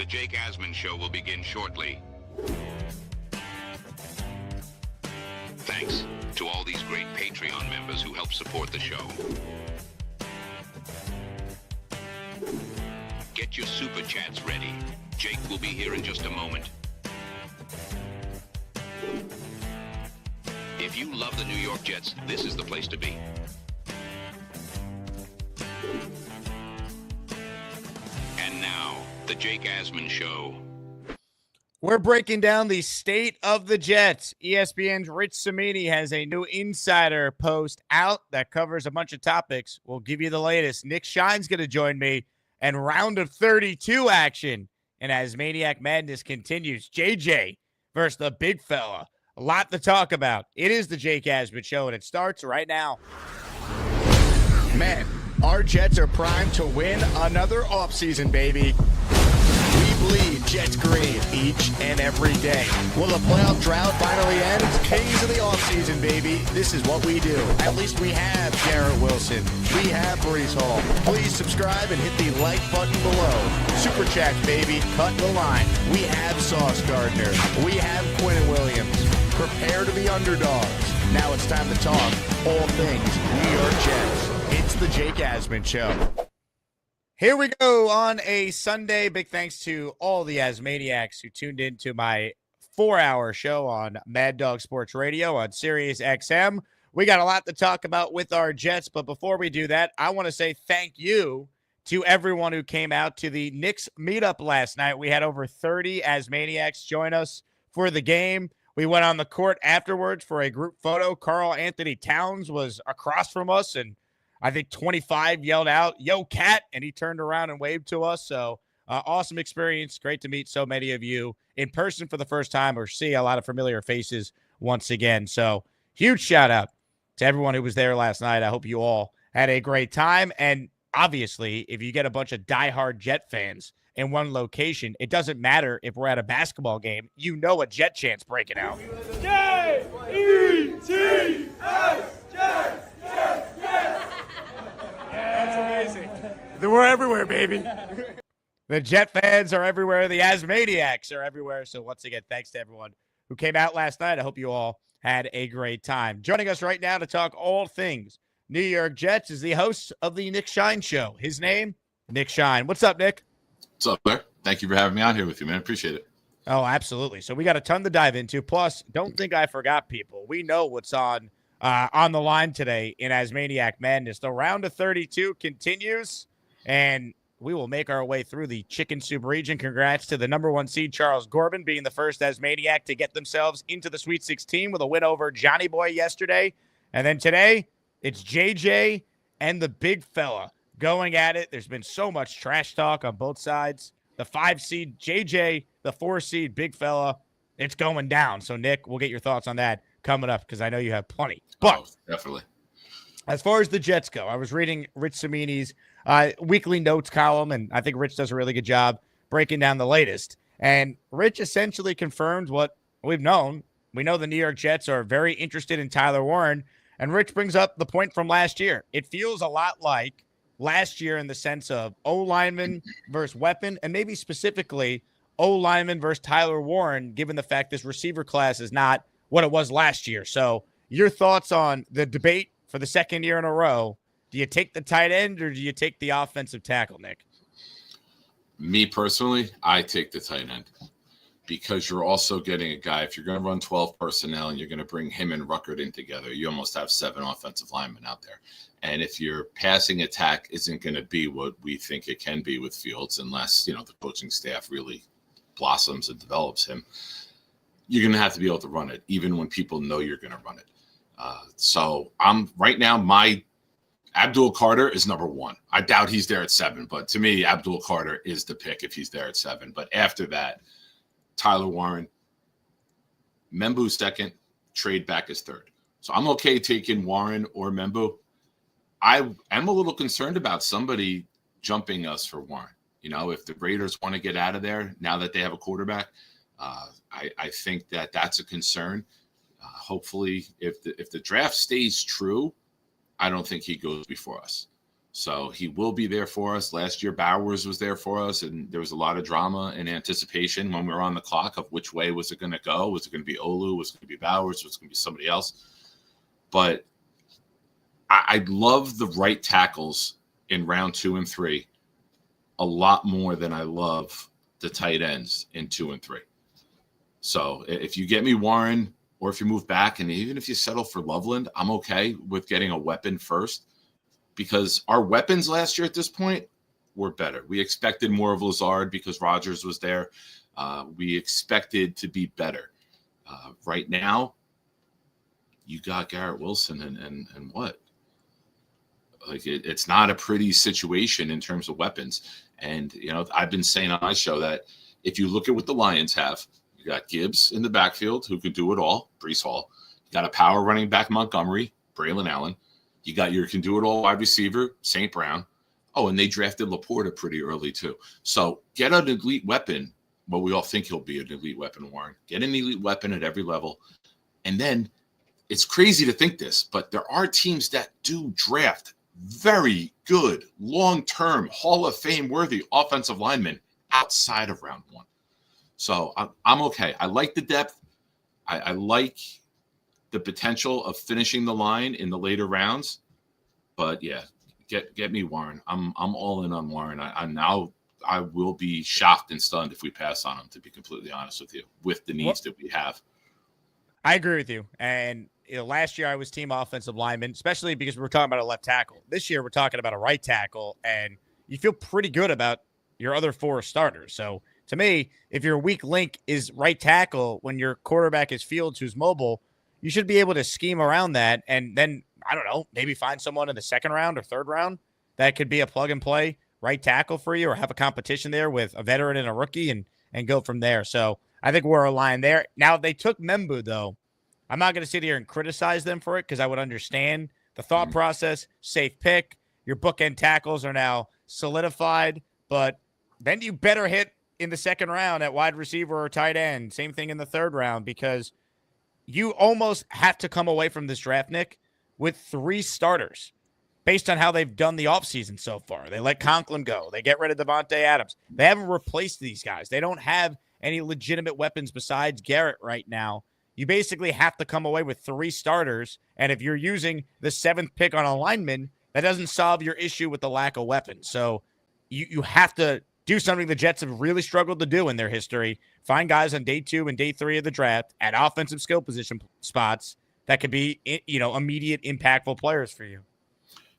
The Jake Asman Show will begin shortly. Thanks to all these great Patreon members who help support the show. Get your super chats ready. Jake will be here in just a moment. If you love the New York Jets, this is the place to be. And now, the Jake Asman Show. We're breaking down the state of the Jets. ESPN's Rich Cimini has a new insider post out that covers a bunch of topics. We'll give you the latest. Nick Shine's going to join me, and round of 32 action. And as Maniac Madness continues, JJ versus the big fella. A lot to talk about. It is the Jake Asman Show, and it starts right now. Man, our Jets are primed to win another offseason, baby. We bleed Jets green each and every day. Will the playoff drought finally end? Kings of the offseason, baby. This is what we do. At least we have Garrett Wilson. We have Breece Hall. Please subscribe and hit the like button below. Super chats, baby. Cut the line. We have Sauce Gardner. We have Quincy Williams. Prepare to be underdogs. Now it's time to talk all things New York Jets. It's the Jake Asman Show. Here we go on a Sunday. Big thanks to all the Asmaniacs who tuned in to my 4-hour show on Mad Dog Sports Radio on Sirius XM. We got a lot to talk about with our Jets, but before we do that, I want to say thank you to everyone who came out to the Knicks meetup last night. We had over 30 Asmaniacs join us for the game. We went on the court afterwards for a group photo. Karl Anthony Towns was across from us, and I think 25 yelled out, "Yo, Cat," and he turned around and waved to us. So awesome experience. Great to meet so many of you in person for the first time or see a lot of familiar faces once again. So huge shout out to everyone who was there last night. I hope you all had a great time. And obviously, if you get a bunch of diehard Jet fans in one location, it doesn't matter if we're at a basketball game. You know a Jet chant's breaking out. J-E-T-S, Jets, Jets, Jets. That's amazing. We're everywhere, baby. The Jet fans are everywhere. The Asmaniacs are everywhere. So once again, thanks to everyone who came out last night. I hope you all had a great time. Joining us right now to talk all things New York Jets is the host of the Nick Shine Show. His name, Nick Shine. What's up, Nick? What's up, Blair? Thank you for having me on here with you, man. Appreciate it. Oh, absolutely. So we got a ton to dive into. Plus, don't think I forgot, people. We know what's on the line today in Asmaniac Madness. The round of 32 continues, and we will make our way through the chicken soup region. Congrats to the number 1 seed, Charles Gorman, being the first Asmaniac to get themselves into the Sweet 16 with a win over Johnny Boy yesterday. And then today, it's JJ and the big fella going at it. There's been so much trash talk on both sides. The 5 seed, JJ, the 4 seed, big fella, it's going down. So, Nick, we'll get your thoughts on that coming up because I know you have plenty. But definitely. As far as the Jets go, I was reading Rich Cimini's weekly notes column, and I think Rich does a really good job breaking down the latest. And Rich essentially confirmed what we've known. We know the New York Jets are very interested in Tyler Warren, and Rich brings up the point from last year. It feels a lot like last year in the sense of O-lineman versus weapon, and maybe specifically O-lineman versus Tyler Warren, given the fact this receiver class is not what it was last year. So your thoughts on the debate for the second year in a row? Do you take the tight end or do you take the offensive tackle, Nick? Me personally, I take the tight end because you're also getting a guy. If you're going to run 12 personnel and you're going to bring him and Ruckert in together, you almost have 7 offensive linemen out there. And if your passing attack isn't going to be what we think it can be with Fields, unless, the coaching staff really blossoms and develops him, you're going to have to be able to run it, even when people know you're going to run it. So I'm right now, my Abdul Carter is number 1. I doubt he's there at 7, but to me, Abdul Carter is the pick if he's there at 7. But after that, Tyler Warren, Membu second, trade back as third. So I'm okay taking Warren or Membu. I am a little concerned about somebody jumping us for Warren. If the Raiders want to get out of there now that they have a quarterback, I think that's a concern. Hopefully, if the draft stays true, I don't think he goes before us. So he will be there for us. Last year, Bowers was there for us, and there was a lot of drama and anticipation when we were on the clock of which way was it going to go. Was it going to be Olu? Was it going to be Bowers? Was it going to be somebody else? But I love the right tackles in round 2 and 3 a lot more than I love the tight ends in 2 and 3. So if you get me Warren, or if you move back, and even if you settle for Loveland, I'm okay with getting a weapon first, because our weapons last year at this point were better. We expected more of Lazard because Rodgers was there. We expected to be better. Right now, you got Garrett Wilson and what? Like it's not a pretty situation in terms of weapons. And, I've been saying on my show that if you look at what the Lions have, you got Gibbs in the backfield who could do it all, Breece Hall. You got a power running back, Montgomery, Braylon Allen. You got your can-do-it-all wide receiver, St. Brown. Oh, and they drafted Laporta pretty early too. So get an elite weapon. Well, we all think he'll be an elite weapon, Warren. Get an elite weapon at every level. And then it's crazy to think this, but there are teams that do draft very good, long-term, Hall of Fame-worthy offensive linemen outside of round 1. So I'm okay. I like the depth. I like the potential of finishing the line in the later rounds. But, yeah, get me Warren. I'm all in on Warren. I will be shocked and stunned if we pass on him, to be completely honest with you, with the needs that we have. I agree with you. And last year I was team offensive lineman, especially because we were talking about a left tackle. This year we're talking about a right tackle, and you feel pretty good about your other 4 starters. So to me, if your weak link is right tackle when your quarterback is Fields, who's mobile, you should be able to scheme around that. And then, I don't know, maybe find someone in the 2nd round or 3rd round that could be a plug and play right tackle for you, or have a competition there with a veteran and a rookie and go from there. So I think we're aligned there. Now, if they took Membu, though, I'm not going to sit here and criticize them for it, because I would understand the thought process. Safe pick. Your bookend tackles are now solidified, but then you better hit in the 2nd round at wide receiver or tight end. Same thing in the 3rd round, because you almost have to come away from this draft, Nick, with 3 starters based on how they've done the offseason so far. They let Conklin go. They get rid of Devontae Adams. They haven't replaced these guys. They don't have any legitimate weapons besides Garrett right now. You basically have to come away with 3 starters, and if you're using the 7th pick on a lineman, that doesn't solve your issue with the lack of weapons. So you have to do something the Jets have really struggled to do in their history. Find guys on day 2 and day 3 of the draft at offensive skill position spots that could be, immediate impactful players for you.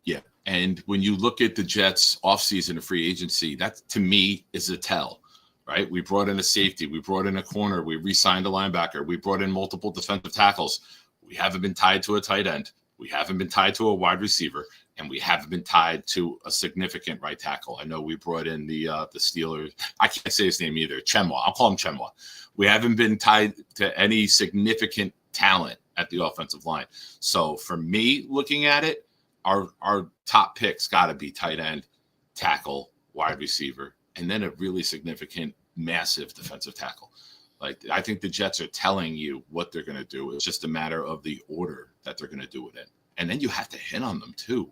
Yeah. And when you look at the Jets offseason and free agency, that to me is a tell, right? We brought in a safety. We brought in a corner. We re-signed a linebacker. We brought in multiple defensive tackles. We haven't been tied to a tight end. We haven't been tied to a wide receiver. And we haven't been tied to a significant right tackle. I know we brought in the Steelers. I can't say his name either. Chenwa. I'll call him Chenwa. We haven't been tied to any significant talent at the offensive line. So for me, looking at it, our top picks got to be tight end, tackle, wide receiver, and then a really significant, massive defensive tackle. Like, I think the Jets are telling you what they're going to do. It's just a matter of the order that they're going to do it in. And then you have to hit on them too.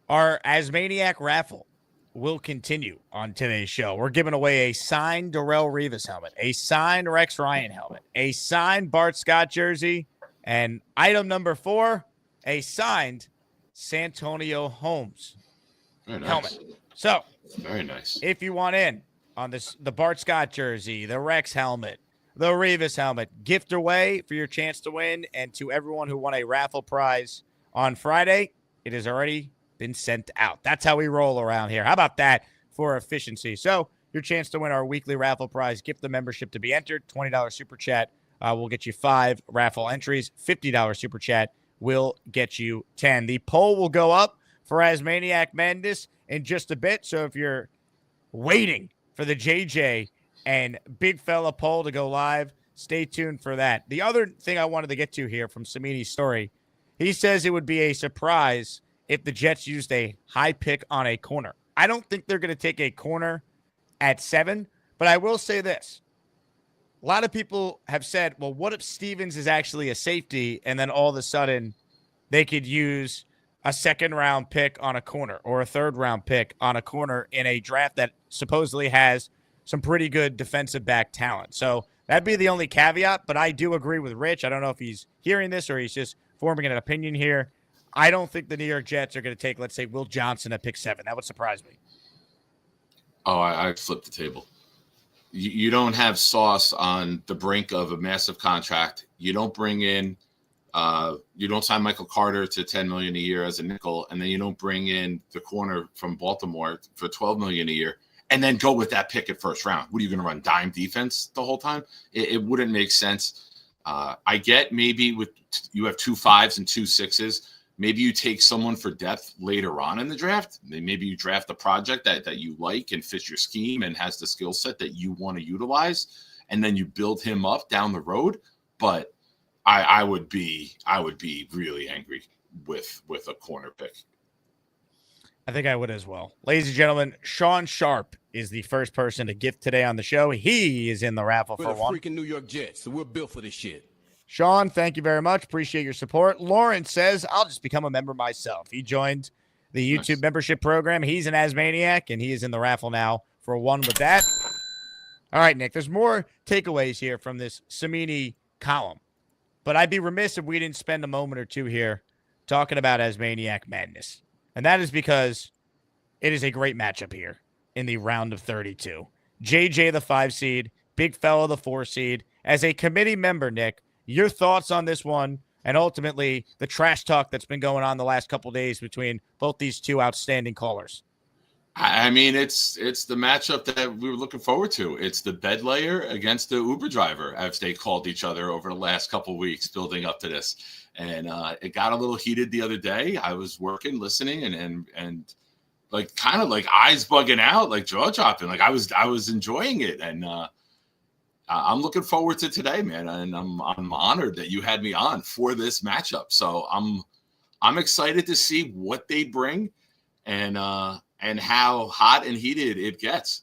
Our ASMANIAC raffle will continue on today's show. We're giving away a signed Darrelle Revis helmet, a signed Rex Ryan helmet, a signed Bart Scott jersey, and item number 4, a signed Santonio Holmes helmet. So, very nice. If you want in on this, the Bart Scott jersey, the Rex helmet, the Revis helmet, gift away for your chance to win. And to everyone who won a raffle prize on Friday, it has already been sent out. That's how we roll around here. How about that for efficiency? So your chance to win our weekly raffle prize, gift the membership to be entered, $20 super chat will get you 5 raffle entries. $50 super chat will get you 10. The poll will go up for ASMANIAC Madness in just a bit. So if you're waiting for the JJ and Big Fella poll to go live, stay tuned for that. The other thing I wanted to get to here from Cimini's story, he says it would be a surprise if the Jets used a high pick on a corner. I don't think they're going to take a corner at 7, but I will say this. A lot of people have said, well, what if Stevens is actually a safety, and then all of a sudden they could use a second-round pick on a corner or a third-round pick on a corner in a draft that supposedly has some pretty good defensive back talent. So that'd be the only caveat, but I do agree with Rich. I don't know if he's hearing this or he's just forming an opinion here. I don't think the New York Jets are going to take, let's say, Will Johnson at pick 7. That would surprise me. Oh, I flipped the table. You don't have Sauce on the brink of a massive contract. You don't bring in you don't sign Michael Carter to $10 million a year as a nickel, and then you don't bring in the corner from Baltimore for $12 million a year, and then go with that pick at first round. What are you going to run, dime defense the whole time? It wouldn't make sense. I get maybe with you have 2 5s and 2 6s. Maybe you take someone for depth later on in the draft. Maybe you draft a project that you like and fits your scheme and has the skill set that you want to utilize, and then you build him up down the road. But I would be really angry with a corner pick. I think I would as well. Ladies and gentlemen, Sean Sharp is the first person to gift today on the show. He is in the raffle for one. We're the freaking New York Jets, so we're built for this shit. Sean, thank you very much. Appreciate your support. Lawrence says, I'll just become a member myself. He joined the YouTube membership program. He's an Asmaniac, and he is in the raffle now for one with that. All right, Nick, there's more takeaways here from this Cimini column. But I'd be remiss if we didn't spend a moment or two here talking about Asmaniac Madness. And that is because it is a great matchup here in the round of 32. JJ, the 5 seed, Big Fella, the 4 seed. As a committee member, Nick, your thoughts on this one and ultimately the trash talk that's been going on the last couple days between both these two outstanding callers. I mean, it's the matchup that we were looking forward to. It's the bed layer against the Uber driver, as they called each other over the last couple of weeks building up to this. And it got a little heated the other day. I was working, listening, and like kind of like eyes bugging out, like jaw dropping. Like I was enjoying it. And I'm looking forward to today, man. And I'm honored that you had me on for this matchup. So I'm excited to see what they bring and how hot and heated it gets.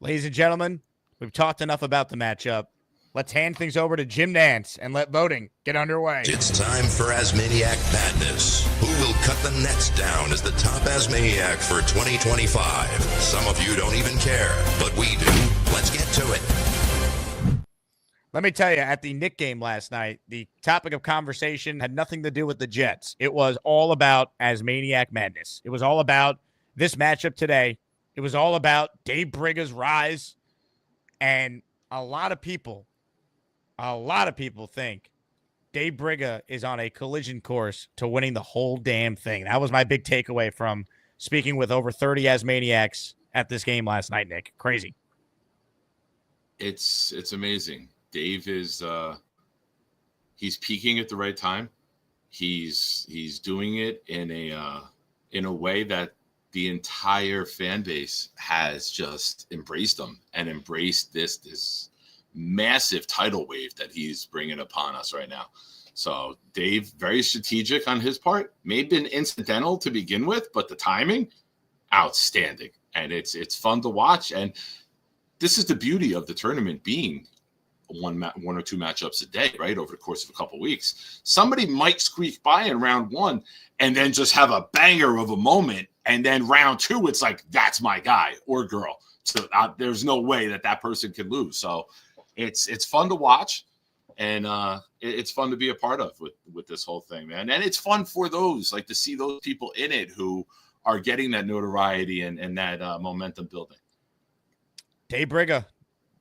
Ladies and gentlemen, we've talked enough about the matchup. Let's hand things over to Jim Nance and let voting get underway. It's time for Asmaniac Madness. Who will cut the nets down as the top Asmaniac for 2025? Some of you don't even care, but we do. Let's get to it. Let me tell you, at the Knick game last night, the topic of conversation had nothing to do with the Jets. It was all about Asmaniac Madness. It was all about this matchup today. It was all about Dave Briga's rise. And a lot of people think Dave Briga is on a collision course to winning the whole damn thing. That was my big takeaway from speaking with over 30 Asmaniacs at this game last night, Nick. Crazy. It's amazing. Dave is he's peaking at the right time. He's doing it in a way that the entire fan base has just embraced him and embraced this massive tidal wave that he's bringing upon us right now. So Dave, very strategic on his part, may have been incidental to begin with, but the timing, outstanding. And it's fun to watch. And this is the beauty of the tournament being one or two matchups a day, right? Over the course of a couple of weeks, somebody might squeak by in round 1 and then just have a banger of a moment. And then round 2, it's like, that's my guy or girl. So there's no way that person can lose. So it's fun to watch, and it's fun to be a part of with this whole thing, man. And it's fun for those, like, to see those people in it who are getting that notoriety and that momentum building. Dave Briga,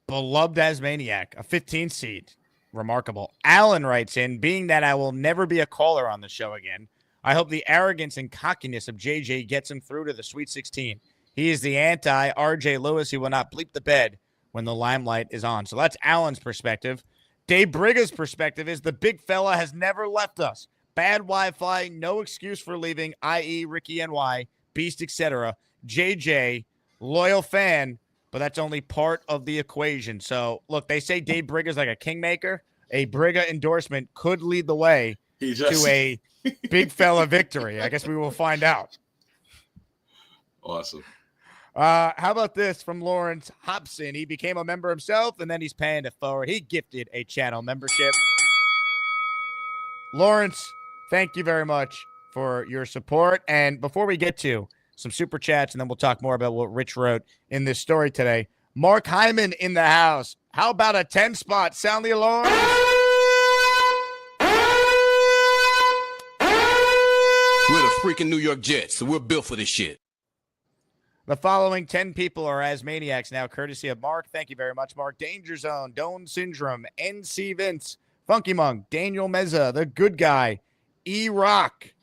beloved Asmaniac, a 15 seed. Remarkable. Alan writes in, being that I will never be a caller on the show again, I hope the arrogance and cockiness of JJ gets him through to the Sweet 16. He is the anti-RJ Lewis. He will not bleep the bed when the limelight is on. So that's Alan's perspective. Dave Briga's perspective is the big fella has never left us. Bad Wi-Fi, no excuse for leaving, i.e. Ricky NY, Beast, etc. JJ, loyal fan, but that's only part of the equation. So, look, they say Dave Briga's like a kingmaker. A Briga endorsement could lead the way to a big fella victory. I guess we will find out. Awesome. How about this from Lawrence Hobson? He became a member himself, and then he's paying it forward. He gifted a channel membership. Lawrence, thank you very much for your support. And before we get to some super chats, and then we'll talk more about what Rich wrote in this story today, Mark Hyman in the house. How about a 10 spot? Sound the alarm. We're the freaking New York Jets, so we're built for this shit. The following 10 people are Asmaniacs now, courtesy of Mark. Thank you very much, Mark. Danger Zone, Doan Syndrome, NC Vince, Funky Monk, Daniel Meza, The Good Guy, E-Rock,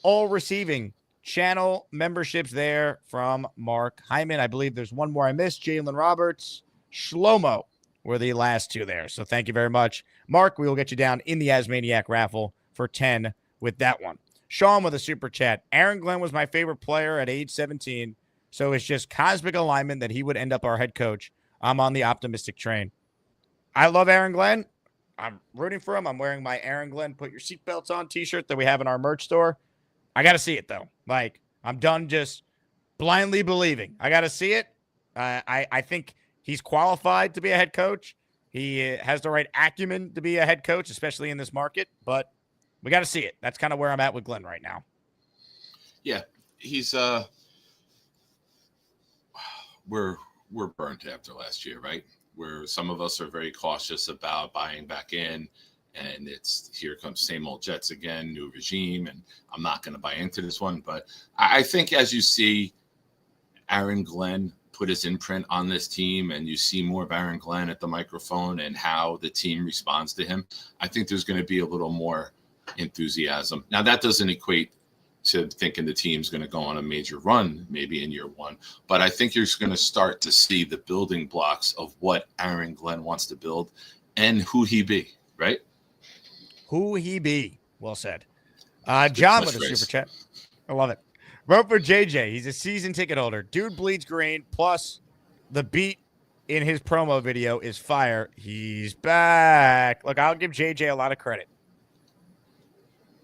all receiving channel memberships there from Mark Hyman. I believe there's one more I missed. Jalen Roberts, Shlomo were the last two there. So thank you very much. Mark, we will get you down in the Asmaniac raffle for 10 with that one. Sean with a super chat. Aaron Glenn was my favorite player at age 17. So it's just cosmic alignment that he would end up our head coach. I'm on the optimistic train. I love Aaron Glenn. I'm rooting for him. I'm wearing my Aaron Glenn Put Your Seatbelts On t-shirt that we have in our merch store. I got to see it, though. Like, I'm done just blindly believing. I got to see it. I think he's qualified to be a head coach. He has the right acumen to be a head coach, especially in this market. But we got to see it. That's kind of where I'm at with Glenn right now. Yeah, he's we're burnt after last year, right? Where some of us are very cautious about buying back in, and it's here comes same old Jets again, new regime, and I'm not going to buy into this one. But I think as you see Aaron Glenn put his imprint on this team, and you see more of Aaron Glenn at the microphone and how the team responds to him, I think there's going to be a little more enthusiasm. Now, that doesn't equate to thinking the team's going to go on a major run maybe in year one, but I think you're going to start to see the building blocks of what Aaron Glenn wants to build and who he be, right? Who he be. Well said. John with a super chat. I love it. Vote for JJ. He's a season ticket holder. Dude bleeds green. Plus, the beat in his promo video is fire. He's back. Look, I'll give JJ a lot of credit.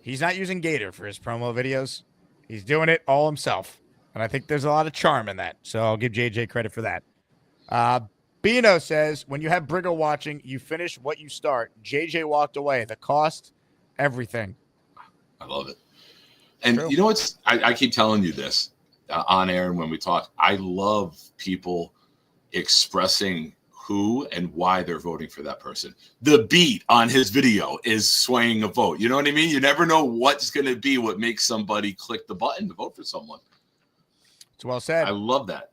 He's not using Gator for his promo videos. He's doing it all himself. And I think there's a lot of charm in that. So I'll give JJ credit for that. Bino says, when you have Briggo watching, you finish what you start. JJ walked away. The cost, everything. I love it. And True. You know what's, I keep telling you this on air and when we talk, I love people expressing who and why they're voting for that person. The beat on his video is swaying a vote. You know what I mean? You never know what's going to be what makes somebody click the button to vote for someone. It's well said. I love that.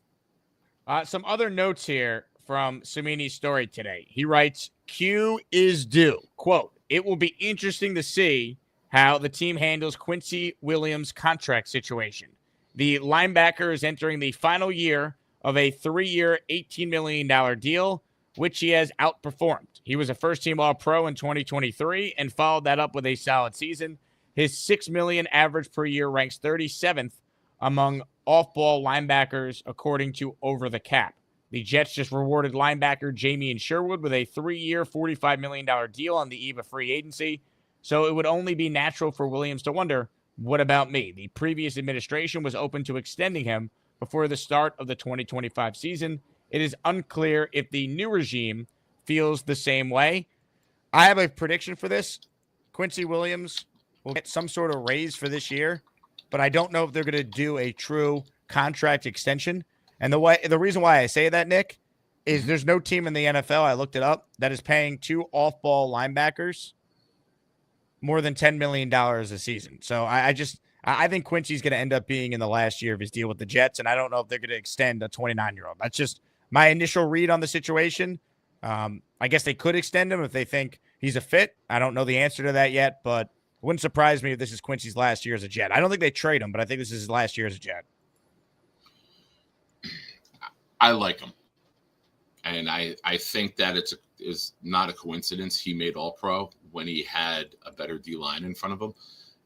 Some other notes here from Cimini's story today. He writes, Q is due. Quote, it will be interesting to see how the team handles Quincy Williams' contract situation. The linebacker is entering the final year of a 3-year, $18 million deal, which he has outperformed. He was a first-team All-Pro in 2023 and followed that up with a solid season. His $6 million average per year ranks 37th among off-ball linebackers, according to Over the Cap. The Jets just rewarded linebacker Jamie Sherwood with a 3-year, $45 million deal on the eve of free agency. So it would only be natural for Williams to wonder, what about me? The previous administration was open to extending him before the start of the 2025 season. It is unclear if the new regime feels the same way. I have a prediction for this. Quincy Williams will get some sort of raise for this year, but I don't know if they're going to do a true contract extension. And the reason why I say that, Nick, is there's no team in the NFL, I looked it up, that is paying 2 off-ball linebackers more than $10 million a season. So I think Quincy's going to end up being in the last year of his deal with the Jets, and I don't know if they're going to extend a 29-year-old. That's just my initial read on the situation. I guess they could extend him if they think he's a fit. I don't know the answer to that yet, but it wouldn't surprise me if this is Quincy's last year as a Jet. I don't think they trade him, but I think this is his last year as a Jet. I like him. And I think that is not a coincidence. He made All-Pro when he had a better D-line in front of him.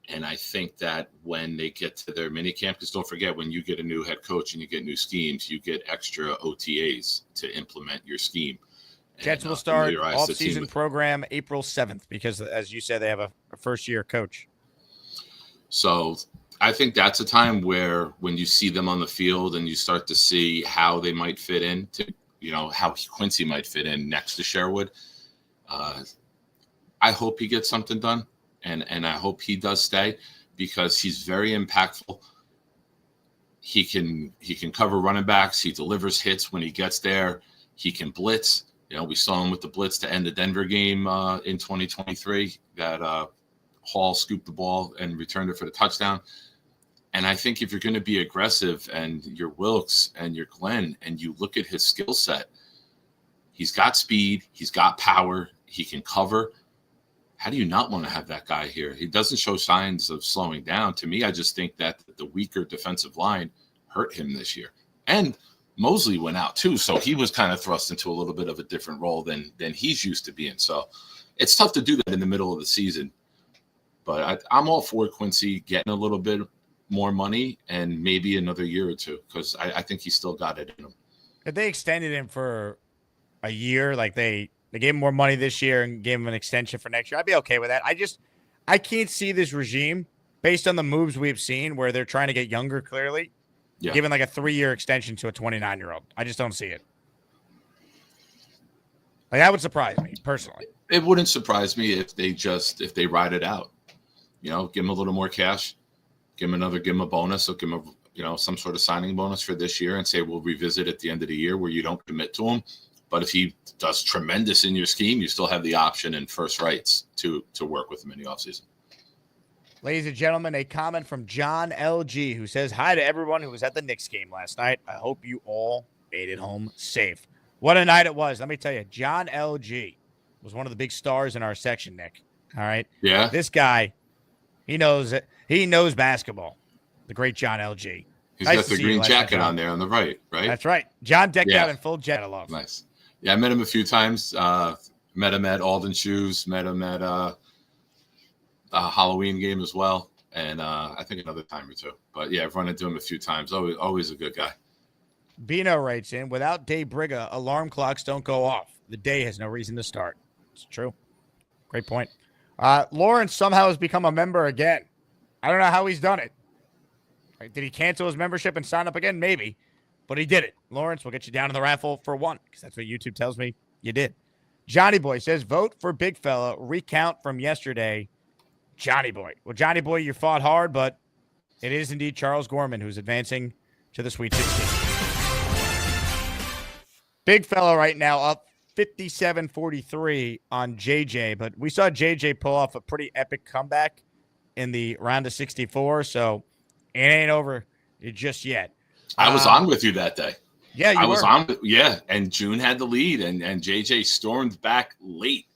And I think that when they get to their mini camp, because don't forget, when you get a new head coach and you get new schemes, you get extra OTAs to implement your scheme. Jets will start off-season program April 7th because, as you said, they have a first-year coach. So I think that's a time where when you see them on the field and you start to see how they might fit in to, how Quincy might fit in next to Sherwood, I hope he gets something done. And I hope he does stay. because he's very impactful. He can cover running backs. He delivers hits when he gets there. He can blitz. We saw him with the blitz to end the Denver game in 2023 that Hall scooped the ball and returned it for the touchdown. And I think if you're going to be aggressive and you're Wilkes and you're Glenn and you look at his skill set, he's got speed, he's got power, he can cover. How do you not want to have that guy here? He doesn't show signs of slowing down. To me, I just think that the weaker defensive line hurt him this year. And Mosley went out too, so he was kind of thrust into a little bit of a different role than he's used to being. So it's tough to do that in the middle of the season. But I'm all for Quincy getting a little bit more money and maybe another year or two, because I think he's still got it in him. If they extended him for a year, like they gave him more money this year and gave him an extension for next year, I'd be okay with that. I can't see this regime, based on the moves we've seen where they're trying to get younger, clearly, giving like a 3-year extension to a 29-year-old. I just don't see it. Like, that would surprise me, personally. It wouldn't surprise me if they ride it out. Give him a little more cash, give him a bonus, or give him some sort of signing bonus for this year and say we'll revisit at the end of the year where you don't commit to him. But if he does tremendous in your scheme, you still have the option and first rights to work with him in the offseason. Ladies and gentlemen, a comment from John LG, who says, hi to everyone who was at the Knicks game last night. I hope you all made it home safe. What a night it was. Let me tell you, John LG was one of the big stars in our section, Nick. All right? Yeah. This guy, he knows it. He knows basketball. The great John LG. He's got the green jacket on there on the right? That's right. John decked out in full jet. I love. Nice. Yeah, I met him a few times. Met him at Alden Shoes. Met him at a Halloween game as well. And I think another time or two. But, yeah, I've run into him a few times. Always a good guy. Bino writes in, without Dave Briga, alarm clocks don't go off. The day has no reason to start. It's true. Great point. Lawrence somehow has become a member again. I don't know how he's done it. Right, did he cancel his membership and sign up again? Maybe. But he did it. Lawrence, we'll get you down in the raffle for one, because that's what YouTube tells me you did. Johnny Boy says, vote for Big Fella. Recount from yesterday. Johnny Boy. Well, Johnny Boy, you fought hard, but it is indeed Charles Gorman who's advancing to the Sweet 16. Big Fella right now up 57-43 on JJ, but we saw JJ pull off a pretty epic comeback in the round of 64, so it ain't over just yet. I was on with you that day. Yeah, you was on. Yeah, and June had the lead, and JJ stormed back late.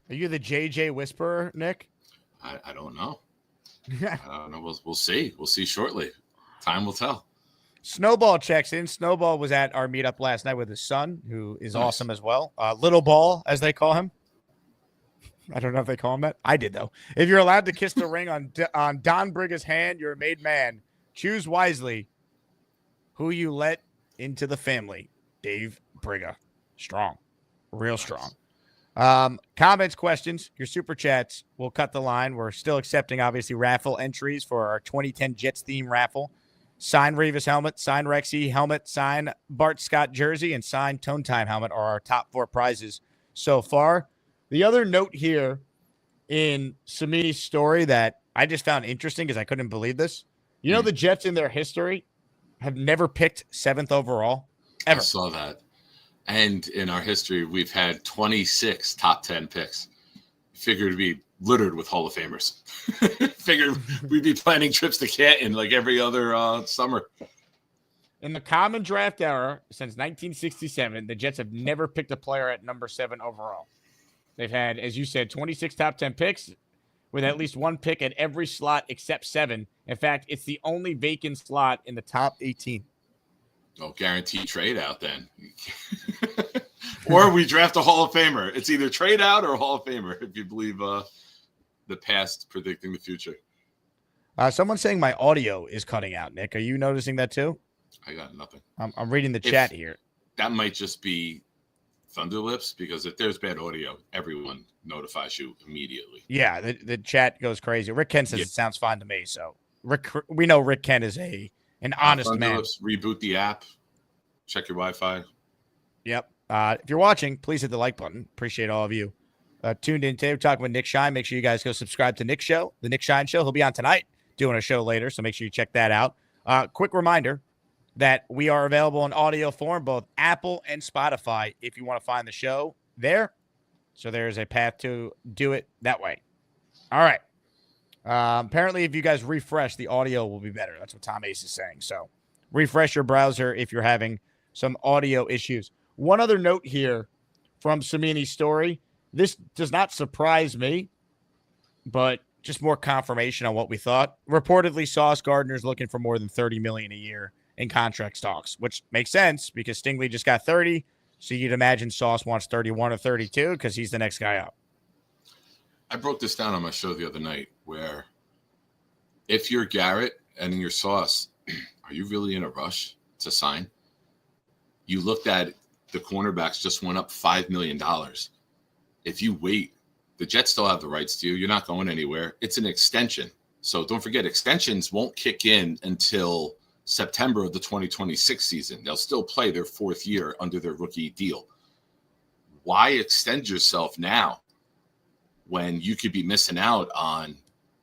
Are you the JJ whisperer, Nick? I don't know. I don't know. We'll see. We'll see shortly. Time will tell. Snowball checks in. Snowball was at our meetup last night with his son, who is awesome as well. Little Ball, as they call him. I don't know if they call him that. I did, though. If you're allowed to kiss the ring on Don Briga's hand, you're a made man. Choose wisely who you let into the family. Dave Briga. Strong. Real strong. Comments, questions, your super chats. We'll cut the line. We're still accepting, obviously, raffle entries for our 2010 Jets theme raffle. Sign Revis helmet, sign Rexy helmet, sign Bart Scott jersey, and sign Tone Time helmet are our top 4 prizes so far. The other note here in Cimini's story that I just found interesting because I couldn't believe this. You know, the Jets in their history have never picked 7th overall, ever. I saw that. And in our history, we've had 26 top 10 picks. Figured to be littered with Hall of Famers. Figured we'd be planning trips to Canton like every other summer. In the common draft era, since 1967, the Jets have never picked a player at number 7 overall. They've had, as you said, 26 top 10 picks with at least one pick at every slot except 7. In fact, it's the only vacant slot in the top 18. Oh, guaranteed trade out then. Or we draft a Hall of Famer. It's either trade out or Hall of Famer, if you believe the past predicting the future. Someone's saying my audio is cutting out, Nick. Are you noticing that too? I got nothing. I'm reading the chat here. That might just be Thunder Lips, because if there's bad audio, everyone notifies you immediately. Yeah, the chat goes crazy. Rick Ken says it sounds fine to me. So we know Rick Ken is an honest Thunder man. Lips, reboot the app. Check your Wi-Fi. Yep. If you're watching, please hit the like button. Appreciate all of you tuned in today. We're talking with Nick Shine. Make sure you guys go subscribe to Nick's show, the Nick Shine Show. He'll be on tonight doing a show later, so make sure you check that out. Quick reminder that we are available in audio form, both Apple and Spotify, if you want to find the show there. So there's a path to do it that way. All right. Apparently, if you guys refresh, the audio will be better. That's what Tom Ace is saying. So refresh your browser if you're having some audio issues. One other note here from Cimini's story. This does not surprise me, but just more confirmation on what we thought. Reportedly, Sauce Gardner's looking for more than $30 million a year in contract stocks, which makes sense because Stingley just got 30. So you'd imagine Sauce wants 31 or 32 because he's the next guy up. I broke this down on my show the other night where if you're Garrett and you're Sauce, are you really in a rush to sign? You looked at the cornerbacks just went up $5 million. If you wait, the Jets still have the rights to you. You're not going anywhere. It's an extension. So don't forget, extensions won't kick in until September of the 2026 season. They'll still play their fourth year under their rookie deal. Why extend yourself now when you could be missing out on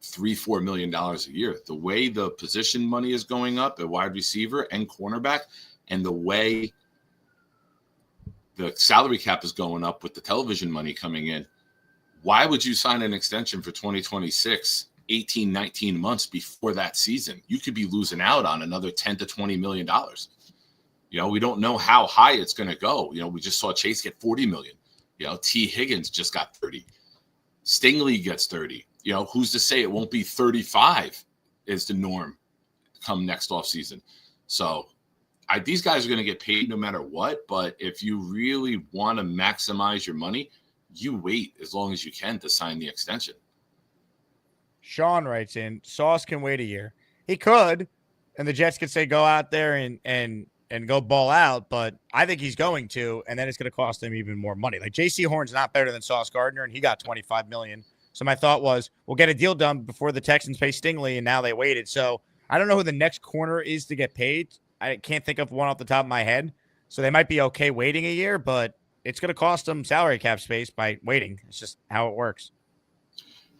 $3-4 million a year? The way the position money is going up at wide receiver and cornerback, and the way the salary cap is going up with the television money coming in, why would you sign an extension for 2026, 18, 19 months before that season? You could be losing out on another $10 to $20 million. We don't know how high it's going to go. We just saw Chase get $40 million. T. Higgins just got 30. Stingley gets 30. Who's to say it won't be 35 is the norm come next offseason? So these guys are going to get paid no matter what. But if you really want to maximize your money, you wait as long as you can to sign the extension. Sean writes in, Sauce can wait a year. He could, and the Jets could say go out there and go ball out, but I think he's going to, and then it's going to cost him even more money. Like J.C. Horn's not better than Sauce Gardner, and he got $25 million. So my thought was, we'll get a deal done before the Texans pay Stingley, and now they waited. So I don't know who the next corner is to get paid. I can't think of one off the top of my head. So they might be okay waiting a year, but it's going to cost them salary cap space by waiting. It's just how it works.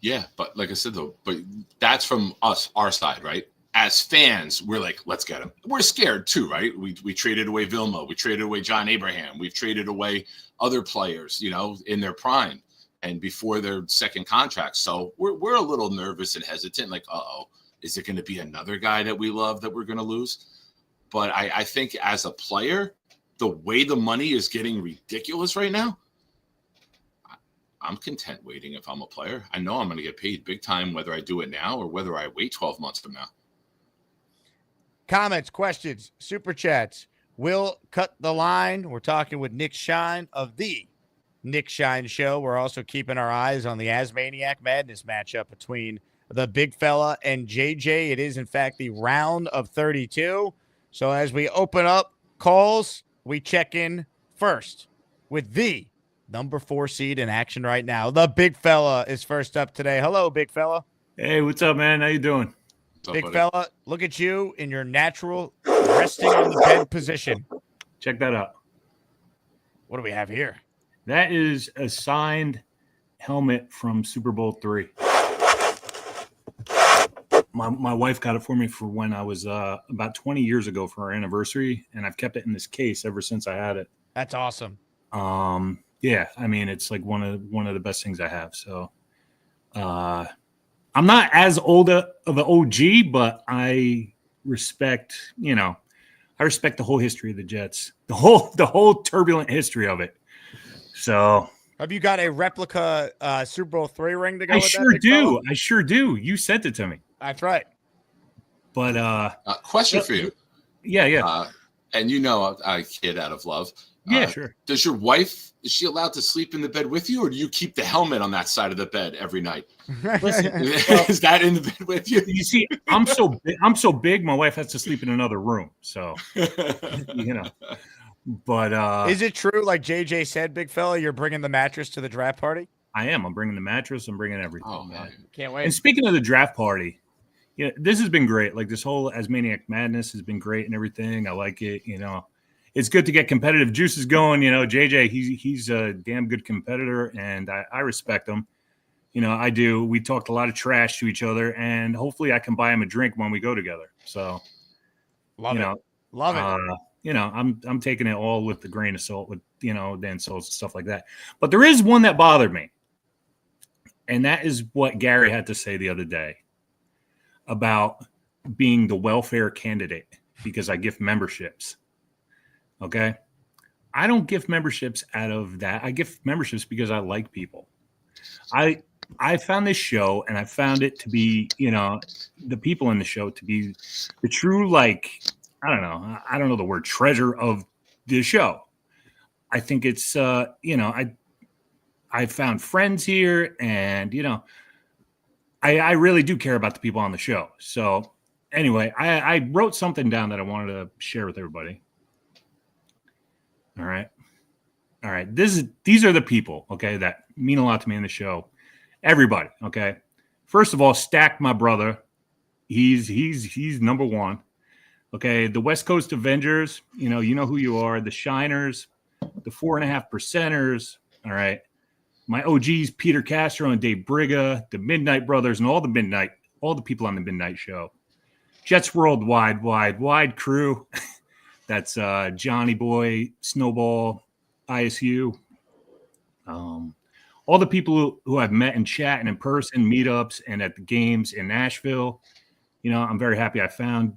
Yeah, but like I said, though, but that's from us, our side, right? As fans, we're like, let's get him. We're scared too, right? We traded away Vilma. We traded away John Abraham. We've traded away other players, in their prime and before their second contract. So we're a little nervous and hesitant, like, is it going to be another guy that we love that we're going to lose? But I think as a player, the way the money is getting ridiculous right now, I'm content waiting if I'm a player. I know I'm going to get paid big time, whether I do it now or whether I wait 12 months from now. Comments, questions, super chats. We'll cut the line. We're talking with Nick Shine of the Nick Shine Show. We're also keeping our eyes on the ASMANIAC Madness matchup between the big fella and JJ. It is, in fact, the round of 32. So as we open up calls, we check in first with the number 4 seed in action right now. The big fella is first up today. Hello, big fella. Hey, what's up, man? How you doing? Big fella, look at you in your natural resting on the bed position. Check that out. What do we have here? That is a signed helmet from Super Bowl III. My wife got it for me for when I was about 20 years ago for our anniversary, and I've kept it in this case ever since I had it. That's awesome. Yeah, I mean, it's like one of the best things I have. So I'm not as old of an OG, but I respect, I respect the whole history of the Jets, the whole turbulent history of it. So have you got a replica Super Bowl III ring to go with sure that? Do. I sure do. You sent it to me. That's right. But question for you. Yeah. And I kid out of love. Yeah, sure. Does your wife, is she allowed to sleep in the bed with you, or do you keep the helmet on that side of the bed every night? Listen, is that in the bed with you? You see, I'm so big, my wife has to sleep in another room. So, But is it true, like JJ said, big fella, you're bringing the mattress to the draft party? I am. I'm bringing the mattress. I'm bringing everything. Oh, man. Can't wait. And speaking of the draft party, this has been great. Like this whole ASMANIAC Madness has been great and everything. I like it. it's good to get competitive juices going. You know, JJ, he's a damn good competitor, and I respect him. You know, I do. We talked a lot of trash to each other, and hopefully I can buy him a drink when we go together. So, Love it. You know, I'm taking it all with the grain of salt, with, you know, the insults and stuff like that. But there is one that bothered me, and that is what Gary had to say the other day about being the welfare candidate because I gift memberships. Okay, I don't gift memberships out of that. I gift memberships because I like people. I found this show, and I found it to be, you know, the people in the show to be the true, like, I don't know the word treasure of the show. I think it's, you know, I found friends here, and, you know, I really do care about the people on the show. So anyway, I wrote something down that I wanted to share with everybody. All right. These are the people, okay, that mean a lot to me in the show. Everybody, okay. First of all, Stack, my brother, he's number one. Okay, the West Coast Avengers, you know who you are. The Shiners, the 4.5%ers. All right, my OGs, Peter Castro and Dave Briga, the Midnight Brothers, and all the people on the Midnight Show. Jets Worldwide, wide crew. That's Johnny Boy, Snowball, ISU. All the people who I've met in chat and in person, meetups, and at the games in Nashville. You know, I'm very happy I found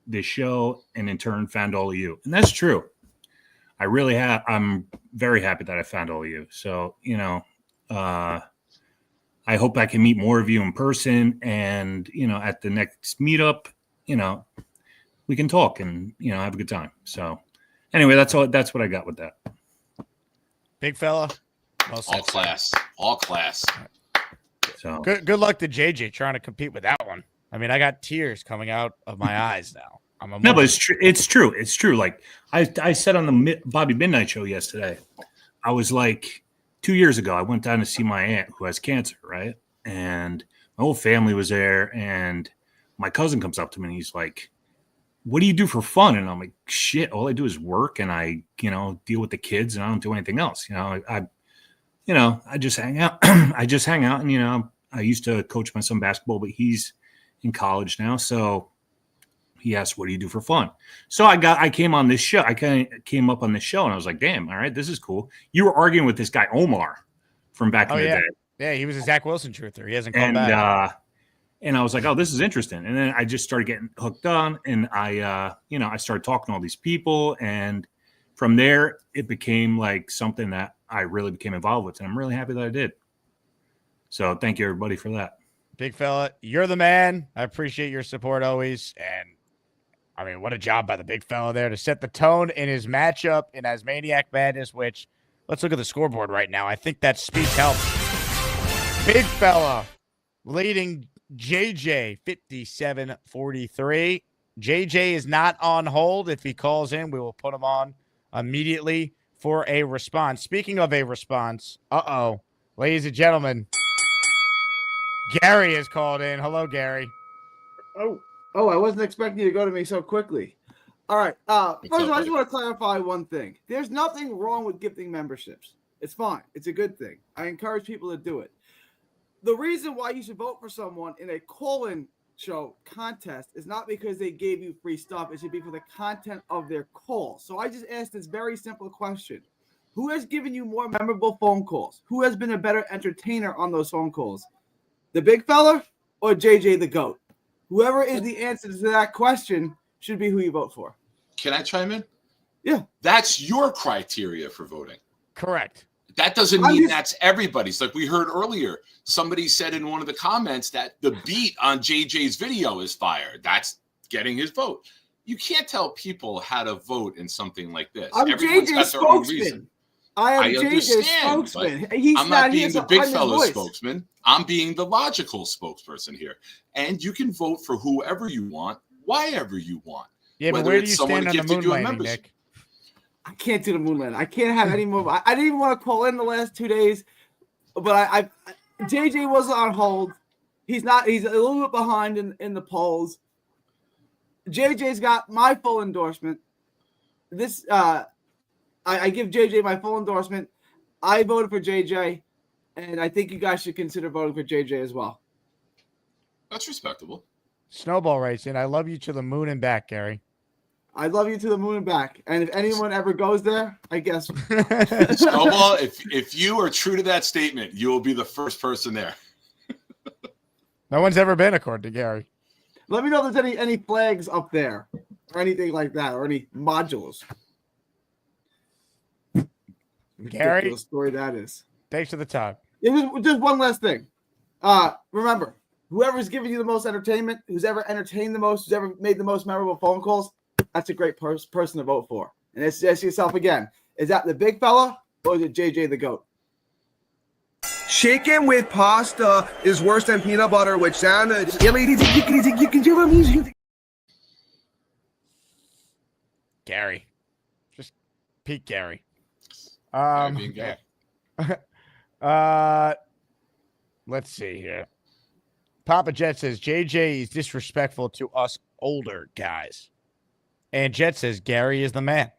this show, and in turn found all of you. And that's true. I'm very happy that I found all of you. So, you know, I hope I can meet more of you in person, and, you know, at the next meetup, you know, we can talk and, you know, have a good time. So anyway, that's what I got with that. Big fella. Well said, all class. So good luck to JJ trying to compete with that one. I mean, I got tears coming out of my eyes now. No, but it's true. Like I said on the Bobby Midnight Show yesterday, I was like, 2 years ago, I went down to see my aunt who has cancer, right? And my whole family was there, and my cousin comes up to me and he's like, "What do you do for fun?" And I'm like, "Shit, all I do is work, and I, you know, deal with the kids, and I don't do anything else. You know, I just hang out. And, you know, I used to coach my son basketball, but he's in college now. So he asked, "What do you do for fun?" So I came on this show. I kind of came up on this show, and I was like, "Damn, all right, this is cool." You were arguing with this guy Omar from back in the day. Yeah, he was a Zach Wilson truther. He hasn't come back. And I was like, "Oh, this is interesting." And then I just started getting hooked on, and I started talking to all these people, and from there, it became like something that I really became involved with, and I'm really happy that I did. So thank you, everybody, for that. Big fella, you're the man. I appreciate your support always. And, I mean, what a job by the big fella there to set the tone in his matchup in ASMANIAC Madness, which, let's look at the scoreboard right now. I think that speech helps. Big fella leading JJ 57-43. JJ is not on hold. If he calls in, we will put him on immediately for a response. Speaking of a response, ladies and gentlemen, Gary has called in. Hello, Gary. Oh, I wasn't expecting you to go to me so quickly. All right. First of all, I just want to clarify one thing. There's nothing wrong with gifting memberships. It's fine. It's a good thing. I encourage people to do it. The reason why you should vote for someone in a call-in show contest is not because they gave you free stuff. It should be for the content of their call. So I just asked this very simple question. Who has given you more memorable phone calls? Who has been a better entertainer on those phone calls? The big fella or JJ the GOAT? Whoever is the answer to that question should be who you vote for. Can I chime in? Yeah. That's your criteria for voting. Correct. That doesn't mean that's everybody's. Like we heard earlier, somebody said in one of the comments that the beat on JJ's video is fire. That's getting his vote. You can't tell people how to vote in something like this. I'm JJ's spokesman. I am JJ's spokesman. I'm not being the big fella's spokesman. I'm being the logical spokesperson here. And you can vote for whoever you want, whyever you want. Yeah, but where do you stand on the moon landing, Nick? I can't do the moon landing. I can't have any more. I didn't even want to call in the last 2 days, but JJ wasn't on hold. He's not. He's a little bit behind in the polls. JJ's got my full endorsement. this I give JJ my full endorsement. I voted for JJ, and I think you guys should consider voting for JJ as well. That's respectable. Snowball racing. I love you to the moon and back, Gary. I love you to the moon and back. And if anyone ever goes there, I guess. Snowball, if you are true to that statement, you will be the first person there. No one's ever been, according to Gary. Let me know if there's any flags up there or anything like that or any modules. Gary, ridiculous story that is. Thanks for the time. Just one last thing. Remember, whoever's giving you the most entertainment, who's ever entertained the most, who's ever made the most memorable phone calls, that's a great person to vote for. And ask yourself again, is that the big fella or is it JJ the GOAT? Chicken with pasta is worse than peanut butter with sandwich. Gary. Just peak Gary. Gary. Let's see here. Papa Jet says JJ is disrespectful to us older guys. And Jet says Gary is the man.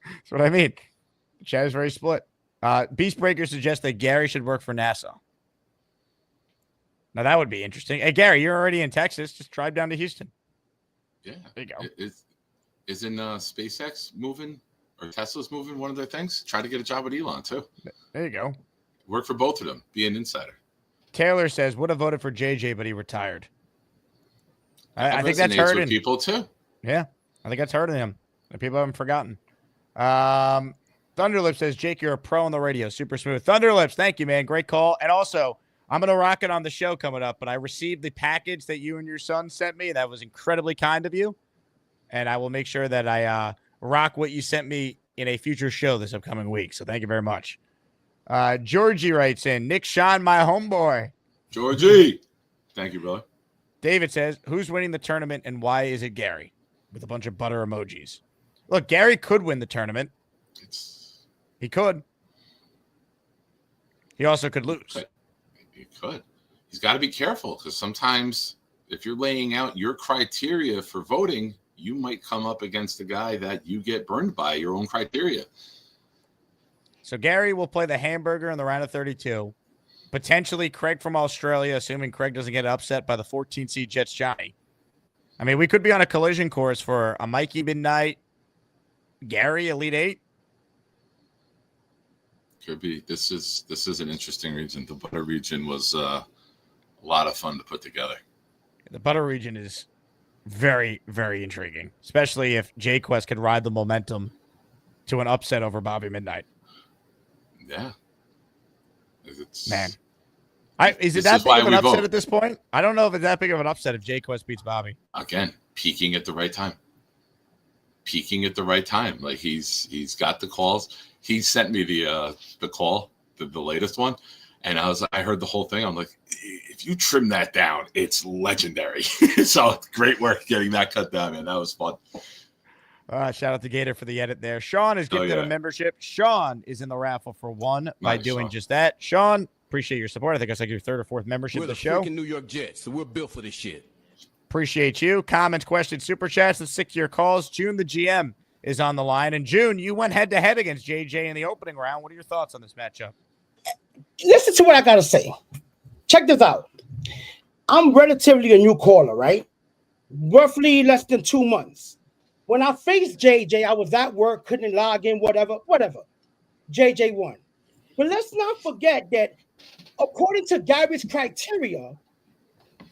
That's what I mean. Chat is very split. Beastbreaker suggests that Gary should work for NASA. Now that would be interesting. Hey Gary, you're already in Texas. Just drive down to Houston. Yeah. There you go. Isn't SpaceX moving or Tesla's moving one of their things? Try to get a job with Elon too. There you go. Work for both of them. Be an insider. Taylor says would have voted for JJ, but he retired. I think that's resonates hurting with people too. Yeah, I think that's hurting him. People haven't forgotten. Thunderlips says, Jake, you're a pro on the radio. Super smooth. Thunderlips, thank you, man. Great call. And also, I'm going to rock it on the show coming up, but I received the package that you and your son sent me. That was incredibly kind of you. And I will make sure that I rock what you sent me in a future show this upcoming week. So thank you very much. Georgie writes in, Nick Sean, my homeboy. Georgie. Thank you, brother. David says, who's winning the tournament and why is it Gary? With a bunch of butter emojis. Look, Gary could win the tournament. He could. He also could lose. He could. He's got to be careful because sometimes if you're laying out your criteria for voting, you might come up against a guy that you get burned by your own criteria. So Gary will play the hamburger in the round of 32. Potentially Craig from Australia, assuming Craig doesn't get upset by the 14 seed Jets Johnny. I mean, we could be on a collision course for a Mikey Midnight, Gary Elite Eight. Could be. This is an interesting region. The butter region was a lot of fun to put together. The butter region is very, very intriguing, especially if Jay Quest could ride the momentum to an upset over Bobby Midnight. Yeah. Man. Is it that big of an upset at this point? I don't know if it's that big of an upset if Jay Quest beats Bobby. Again, peaking at the right time. Like he's got the calls. He sent me the call, the latest one, and I heard the whole thing. I'm like, if you trim that down, it's legendary. So great work getting that cut down, man. That was fun. Shout out to Gator for the edit there. Sean is gifted a membership. Sean is in the raffle for one by doing just that. Sean, appreciate your support. I think it's like your third or fourth membership of the show. We're the freaking New York Jets, so we're built for this shit. Appreciate you. Comments, questions, super chats, and stick to your calls. June, the GM, is on the line. And June, you went head-to-head against JJ in the opening round. What are your thoughts on this matchup? Listen to what I got to say. Check this out. I'm relatively a new caller, right? Roughly less than 2 months. When I faced JJ, I was at work, couldn't log in, whatever. JJ won. But let's not forget that according to Gary's criteria,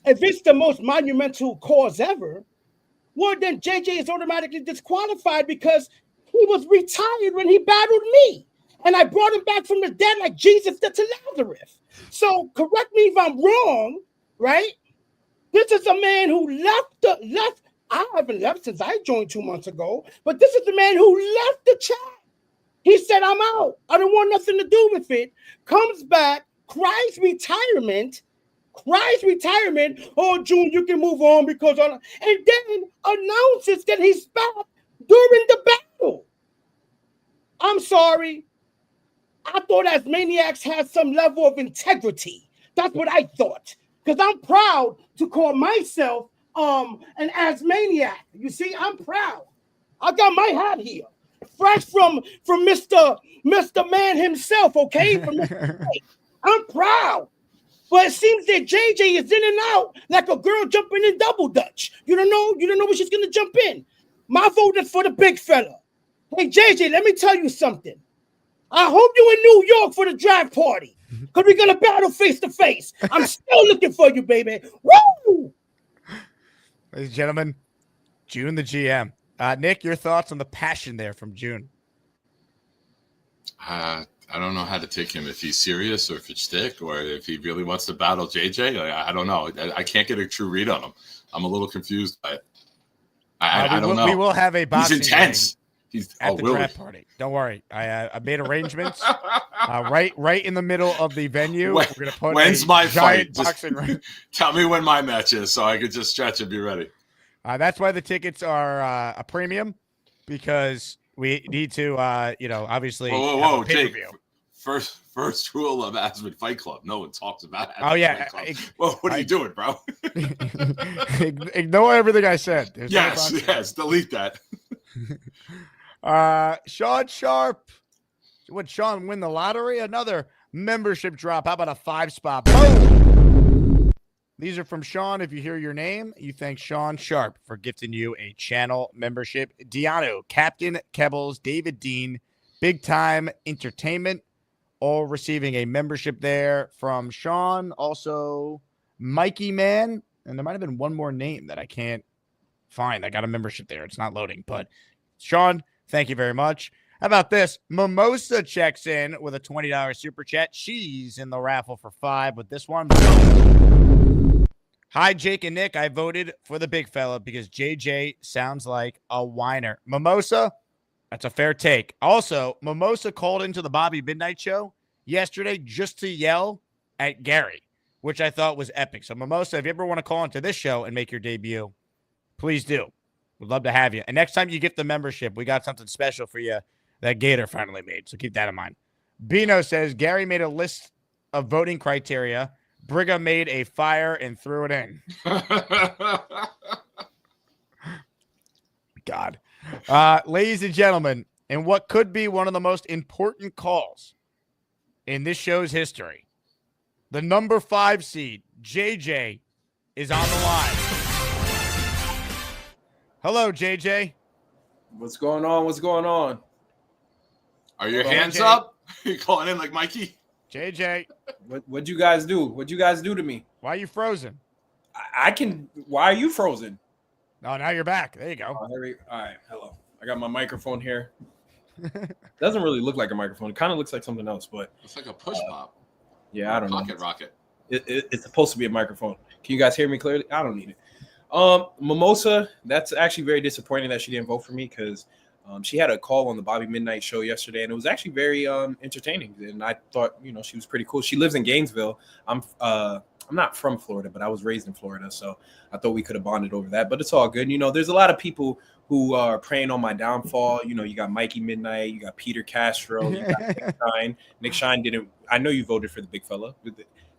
if it's the most monumental cause ever, well, then JJ is automatically disqualified because he was retired when he battled me. And I brought him back from the dead like Jesus did to Lazarus. So correct me if I'm wrong, right? This is a man who left. I haven't left since I joined 2 months ago, but this is the man who left the chat. He said, I'm out. I don't want nothing to do with it. Comes back, cries retirement. Oh, June, you can move on because and then announces that he's back during the battle. I'm sorry. I thought Asmaniacs had some level of integrity. That's what I thought. Because I'm proud to call myself an Asmaniac. You see, I'm proud. I got my hat here, fresh from Mr. Man himself. Okay, from Mr. I'm proud. But it seems that JJ is in and out like a girl jumping in double dutch. You don't know when she's gonna jump in. My vote is for the big fella. Hey JJ, let me tell you something. I hope you're in New York for the draft party, because we're gonna battle face to face. I'm still looking for you, baby. Woo! Ladies and gentlemen, June the GM. Nick, your thoughts on the passion there from June? I don't know how to take him, if he's serious or if it's stick or if he really wants to battle JJ. I don't know. I can't get a true read on him. I'm a little confused by it. I don't know. We will have a boxing. He's intense. He's at the draft party. Don't worry. I made arrangements right in the middle of the venue. We're gonna put when's my fight? Boxing ring. Tell me when my match is so I could just stretch and be ready. That's why the tickets are a premium, because we need to, obviously. Whoa, Jake. First rule of Asman Fight Club: no one talks about it. Oh yeah. Well, what are you doing, bro? Ignore everything I said. There's yes. Delete that. Sean Sharp. Would Sean win the lottery? Another membership drop. How about a 5-spot? Boom! These are from Sean. If you hear your name, you thank Sean Sharp for gifting you a channel membership. Deano, Captain Kebbles, David Dean, Big Time Entertainment, all receiving a membership there from Sean. Also, Mikey Man. And there might have been one more name that I can't find. I got a membership there. It's not loading. But Sean, thank you very much. How about this? Mimosa checks in with a $20 super chat. She's in the raffle for 5 with this one. Hi, Jake and Nick. I voted for the big fella because JJ sounds like a whiner. Mimosa, that's a fair take. Also, Mimosa called into the Bobby Midnight show yesterday just to yell at Gary, which I thought was epic. So, Mimosa, if you ever want to call into this show and make your debut, please do. We'd love to have you. And next time you get the membership, we got something special for you that Gator finally made. So keep that in mind. Bino says, Gary made a list of voting criteria. Brigham made a fire and threw it in. God. Ladies and gentlemen, in what could be one of the most important calls in this show's history, the number 5 seed, JJ, is on the line. Hello, JJ. What's going on? What's going on? Are your hands up? You calling in like Mikey? JJ. What'd you guys do? What'd you guys do to me? Why are you frozen? I can. Why are you frozen? Oh, now you're back. There you go. All right. Hello. I got my microphone here. Doesn't really look like a microphone. It kind of looks like something else, but it's like a push pop. Yeah, I don't know. Pocket rocket. It's supposed to be a microphone. Can you guys hear me clearly? I don't need it. Mimosa, that's actually very disappointing that she didn't vote for me, because she had a call on the Bobby Midnight show yesterday, and it was actually very entertaining. And I thought, she was pretty cool. She lives in Gainesville. I'm not from Florida, but I was raised in Florida, so I thought we could have bonded over that. But it's all good. There's a lot of people who are preying on my downfall. You got Mikey Midnight, you got Peter Castro, you got Nick Shine. Nick Shine didn't. I know you voted for the big fella.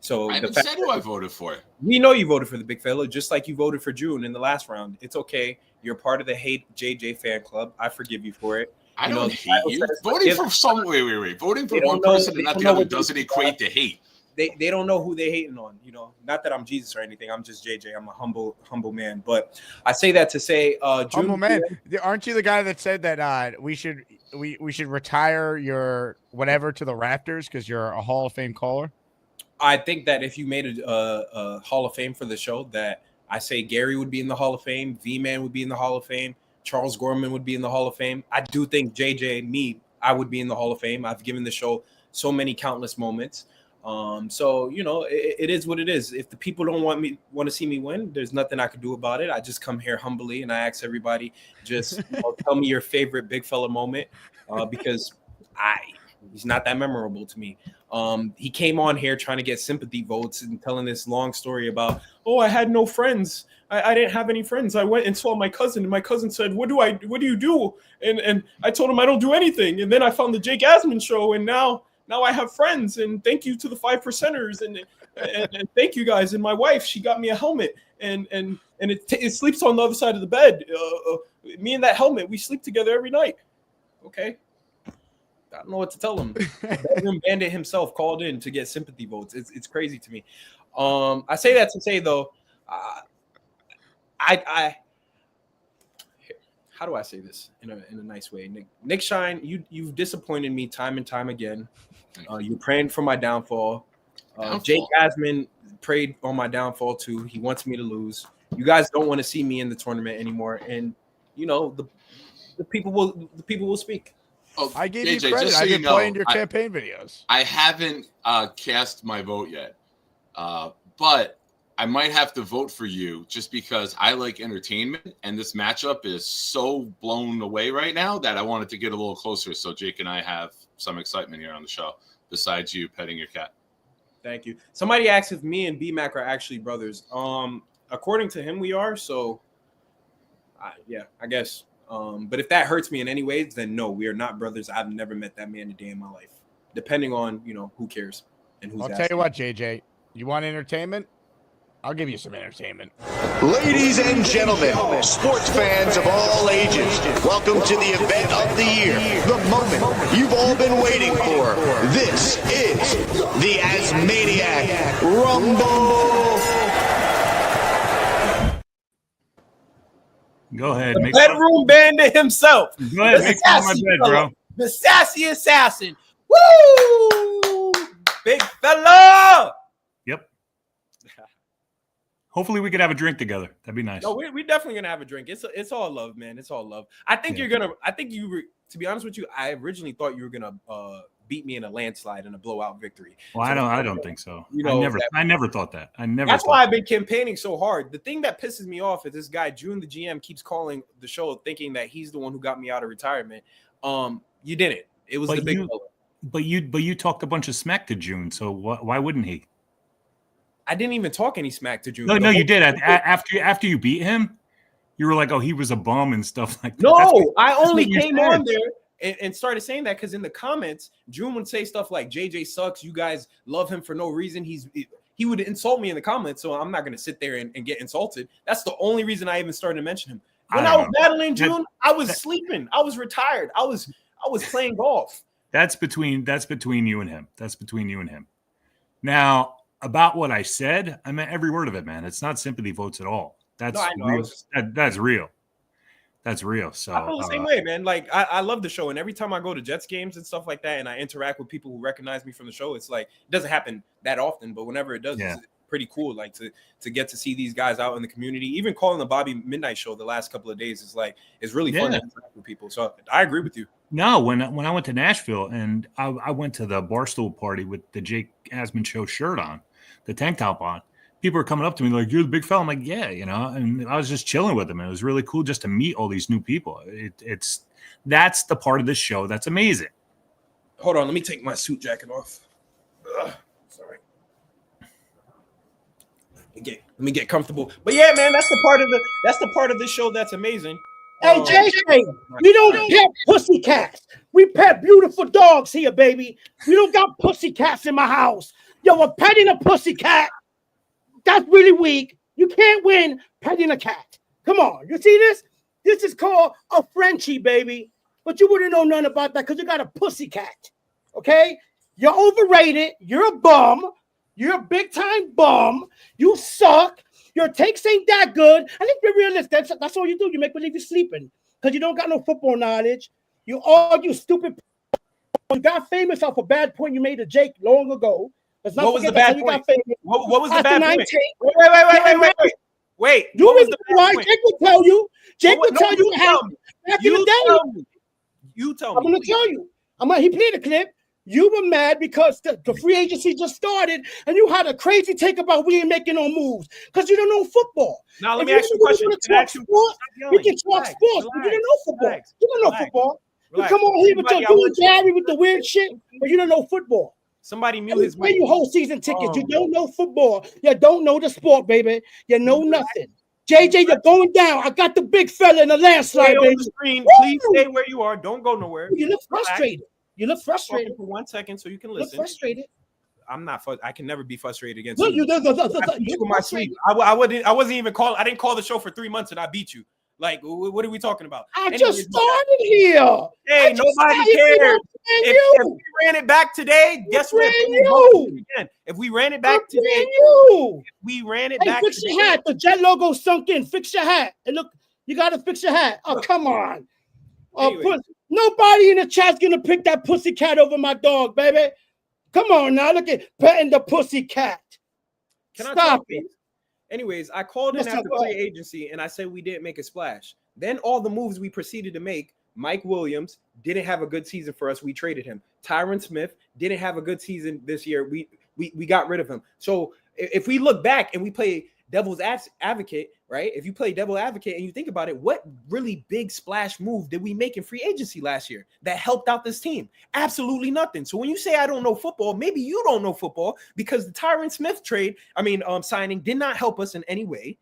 So I haven't said who I voted for. We know you voted for the big fella, just like you voted for June in the last round. It's okay. You're part of the Hate JJ fan club. I forgive you for it. I don't hate you. Voting for some wait. Voting for one person and not the other doesn't equate to hate. They don't know who they're hating on. Not that I'm Jesus or anything. I'm just JJ. I'm a humble man. But I say that to say, June, humble man. Aren't you the guy that said that we should retire your whatever to the rafters because you're a Hall of Fame caller? I think that if you made a Hall of Fame for the show, that I say Gary would be in the Hall of Fame, V-Man would be in the Hall of Fame, Charles Gorman would be in the Hall of Fame. I do think JJ, I would be in the Hall of Fame. I've given the show so many countless moments. So it is what it is. If the people don't want to see me win, there's nothing I can do about it. I just come here humbly and I ask everybody, just tell me your favorite big fella moment, because he's not that memorable to me. He came on here trying to get sympathy votes and telling this long story about, I had no friends. I didn't have any friends. I went and saw my cousin, and my cousin said, what do you do? And I told him I don't do anything. And then I found the Jake Asman show, and now I have friends, and thank you to the 5%ers and thank you guys. And my wife, she got me a helmet, and and it sleeps on the other side of the bed. Me and that helmet, we sleep together every night. Okay. I don't know what to tell him. Bedroom Bandit himself called in to get sympathy votes. It's crazy to me. I say that to say though, I how do I say this in a nice way? Nick Shine, you've disappointed me time and time again. You're praying for my downfall. Jake Asman prayed on my downfall too. He wants me to lose. You guys don't want to see me in the tournament anymore, and you know the people will speak. Oh, I gave JJ, you credit. I've been playing your campaign videos. I haven't cast my vote yet, but I might have to vote for you just because I like entertainment, and this matchup is so blown away right now that I wanted to get a little closer so Jake and I have some excitement here on the show besides you petting your cat. Thank you. Somebody asked if me and B-Mac are actually brothers. According to him, we are. So, yeah, I guess. But if that hurts me in any ways, then no, we are not brothers. I've never met that man a day in my life. Depending on, who cares and who's I'll tell you what, JJ. You want entertainment? I'll give you some entertainment. Ladies and gentlemen, sports fans of all ages, welcome to the event of the year, the moment you've all been waiting for. This is the ASMANIAC Rumble. Go ahead. The bedroom bandit himself. Go ahead. Make fun of my bed, bro. The sassy assassin. Woo! Big fella. Yep. Hopefully we could have a drink together. That'd be nice. No, we definitely gonna have a drink. It's all love, man. It's all love. I think you're gonna. I think you were. To be honest with you, I originally thought you were gonna beat me in a landslide and a blowout victory. Well, so I don't think so. I never thought that. That's why I've been campaigning so hard. The thing that pisses me off is this guy June, the GM, keeps calling the show thinking that he's the one who got me out of retirement. You didn't. It was the big fella. But you talked a bunch of smack to June, so why wouldn't he? I didn't even talk any smack to June. No, you did. After you beat him, you were like, "Oh, he was a bum" and stuff like that. No, I only came on there and started saying that because in the comments, June would say stuff like, "JJ sucks. You guys love him for no reason. He would insult me in the comments, so I'm not going to sit there and get insulted." That's the only reason I even started to mention him. When I was battling June, I was sleeping. I was retired. I was playing golf. That's between you and him. That's between you and him. Now, about what I said, I meant every word of it, man. It's not sympathy votes at all. That's real. That's real. That's real. So I feel the same way, man. Like I love the show, and every time I go to Jets games and stuff like that, and I interact with people who recognize me from the show, it's like it doesn't happen that often, but whenever it does, it's pretty cool. Like to get to see these guys out in the community. Even calling the Bobby Midnight Show the last couple of days is really fun to interact with people. So I agree with you. No, when I went to Nashville and I went to the Barstool party with the Jake Asman Show shirt on, the tank top on, people were coming up to me like, "You're the big fella." I'm like, "Yeah," and I was just chilling with them. And it was really cool just to meet all these new people. That's the part of this show that's amazing. Hold on, let me take my suit jacket off. Sorry. Let me get comfortable. But yeah, man, that's the part of this show that's amazing. Hey, JJ, we don't pet pussycats. We pet beautiful dogs here, baby. We don't got pussycats in my house. Yo, we're petting a pussycat. That's really weak. You can't win petting a cat. Come on. You see this? This is called a Frenchie, baby. But you wouldn't know nothing about that because you got a pussycat. Okay? You're overrated. You're a bum. You're a big-time bum. You suck. Your takes ain't that good. I think you're realistic. That's all you do. You make believe you're sleeping because you don't got no football knowledge. You argue stupid. You got famous off a bad point you made to Jake long ago. What was the bad point? What was the bad point? Wait. You remember why? Jake will tell you. Jake will tell you how back in the day. You tell me. I'm going to tell you. He played a clip. You were mad because the free agency just started, and you had a crazy take about we ain't making no moves because you don't know football. Now let me ask you a question. We can talk sports, but you don't know football. You don't know football. You come on here with your Jerry with the weird shit, but you don't know football. Somebody mute his mic. You whole season tickets. You don't know football. You don't know the sport, baby. You know nothing. JJ, you're going down. I got the big fella in the landslide, baby. Screen. Please stay where you are. Don't go nowhere. You look frustrated. You look frustrated. For 1 second so you can listen. Look frustrated. I'm not. I can never be frustrated against Look, you. I beat you in my sleep. I wasn't even call. I didn't call the show for 3 months and I beat you. Like, what are we talking about? Just started here. Hey, nobody cares. If we ran it back today, guess what? If we ran it back today, fix your hat. The Jet logo sunk in. Fix your hat. And look, you got to fix your hat. Oh, come on. Nobody in the chat's gonna pick that pussy cat over my dog, baby. Come on now, look at petting the pussy cat. Stop it. Anyways, I called in after free agency and I said we didn't make a splash. Then all the moves we proceeded to make, Mike Williams didn't have a good season for us. We traded him. Tyron Smith didn't have a good season this year. We got rid of him. So if we look back and we play devil's advocate, right? If you play devil advocate and you think about it, what really big splash move did we make in free agency last year that helped out this team? Absolutely nothing. So when you say I don't know football, maybe you don't know football because the Tyron Smith signing did not help us in any way.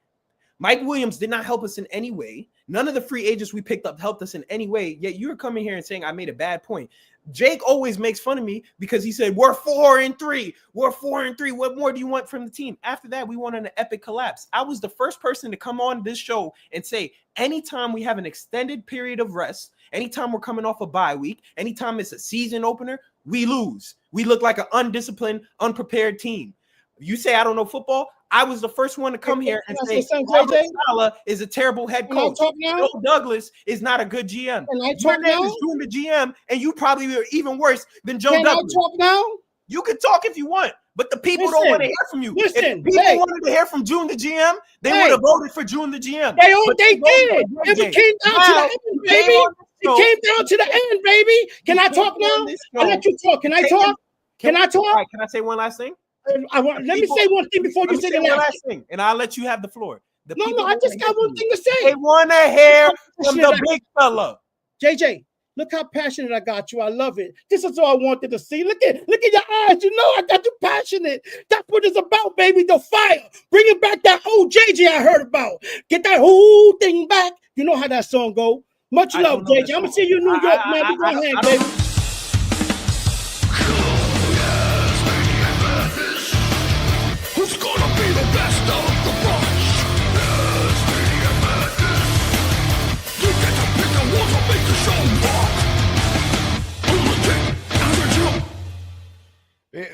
Mike Williams did not help us in any way. None of the free agents we picked up helped us in any way. Yet you're coming here and saying I made a bad point. Jake always makes fun of me because he said, we're 4-3. We're 4-3. What more do you want from the team? After that, we went on an epic collapse. I was the first person to come on this show and say, anytime we have an extended period of rest, anytime we're coming off a bye week, anytime it's a season opener, we lose. We look like an undisciplined, unprepared team. You say I don't know football. I was the first one to come here and say Robert Saleh is a terrible head coach. Joe Douglas is not a good GM. Your name is June the GM, and you probably are even worse than Joe Douglas. Can I talk now? You can talk if you want, but the people don't want to hear from you. If people wanted to hear from June the GM, they would have voted for June the GM. They did. It came down to the end, baby. It came down to the end, baby. Can I talk now? I'll let you talk. Can I talk? Can I talk? Right, can I say one last thing? Let me say one thing before you say the last thing, and I'll let you have the floor. I just got one thing to say. They want to hear from the big fella. JJ, look how passionate I got you. I love it. This is all I wanted to see. Look at your eyes. You know I got you passionate. That's what it's about, baby. The fire. Bringing back that old JJ I heard about. Get that whole thing back. You know how that song go. Much love, JJ. I'm gonna see you in New York, man. Go ahead, baby.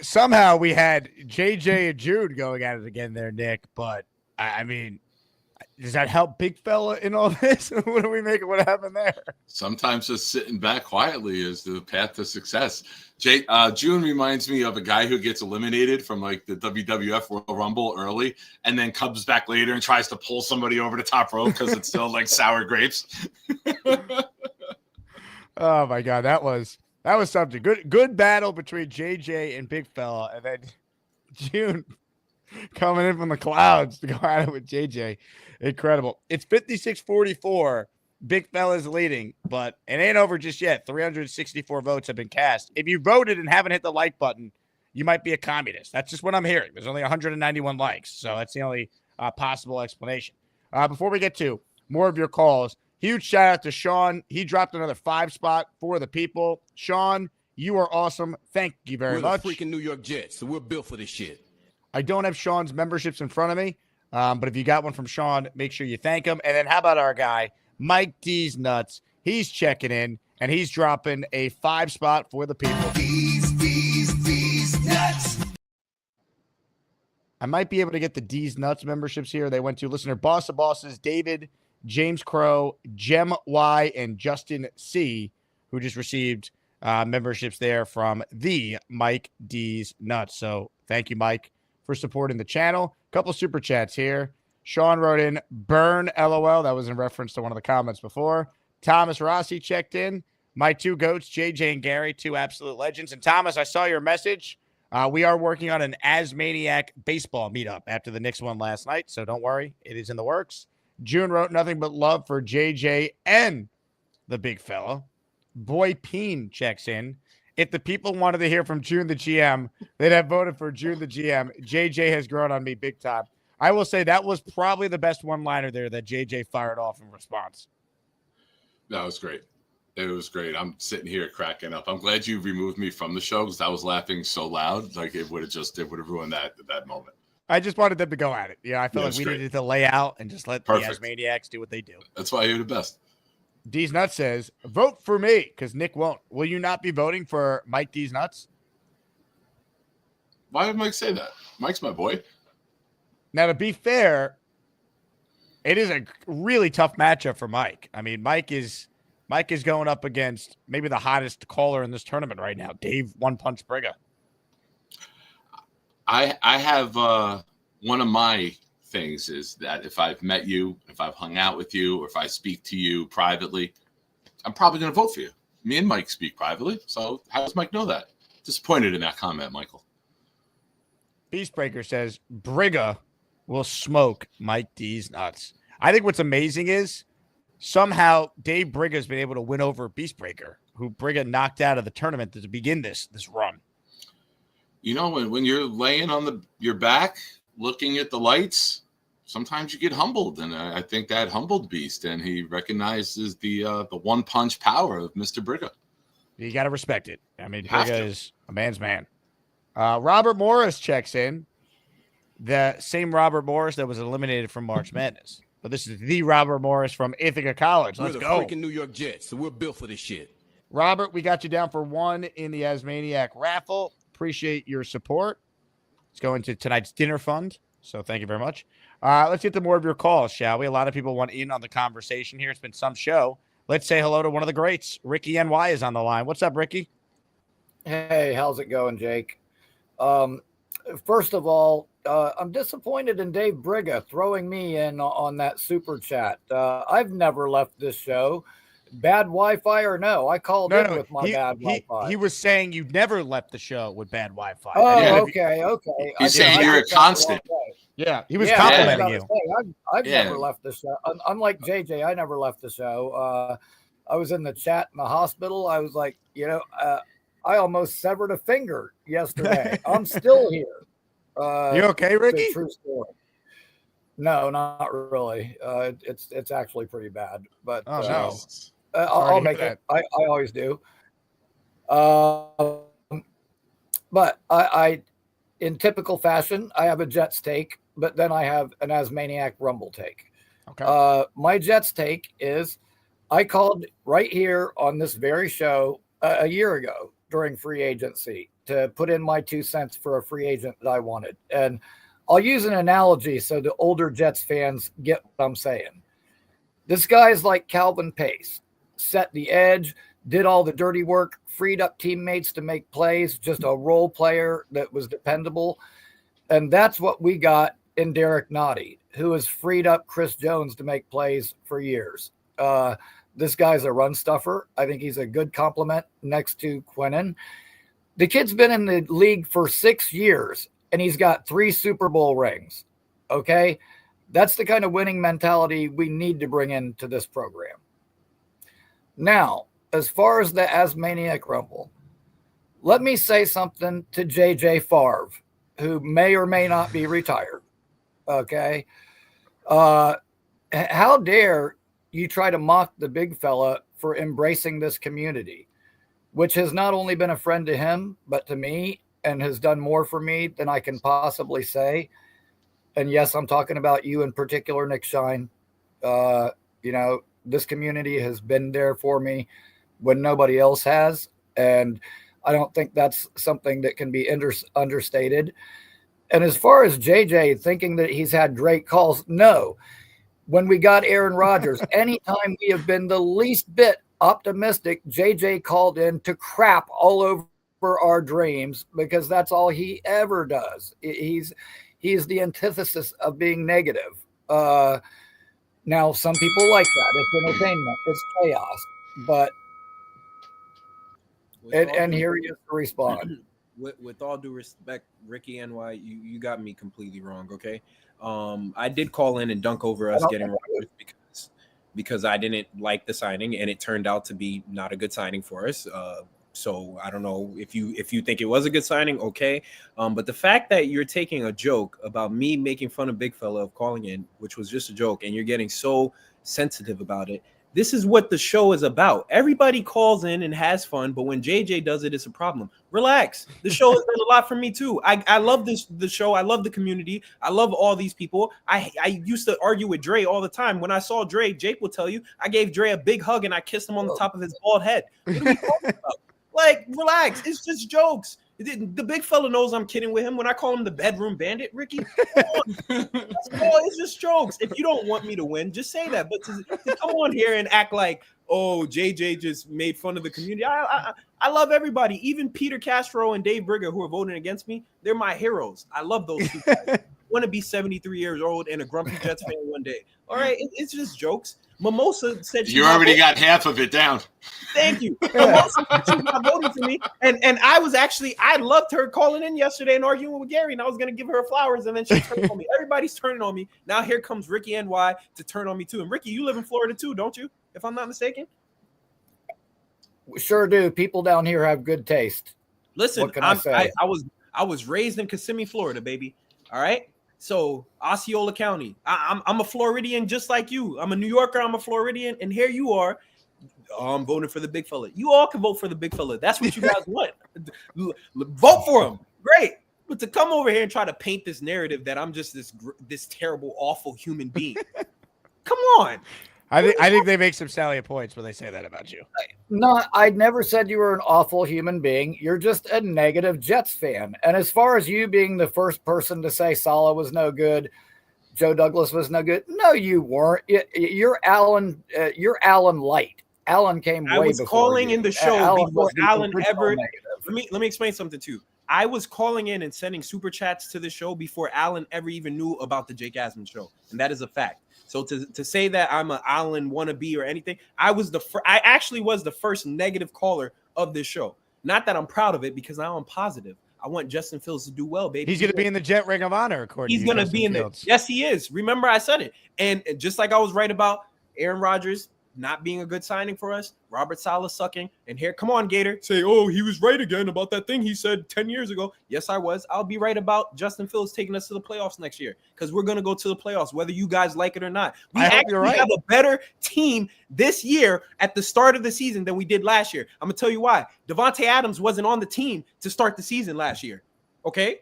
Somehow we had JJ and Jude going at it again there, Nick. But I mean, does that help big fella in all this? What do we make of what happened there? Sometimes just sitting back quietly is the path to success. June reminds me of a guy who gets eliminated from like the WWF Royal Rumble early and then comes back later and tries to pull somebody over the top rope because it's still like sour grapes. Oh my God, that was something. Good battle between JJ and Big Fella, and then June coming in from the clouds to go at it with JJ. Incredible. It's 56-44. Big Fella's leading, but it ain't over just yet. 364 votes have been cast. If you voted and haven't hit the like button, you might be a communist. That's just what I'm hearing. There's only 191 likes, so that's the only possible explanation. Before we get to more of your calls, huge shout out to Sean. He dropped another 5 spot for the people. Sean, you are awesome. Thank you very much. We're the freaking New York Jets, so we're built for this shit. I don't have Sean's memberships in front of me, but if you got one from Sean, make sure you thank him. And then how about our guy, Mike D's Nuts? He's checking in, and he's dropping a 5 spot for the people. D's Nuts. I might be able to get the D's Nuts memberships here. They went to listener Boss of Bosses, David, James Crow, Jem Y, and Justin C, who just received memberships there from the Mike D's Nuts. So thank you, Mike, for supporting the channel. A couple super chats here. Sean wrote in, burn LOL. That was in reference to one of the comments before. Thomas Rossi checked in. My 2 goats, JJ and Gary, 2 absolute legends. And Thomas, I saw your message. We are working on an ASMANIAC baseball meetup after the Knicks won last night. So don't worry. It is in the works. June wrote nothing but love for JJ and the big fella. Boy Peen checks in. If the people wanted to hear from June the GM, they'd have voted for June the GM. JJ has grown on me big time. I will say that was probably the best one-liner there that JJ fired off in response. That was great. It was great. I'm sitting here cracking up. I'm glad you removed me from the show because I was laughing so loud. Like it would have ruined that moment. I just wanted them to go at it. Yeah, I felt like we needed to lay out and just let the Asmaniacs do what they do. That's why you're the best. D's Nuts says, vote for me because Nick won't. Will you not be voting for Mike D's Nuts? Why did Mike say that? Mike's my boy. Now, to be fair, it is a really tough matchup for Mike. I mean, Mike is going up against maybe the hottest caller in this tournament right now, Dave One Punch Brigga. I have one of my things is that if I've met you, if I've hung out with you, or if I speak to you privately, I'm probably going to vote for you. Me and Mike speak privately, so how does Mike know that? Disappointed in that comment, Michael. Beastbreaker says Brigga will smoke Mike D's Nuts. I think what's amazing is somehow Dave Brigga has been able to win over Beastbreaker, who Brigga knocked out of the tournament to begin this run. You know, when you're laying on your back, looking at the lights, sometimes you get humbled, and I think that humbled Beast, and he recognizes the one punch power of Mr. Brigga. You got to respect it. I mean, Brigga is a man's man. Robert Morris checks in. The same Robert Morris that was eliminated from March Madness. But this is the Robert Morris from Ithaca College. Let's go. We're the freaking New York Jets, so we're built for this shit. Robert, we got you down for 1 in the ASMANIAC raffle. Appreciate your support. It's going to tonight's dinner fund, so thank you very much. Let's get to more of your calls, shall we? A lot of people want in on the conversation here. It's been some show. Let's say hello to one of the greats. Ricky NY is on the line. What's up, Ricky? Hey, how's it going, Jake? First of all, I'm disappointed in Dave Brigga throwing me in on that super chat. I've never left this show. Bad Wi-Fi or no? I called in with my bad Wi-Fi. He was saying you never left the show with bad Wi-Fi. Oh, okay. He's saying you're a constant. Yeah, he was complimenting you. I've never left the show. Unlike JJ, I never left the show. I was in the chat in the hospital. I was like, I almost severed a finger yesterday. I'm still here. You okay, Ricky? It's a true story. No, not really. It's actually pretty bad. But I'll make it. I always do. But I, in typical fashion, I have a Jets take, but then I have an Asmaniac Rumble take. Okay. My Jets take is I called right here on this very show a year ago during free agency to put in my 2 cents for a free agent that I wanted. And I'll use an analogy so the older Jets fans get what I'm saying. This guy's like Calvin Pace, set the edge, did all the dirty work, freed up teammates to make plays, just a role player that was dependable. And that's what we got in Derek Nottie, who has freed up Chris Jones to make plays for years. This guy's a run stuffer. I think he's a good compliment next to Quinnen. The kid's been in the league for 6 years, and he's got 3 Super Bowl rings. Okay? That's the kind of winning mentality we need to bring into this program. Now, as far as the Asmaniac Rumble, let me say something to JJ Favre, who may or may not be retired. Okay? How dare you try to mock the big fella for embracing this community, which has not only been a friend to him, but to me, and has done more for me than I can possibly say. And yes, I'm talking about you in particular, Nick Shine. This community has been there for me when nobody else has. And I don't think that's something that can be understated. And as far as JJ thinking that he's had great calls, no. When we got Aaron Rodgers, anytime we have been the least bit optimistic, JJ called in to crap all over our dreams because that's all he ever does. He's the antithesis of being negative. Now, some people like that. It's entertainment. It's chaos. But and here he is to respond. With all due respect, Ricky NY, you got me completely wrong. Okay, I did call in and dunk over us getting Rodgers because I didn't like the signing, and it turned out to be not a good signing for us. So I don't know if you think it was a good signing, okay. But the fact that you're taking a joke about me making fun of Big Fella of calling in, which was just a joke, and you're getting so sensitive about it, This is what the show is about. Everybody calls in and has fun, but when JJ does it, it's a problem. Relax. The show has done a lot for me too. I love the show. I love the community. I love all these people. I used to argue with Dre all the time. When I saw Dre, Jake will tell you, I gave Dre a big hug and I kissed him on the top of his bald head. What are we talking about? Like, relax. It's just jokes. The big fella knows I'm kidding with him when I call him the bedroom bandit, Ricky. It's just jokes. If you don't want me to win, just say that. But to come on here and act like, oh, JJ just made fun of the community. I love everybody. Even Peter Castro and Dave Brigger, who are voting against me, they're my heroes. I love those two guys. I want to be 73 years old and a grumpy Jets fan one day. All right, it's just jokes. Mimosa said you already got half of it down. Thank you. Mimosa said she's not voting for me, and I loved her calling in yesterday and arguing with Gary, and I was gonna give her flowers, and then she turned on me. Everybody's turning on me now. Here comes Ricky NY to turn on me too. And Ricky, you live in Florida too, don't you? If I'm not mistaken. We sure do. People down here have good taste. Listen, what can I say? I was raised in Kissimmee, Florida, baby. All right. So Osceola County. I'm a Floridian just like you. I'm a New Yorker. I'm a Floridian, and here you are. I'm voting for the big fella. You all can vote for the big fella. That's what you guys want. Vote for him. Great. But to come over here and try to paint this narrative that I'm just this terrible, awful human being. Come on. I think they make some salient points when they say that about you. No, I never said you were an awful human being. You're just a negative Jets fan. And as far as you being the first person to say Saleh was no good, Joe Douglas was no good, no, you weren't. You're Allen. You're Allen Light. Allen came way before. I was calling in the show before Allen ever. Negative. Let me explain something too. I was calling in and sending super chats to the show before Allen ever even knew about the Jake Asman show, and that is a fact. So to say that I'm an Allen wannabe or anything, I actually was the first negative caller of this show. Not that I'm proud of it, because now I'm positive. I want Justin Fields to do well, baby. He's going to be in the Jet Ring of Honor, according to He's going to be in there. Yes, he is. Remember, I said it. And just like I was right about Aaron Rodgers not being a good signing for us, Robert Saleh sucking, and here, come on, Gator, say, oh, he was right again about that thing he said 10 years ago. Yes, I was. I'll be right about Justin Fields taking us to the playoffs next year, because we're going to go to the playoffs, whether you guys like it or not. We actually have a better team this year at the start of the season than we did last year. I'm going to tell you why. Devontae Adams wasn't on the team to start the season last year, okay?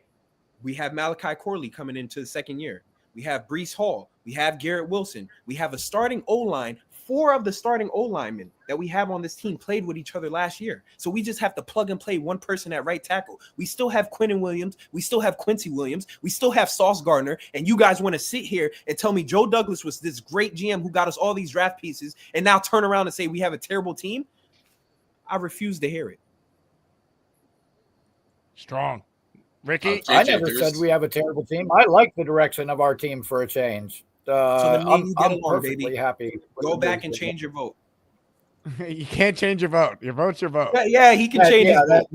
We have Malachi Corley coming into the second year. We have Breece Hall. We have Garrett Wilson. We have a starting O-line. 4 of the starting O-linemen that we have on this team played with each other last year. So we just have to plug and play one person at right tackle. We still have Quinnen Williams. We still have Quincy Williams. We still have Sauce Gardner. And you guys want to sit here and tell me Joe Douglas was this great GM who got us all these draft pieces and now turn around and say we have a terrible team? I refuse to hear it. Strong. Ricky? I never said we have a terrible team. I like the direction of our team for a change. So I'm perfectly baby. Happy. Go back and change your vote. You can't change your vote. Your vote's your vote. Yeah, he can change his vote.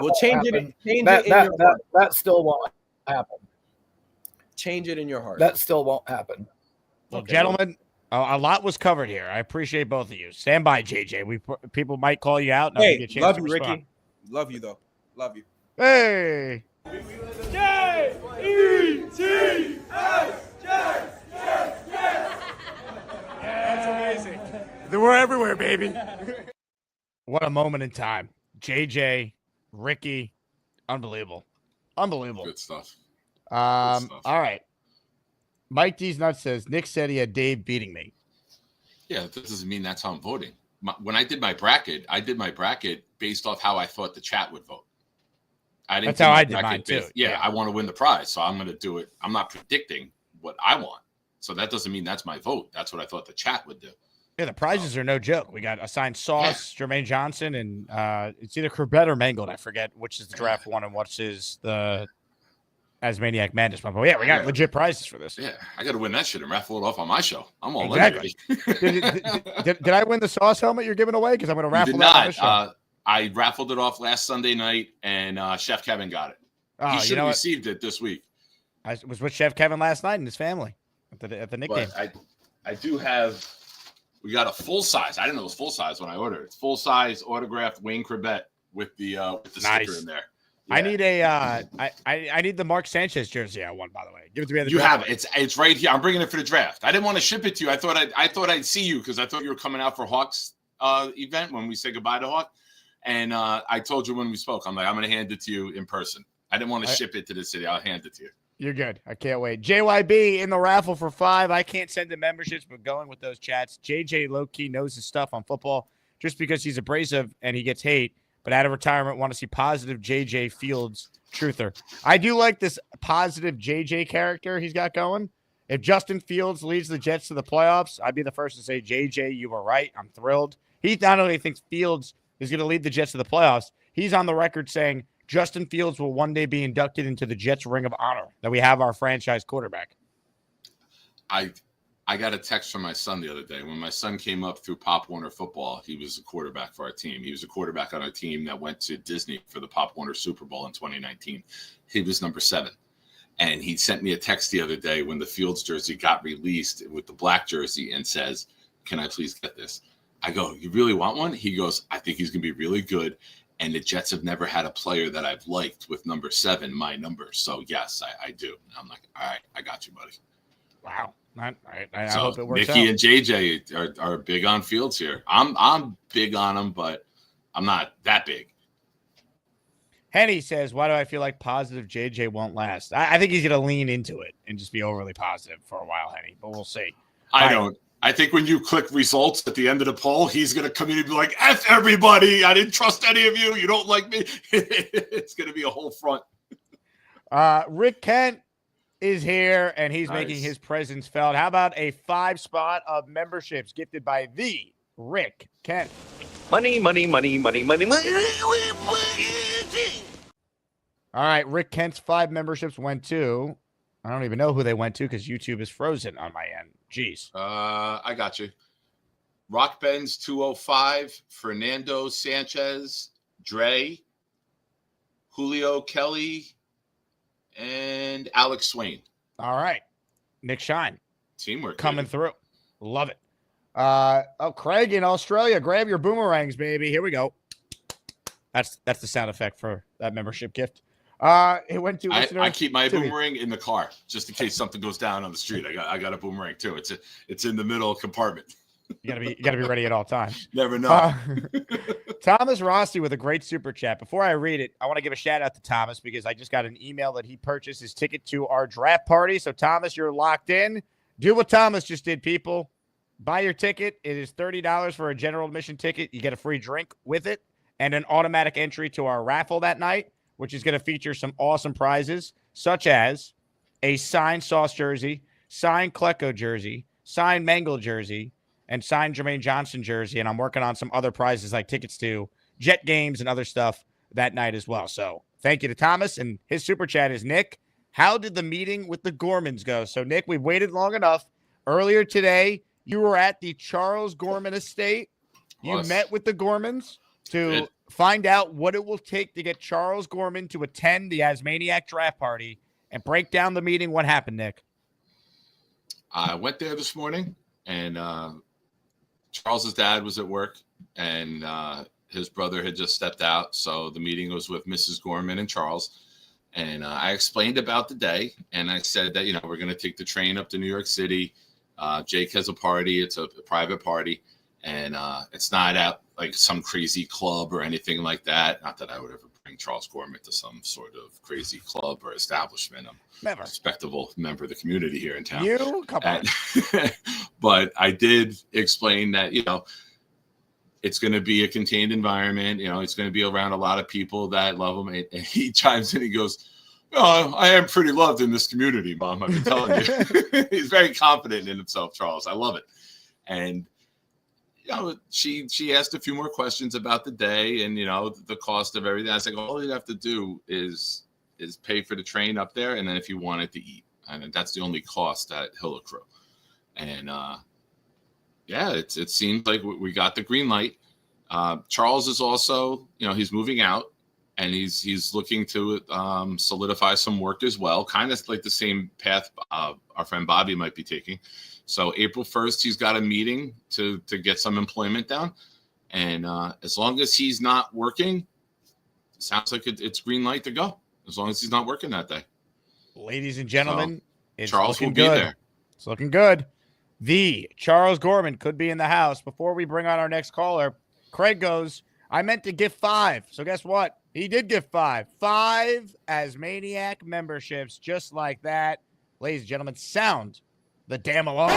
We'll change it. Change it in your heart. That still won't happen. Change it in your heart. That still won't happen. Well, gentlemen, a lot was covered here. I appreciate both of you. Stand by, JJ. People might call you out. Hey, love you, Ricky. Love you, though. Love you. Hey. J-E-T-S. That's amazing. We're everywhere, baby. What a moment in time. JJ, Ricky, unbelievable. Good stuff. All right. Mike D's Nuts says, Nick said he had Dave beating me. Yeah, that doesn't mean that's how I'm voting. When I did my bracket, based off how I thought the chat would vote. That's how I did mine too. Yeah, I want to win the prize, so I'm going to do it. I'm not predicting what I want. So that doesn't mean that's my vote. That's what I thought the chat would do. Yeah, the prizes are no joke. We got assigned Sauce, Jermaine Johnson, and it's either Corbett or Mangold. I forget which is the draft one and which is the ASMANIAC Madness one. But yeah, we got legit prizes for this. Yeah, I got to win that shit and raffle it off on my show. I'm all exactly. Did I win the Sauce helmet you're giving away? Because I'm going to raffle that on the show. I raffled it off last Sunday night, and Chef Kevin got it. He should have received it this week. I was with Chef Kevin last night and his family at the nickname. But I do have. We got a full size. I didn't know it was full size when I ordered it. It's full size autographed Wayne Corbett with the sticker in there. I need I need the Mark Sanchez jersey I won, by the way. Give it to me. You have it. It's right here. I'm bringing it for the draft. I didn't want to ship it to you. I thought I'd see you because I thought you were coming out for Hawks event when we say goodbye to Hawk. And I told you when we spoke, I'm like, I'm going to hand it to you in person. I didn't want to ship it to the city. I'll hand it to you. You're good. I can't wait. JYB in the raffle for 5. I can't send the memberships, but going with those chats. JJ low-key knows his stuff on football just because he's abrasive and he gets hate. But out of retirement, want to see positive JJ Fields truther. I do like this positive JJ character he's got going. If Justin Fields leads the Jets to the playoffs, I'd be the first to say, JJ, you were right. I'm thrilled. He not only thinks Fields is going to lead the Jets to the playoffs, he's on the record saying Justin Fields will one day be inducted into the Jets Ring of Honor, that we have our franchise quarterback. I got a text from my son the other day. When my son came up through Pop Warner football, he was a quarterback for our team. He was a quarterback on our team that went to Disney for the Pop Warner Super Bowl in 2019. He was number 7. And he sent me a text the other day when the Fields jersey got released with the black jersey and says, can I please get this? I go, you really want one? He goes, I think he's going to be really good. And the Jets have never had a player that I've liked with number 7, my number. So, yes, I do. And I'm like, all right, I got you, buddy. Wow. I hope it works Mickey out. and JJ are big on Fields here. I'm big on him, but I'm not that big. Henny says, why do I feel like positive JJ won't last? I think he's going to lean into it and just be overly positive for a while, Henny, but we'll see. I don't. I think when you click results at the end of the poll, he's going to come in and be like, F everybody. I didn't trust any of you. You don't like me. It's going to be a whole front. Rick Kent is here, and he's making his presence felt. How about a 5 spot of memberships gifted by the Rick Kent? Money, money, money, money, money, money. All right, Rick Kent's 5 memberships went to, I don't even know who they went to because YouTube is frozen on my end. Jeez. I got you. Rock Benz 205, Fernando Sanchez, Dre, Julio Kelly, and Alex Swain. All right. Nick Shine. Teamwork. Coming through. Love it. Craig in Australia, grab your boomerangs, baby. Here we go. That's the sound effect for that membership gift. It went to I keep my boomerang in the car just in case something goes down on the street. I got a boomerang too. It's in the middle compartment. You gotta be ready at all times. Never know. Thomas Rossi with a great super chat. Before I read it, I want to give a shout out to Thomas because I just got an email that he purchased his ticket to our draft party. So Thomas, you're locked in. Do what Thomas just did, people. Buy your ticket. It is $30 for a general admission ticket. You get a free drink with it and an automatic entry to our raffle that night, which is going to feature some awesome prizes, such as a signed Sauce jersey, signed Klecko jersey, signed Mangle jersey, and signed Jermaine Johnson jersey. And I'm working on some other prizes like tickets to Jet games and other stuff that night as well. So thank you to Thomas. And his super chat is, Nick, how did the meeting with the Gormans go? So, Nick, we've waited long enough. Earlier today, you were at the Charles Gorman estate. You met with the Gormans to find out what it will take to get Charles Gorman to attend the ASMANIAC draft party and break down the meeting. What happened, Nick? I went there this morning, and Charles's dad was at work, and his brother had just stepped out. So the meeting was with Mrs. Gorman and Charles. And I explained about the day, and I said that, we're going to take the train up to New York City. Jake has a party. It's a private party, and it's not at like some crazy club or anything like that. Not that I would ever bring Charles Gorman to some sort of crazy club or establishment. I'm a respectable member of the community here in town. Come on. But I did explain that, it's going to be a contained environment. It's going to be around a lot of people that love him. And he chimes in, he goes, "Oh, I am pretty loved in this community, Mom. I've been telling you." He's very confident in himself, Charles. I love it. And, she asked a few more questions about the day and, the cost of everything. I was like, all you have to do is pay for the train up there. And then if you wanted to eat, and that's the only cost that he'll accrue. And, it seems like we got the green light. Charles is also, he's moving out. And he's looking to solidify some work as well, kind of like the same path our friend Bobby might be taking. So April 1st, he's got a meeting to get some employment down. And as long as he's not working, sounds like it's green light to go as long as he's not working that day. Ladies and gentlemen, it's Charles will looking be good. there. It's looking good. The Charles Gorman could be in the house. Before we bring on our next caller, Craig goes, I meant to give 5. So guess what? He did give 5. 5 Asmaniac memberships, just like that. Ladies and gentlemen, sound the damn alarm.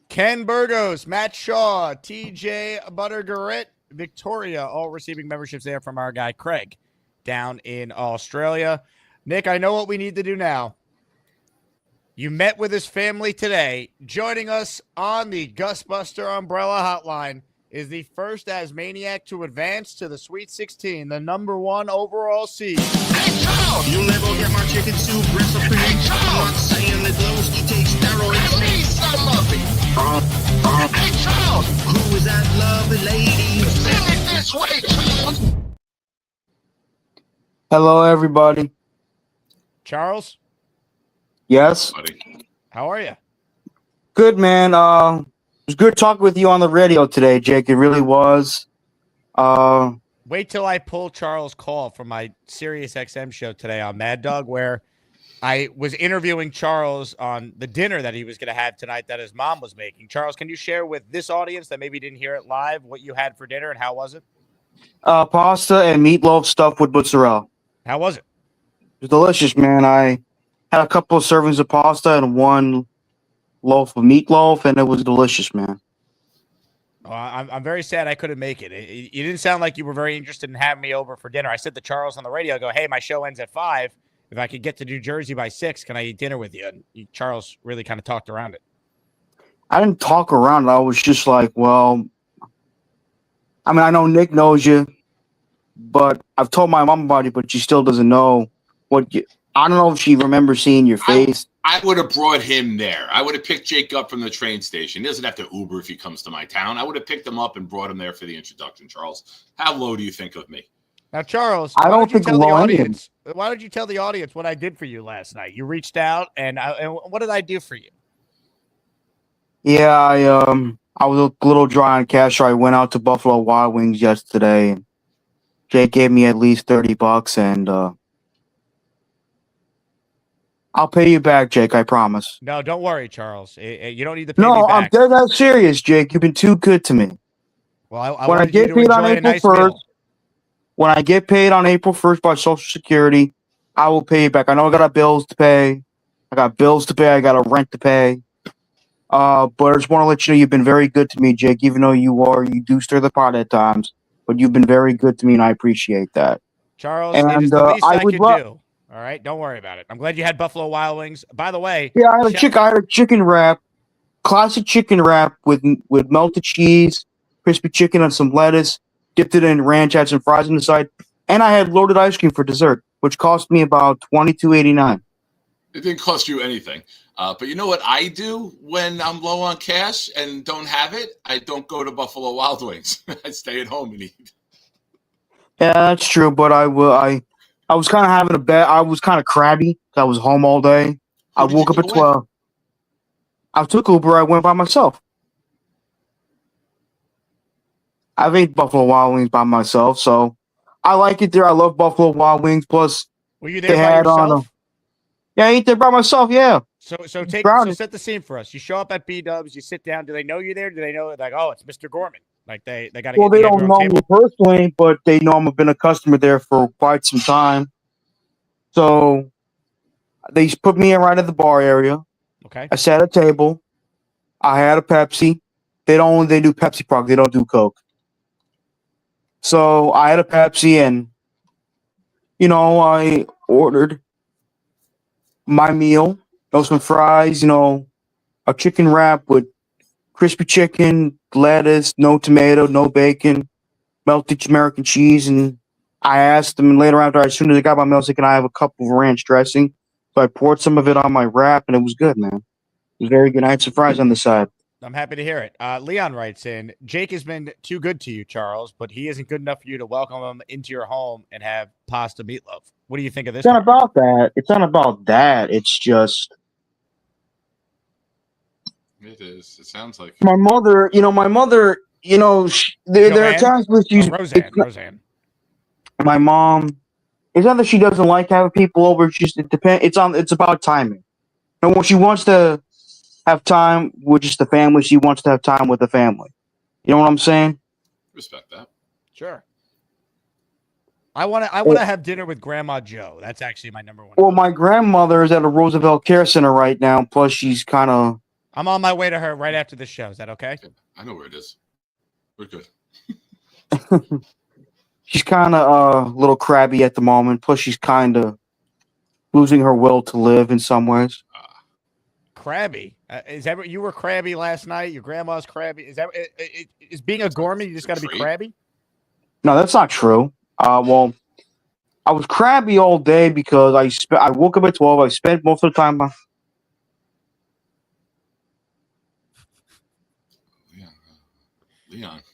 Ken Burgos, Matt Shaw, TJ Buttergarit, Victoria, all receiving memberships there from our guy Craig down in Australia. Nick, I know what we need to do now. You met with his family today. Joining us on the Gusbuster Umbrella Hotline is the first Asmaniac to advance to the Sweet 16, the #1 overall seed. Hey, Charles! You'll never get my chicken soup recipe. Hey, Charles! I'm not saying that Lowski takes steroids. I need some of it. Hey, Charles! Who is that lovely lady? Send it this way, Charles! Hello, everybody. Charles? Yes? How are you? Good, man. It was good talking with you on the radio today, Jake. It really was. Wait till I pull Charles' call from my Sirius XM show today on Mad Dog, where I was interviewing Charles on the dinner that he was going to have tonight that his mom was making. Charles, can you share with this audience that maybe didn't hear it live what you had for dinner and how was it? Pasta and meatloaf stuffed with mozzarella. How was it? It was delicious, man. I had a couple of servings of pasta and 1 loaf of meatloaf, and it was delicious, man. I'm very sad I couldn't make it. You didn't sound like you were very interested in having me over for dinner. I said to Charles on the radio, I go, hey, my show ends at 5. If I could get to New Jersey by 6, can I eat dinner with you? And Charles really kind of talked around it. I didn't talk around it. I was just like, well, I mean, I know Nick knows you, but I've told my mom about it, but she still doesn't know what you. I don't know if she remembers seeing your face. I would have brought him there. I would have picked Jake up from the train station. He doesn't have to Uber if he comes to my town. I would have picked him up and brought him there for the introduction, Charles. How low do you think of me? Now, Charles, I don't think tell the low audience? Why don't you tell the audience what I did for you last night? You reached out, and what did I do for you? Yeah, I was a little dry on cash, so I went out to Buffalo Wild Wings yesterday, and Jake gave me at least $30, and I'll pay you back, Jake. I promise. No, don't worry, Charles. You don't need to pay No, me back. I'm dead that serious, Jake. You've been too good to me. Well, I When I wanted you get to paid on enjoy a April nice 1st, meal. when I get paid on April 1st by Social Security, I will pay you back. I know I got bills to pay. I got a rent to pay. But I just want to let you know you've been very good to me, Jake, even though you do stir the pot at times. But you've been very good to me, and I appreciate that. Charles, And, it is the least I would could do. All right, don't worry about it. I'm glad you had Buffalo Wild Wings. By the way, Yeah, I had a chicken wrap, classic chicken wrap with melted cheese, crispy chicken, and some lettuce. Dipped it in ranch, had some fries on the side, and I had loaded ice cream for dessert, which cost me about $22.89. It didn't cost you anything. But you know what I do when I'm low on cash and don't have it? I don't go to Buffalo Wild Wings. I stay at home and eat. Yeah, that's true. But I was kind of having a bad. I was kind of crabby. I was home all day. I woke up at 12. I took Uber. I went by myself. I've ate Buffalo Wild Wings by myself, so I like it there. I love Buffalo Wild Wings. Plus, were you there by yourself? Yeah, I ate there by myself. Yeah. So set the scene for us. You show up at B-Dubs, you sit down. Do they know you there? Do they know like, oh, it's Mr. Gorman? Like they got to Well, they don't know me personally, but they know I've been a customer there for quite some time. So they put me in right at the bar area. Okay. I sat at a table. I had a Pepsi. They do Pepsi product. They don't do Coke. So I had a Pepsi, and I ordered my meal. Some fries. A chicken wrap with crispy chicken, lettuce, no tomato, no bacon, melted American cheese. And I asked them later after, as soon as I got my meal, I said, can I have a cup of ranch dressing? So I poured some of it on my wrap, and it was good, man. It was very good. I had some fries on the side. I'm happy to hear it. Leon writes in, Jake has been too good to you, Charles, but he isn't good enough for you to welcome him into your home and have pasta meatloaf. What do you think of this? It's not about that. It's not about that. It's just It is. It sounds like My mother, there are times where she's Roseanne. My mom. It's not that she doesn't like having people over. It's just it depends. It's about timing. And when she wants to have time with just the family, she wants to have time with the family. You know what I'm saying? Respect that. Sure. I want to have dinner with Grandma Joe. That's actually my number one. Well, my grandmother is at a Roosevelt Care Center right now. Plus, she's kind of. I'm on my way to her right after this show. Is that okay? I know where it is. We're good. She's kind of a little crabby at the moment. Plus, she's kind of losing her will to live in some ways. Crabby? Is that what you were crabby last night? Your grandma's crabby? Is being a Gorman, you just got to be crabby? No, that's not true. Well, I was crabby all day because I woke up at 12. I spent most of the time.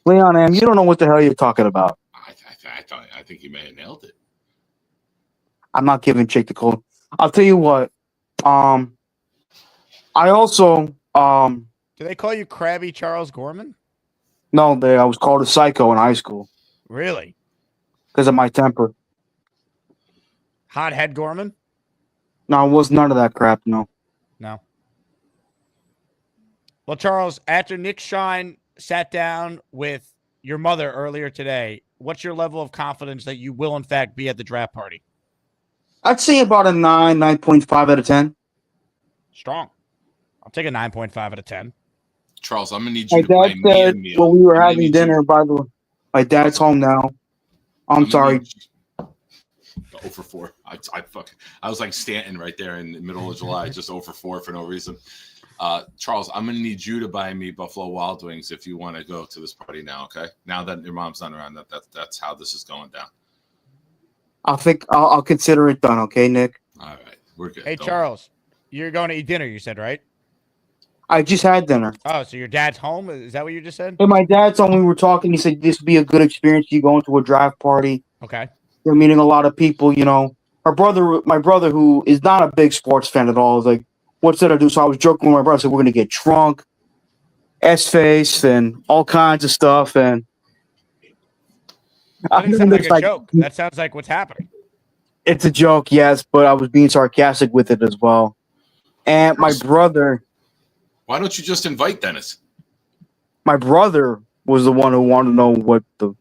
Leon, you don't know what the hell you're talking about. I think you may have nailed it. I'm not giving Jake the cold. I'll tell you what. I also Do they call you Crabby Charles Gorman? No, I was called a psycho in high school. Really? Because of my temper. Hot head Gorman? No, it was none of that crap. No. Well, Charles, after Nick Shine sat down with your mother earlier today, what's your level of confidence that you will, in fact, be at the draft party? I'd say about a 9.5 out of 10. Strong. I'll take a 9.5 out of 10. Charles, I'm going to need you to buy me a meal. When we were having dinner, by the way, my dad's home now. I'm sorry. 0 for 4. I was like Stanton right there in the middle of July, just 0 for 4 for no reason. Charles, I'm going to need you to buy me Buffalo Wild Wings if you want to go to this party now, okay? Now that your mom's not around, that's how this is going down. I'll consider it done, okay, Nick? All right, we're good. Hey, Charles, you're going to eat dinner, you said, right? I just had dinner. Oh, so your dad's home? Is that what you just said? Hey, my dad told me we were talking. He said this would be a good experience. You going to a draft party. Okay. You're meeting a lot of people, My brother, who is not a big sports fan at all, is like, what's that I do? So I was joking with my brother. I said, we're going to get drunk, S-face, and all kinds of stuff. And that doesn't sound like a joke. That sounds like what's happening. It's a joke, yes, but I was being sarcastic with it as well. And my brother... Why don't you just invite Dennis? My brother was the one who wanted to know what the...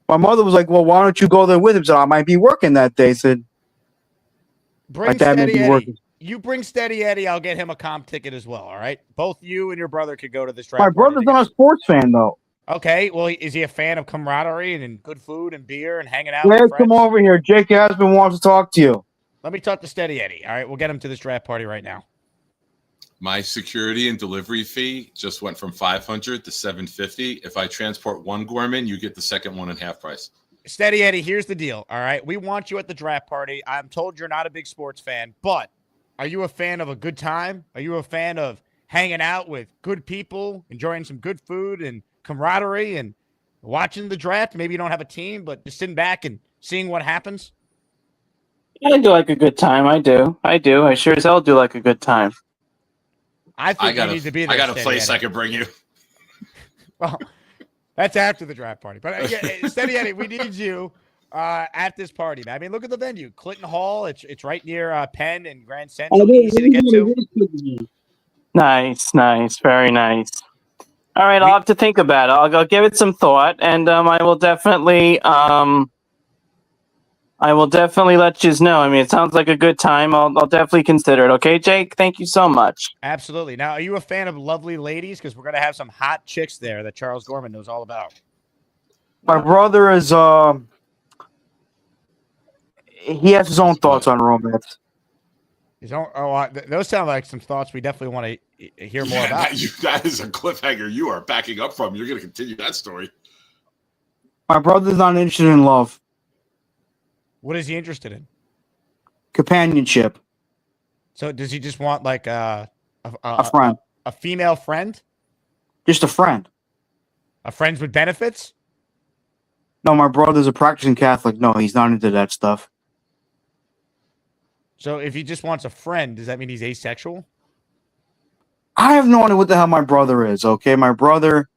My mother was like, well, why don't you go there with him? So I might be working that day. I said, bring Steady Eddie. You bring Steady Eddie, I'll get him a comp ticket as well, all right? Both you and your brother could go to this draft. My brother's not a sports fan, though. Okay, well, is he a fan of camaraderie and good food and beer and hanging out? Let's come over here. Jake Asman wants to talk to you. Let me talk to Steady Eddie, all right? We'll get him to this draft party right now. My security and delivery fee just went from $500 to $750. If I transport one Gorman, you get the second one at half price. Steady Eddie, here's the deal, all right? We want you at the draft party. I'm told you're not a big sports fan, but are you a fan of a good time? Are you a fan of hanging out with good people, enjoying some good food and camaraderie and watching the draft? Maybe you don't have a team, but just sitting back and seeing what happens? I do like a good time. I do. I sure as hell do like a good time. I think you need to be there. I got a place I could bring you. Well, that's after the draft party. But Steady Eddie, we need you at this party, man. I mean, look at the venue. Clinton Hall. It's right near Penn and Grand Central. Easy to get to. Nice. Very nice. All right, I'll have to think about it. I'll give it some thought, and I will definitely let you know. I mean, it sounds like a good time. I'll definitely consider it. Okay, Jake? Thank you so much. Absolutely. Now, are you a fan of lovely ladies? Because we're going to have some hot chicks there that Charles Gorman knows all about. My brother is, he has his own thoughts on romance. Those sound like some thoughts we definitely want to hear more about. That is a cliffhanger you are backing up from. You're going to continue that story. My brother's not interested in love. What is he interested in? Companionship. So does he just want like a friend? A female friend? Just a friend. A friend with benefits? No, my brother's a practicing Catholic. No, he's not into that stuff. So if he just wants a friend, does that mean he's asexual? I have no idea what the hell my brother is. Okay, my brother,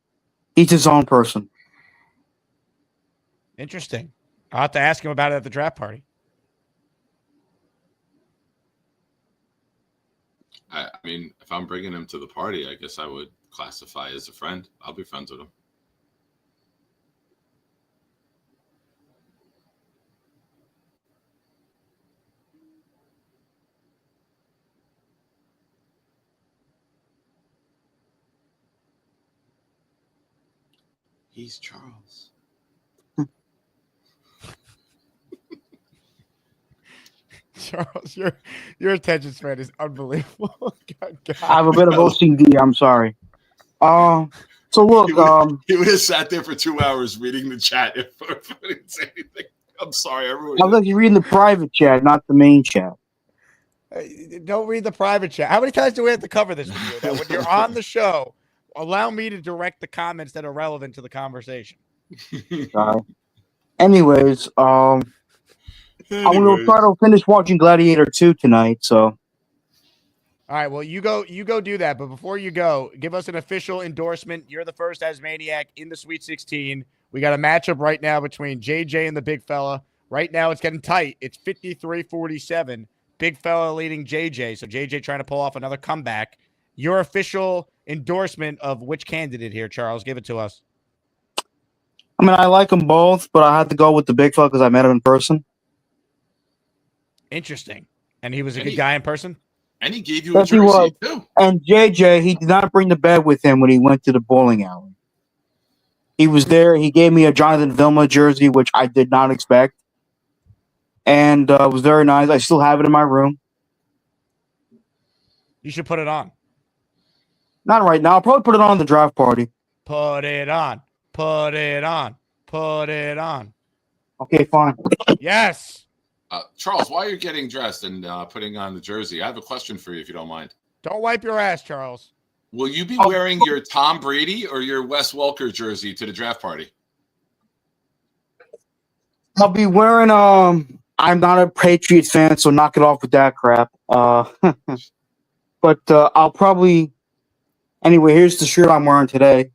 he's his own person. Interesting. I'll have to ask him about it at the draft party. I mean, if I'm bringing him to the party, I guess I would classify as a friend. I'll be friends with him. He's Charles. Charles, your attention span is unbelievable. God. I have a bit of OCD. I'm sorry. So look, he would have sat there for 2 hours reading the chat if I didn't say anything. I'm sorry, everyone. I was actually reading the private chat, not the main chat. Don't read the private chat. How many times do we have to cover this with you? That when you're on the show, allow me to direct the comments that are relevant to the conversation. Anyways, I'm gonna try to finish watching Gladiator 2 tonight. So, all right, well, you go do that. But before you go, give us an official endorsement. You're the first Asmaniac in the Sweet 16. We got a matchup right now between JJ and the big fella. Right now, it's getting tight. It's 53-47. Big fella leading JJ. So JJ trying to pull off another comeback. Your official endorsement of which candidate here, Charles? Give it to us. I mean, I like them both, but I had to go with the big fella because I met him in person. Interesting. And he was a good guy in person? And he gave you a jersey, too. And JJ, he did not bring the bed with him when he went to the bowling alley. He was there. He gave me a Jonathan Vilma jersey, which I did not expect. And it was very nice. I still have it in my room. You should put it on. Not right now. I'll probably put it on the draft party. Put it on. Put it on. Put it on. Okay, fine. Yes. Charles, while you're getting dressed and putting on the jersey, I have a question for you, if you don't mind. Don't wipe your ass, Charles. Will you be wearing your Tom Brady or your Wes Welker jersey to the draft party? I'll be wearing I'm not a Patriots fan, so knock it off with that crap. But I'll probably anyway. Here's the shirt I'm wearing today,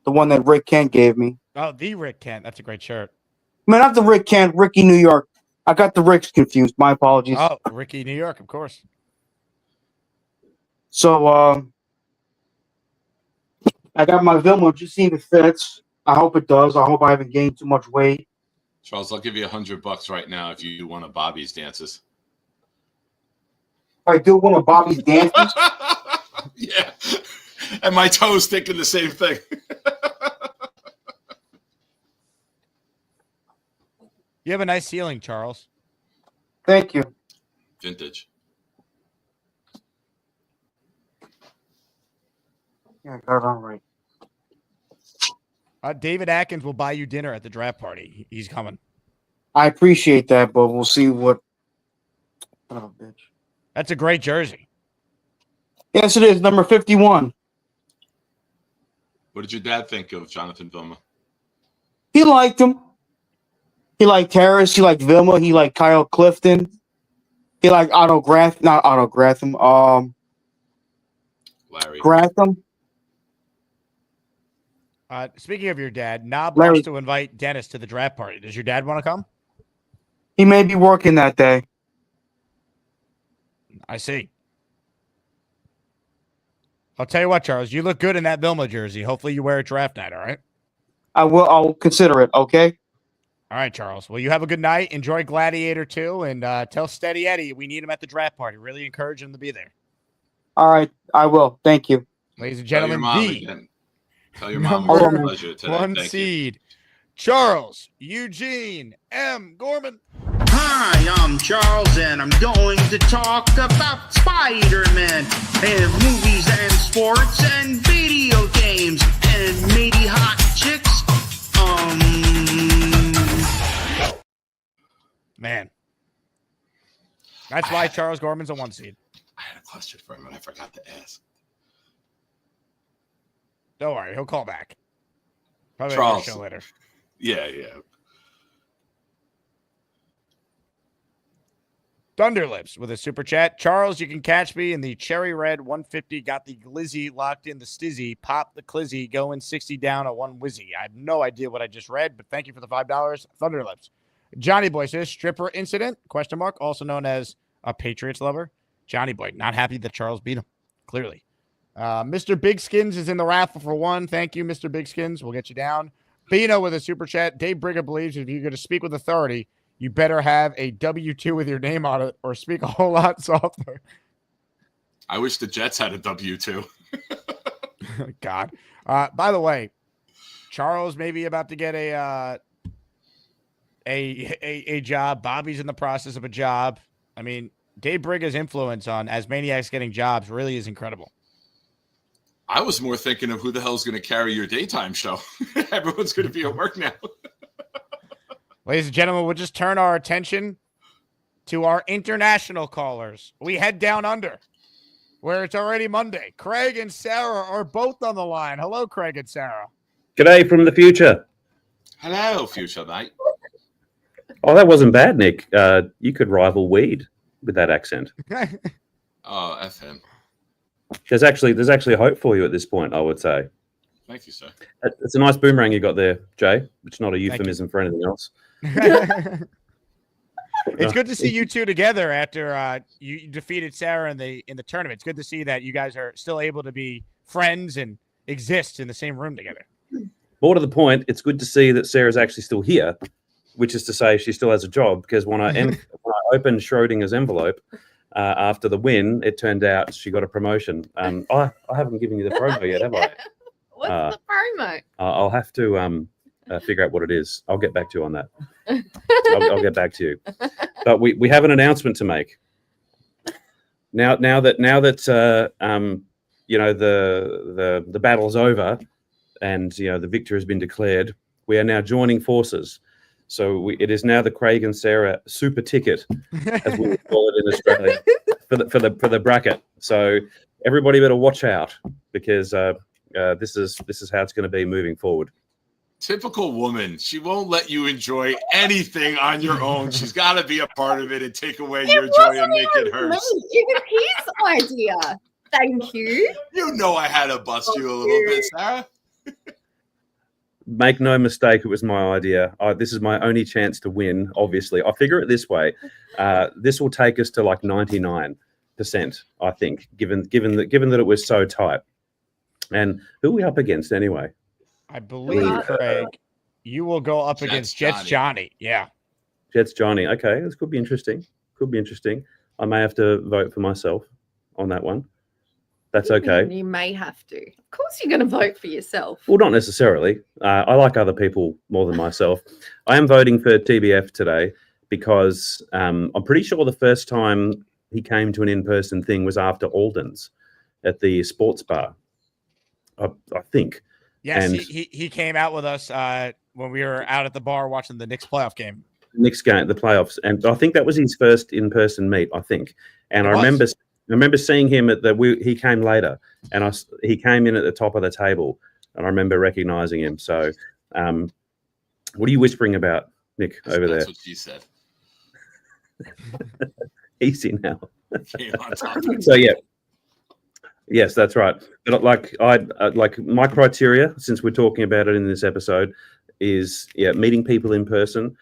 the one that Rick Kent gave me. Oh, the Rick Kent. That's a great shirt. Man, not the Rick Kent, Ricky New York. I got the Ricks confused. My apologies. Oh, Ricky New York, of course. So I got my Vilma. Just see if it fits. I hope it does. I hope I haven't gained too much weight. Charles, I'll give you $100 right now if you do one of Bobby's dances. I do one of Bobby's dances. Yeah, and my toes thinking the same thing. You have a nice ceiling, Charles. Thank you. Vintage. Yeah, I got it on right. David Atkins will buy you dinner at the draft party. He's coming. I appreciate that, but we'll see what. Oh, bitch. That's a great jersey. Yes, it is. Number 51. What did your dad think of Jonathan Vilma? He liked him. He liked Harris. He liked Vilma. He liked Kyle Clifton. He liked not Otto Gratham. Larry Gratham. Speaking of your dad, Knob Larry. wants to invite Dennis to the draft party. Does your dad want to come? He may be working that day. I see. I'll tell you what, Charles. You look good in that Vilma jersey. Hopefully you wear it draft night, all right? I will. I'll consider it, okay? All right, Charles. Well, you have a good night. Enjoy Gladiator 2, and tell Steady Eddie we need him at the draft party. Really encourage him to be there. All right. I will. Thank you. Ladies and gentlemen, Tell your mom number it was a pleasure today. one Thank seed, Charles Eugene M. Gorman. Hi, I'm Charles, and I'm going to talk about Spider-Man and movies and sports and video games and maybe hot chicks. Man. That's why Charles Gorman's a 1 seed. I had a question for him, and I forgot to ask. Don't worry, he'll call back. Probably Charles. show later. Yeah. Thunderlips with a super chat. Charles, you can catch me in the Cherry Red 150. Got the glizzy locked in the stizzy. Pop the clizzy. Going 60 down a one whizzy. I have no idea what I just read, but thank you for the $5. Thunderlips. Johnny Boy says stripper incident, ? Also known as a Patriots lover. Johnny Boy, not happy that Charles beat him, clearly. Mr. Big Skins is in the raffle for one. Thank you, Mr. Big Skins. We'll get you down. Bino with a super chat. Dave Brigger believes if you're going to speak with authority, you better have a W-2 with your name on it or speak a whole lot softer. I wish the Jets had a W-2. God. By the way, Charles may be about to get a job. Bobby's in the process of a job. I mean, Dave Brigger's influence on Asmaniacs getting jobs really is incredible. I was more thinking of who the hell's going to carry your daytime show. Everyone's going to be at work now. Ladies and gentlemen, we'll just turn our attention to our international callers. We head down under, where it's already Monday. Craig and Sarah are both on the line. Hello, Craig and Sarah. G'day from the future. Hello, future mate. Oh, that wasn't bad, Nick. You could rival Weed with that accent. Oh, F him. There's actually hope for you at this point, I would say. Thank you, sir. It's a nice boomerang you got there, Jay. It's not a euphemism for anything else. It's good to see you two together after you defeated Sarah in the tournament. It's good to see that you guys are still able to be friends and exist in the same room together. More to the point, it's good to see that Sarah's actually still here, which is to say she still has a job, because when I opened Schrodinger's envelope after the win, it turned out she got a promotion. I haven't given you the promo yet, have I? What's the promo? I'll have to figure out what it is. I'll get back to you on that. I'll get back to you. But we have an announcement to make. Now that you know the battle's over, and you know the victor has been declared, we are now joining forces. So it is now the Craig and Sarah super ticket, as we would call it in Australia, for the bracket. So everybody better watch out, because this is how it's going to be moving forward. Typical woman. She won't let you enjoy anything on your own. She's got to be a part of it and take away your joy and make it hers. It was his idea. Thank you. You know I had to bust you a little bit, Sarah. Make no mistake, it was my idea. This is my only chance to win, obviously. I figure it this way. This will take us to like 99%, I think, given that it was so tight. And who are we up against anyway? I believe, Craig, you will go up against Jets Johnny. Yeah. Jets Johnny. Okay, this could be interesting. I may have to vote for myself on that one. That's okay. You may have to. Of course you're going to vote for yourself. Well, not necessarily. I like other people more than myself. I am voting for TBF today because I'm pretty sure the first time he came to an in-person thing was after Alden's at the sports bar, I think. Yes, and he came out with us when we were out at the bar watching the Knicks playoff game. Knicks game, the playoffs. And I think that was his first in-person meet, I think. And I remember seeing him he came later, and he came in at the top of the table, and I remember recognizing him. So what are you whispering about, Nick, over there? That's what she said. Easy now. So, yeah. Yes, that's right. But like my criteria, since we're talking about it in this episode, is meeting people in person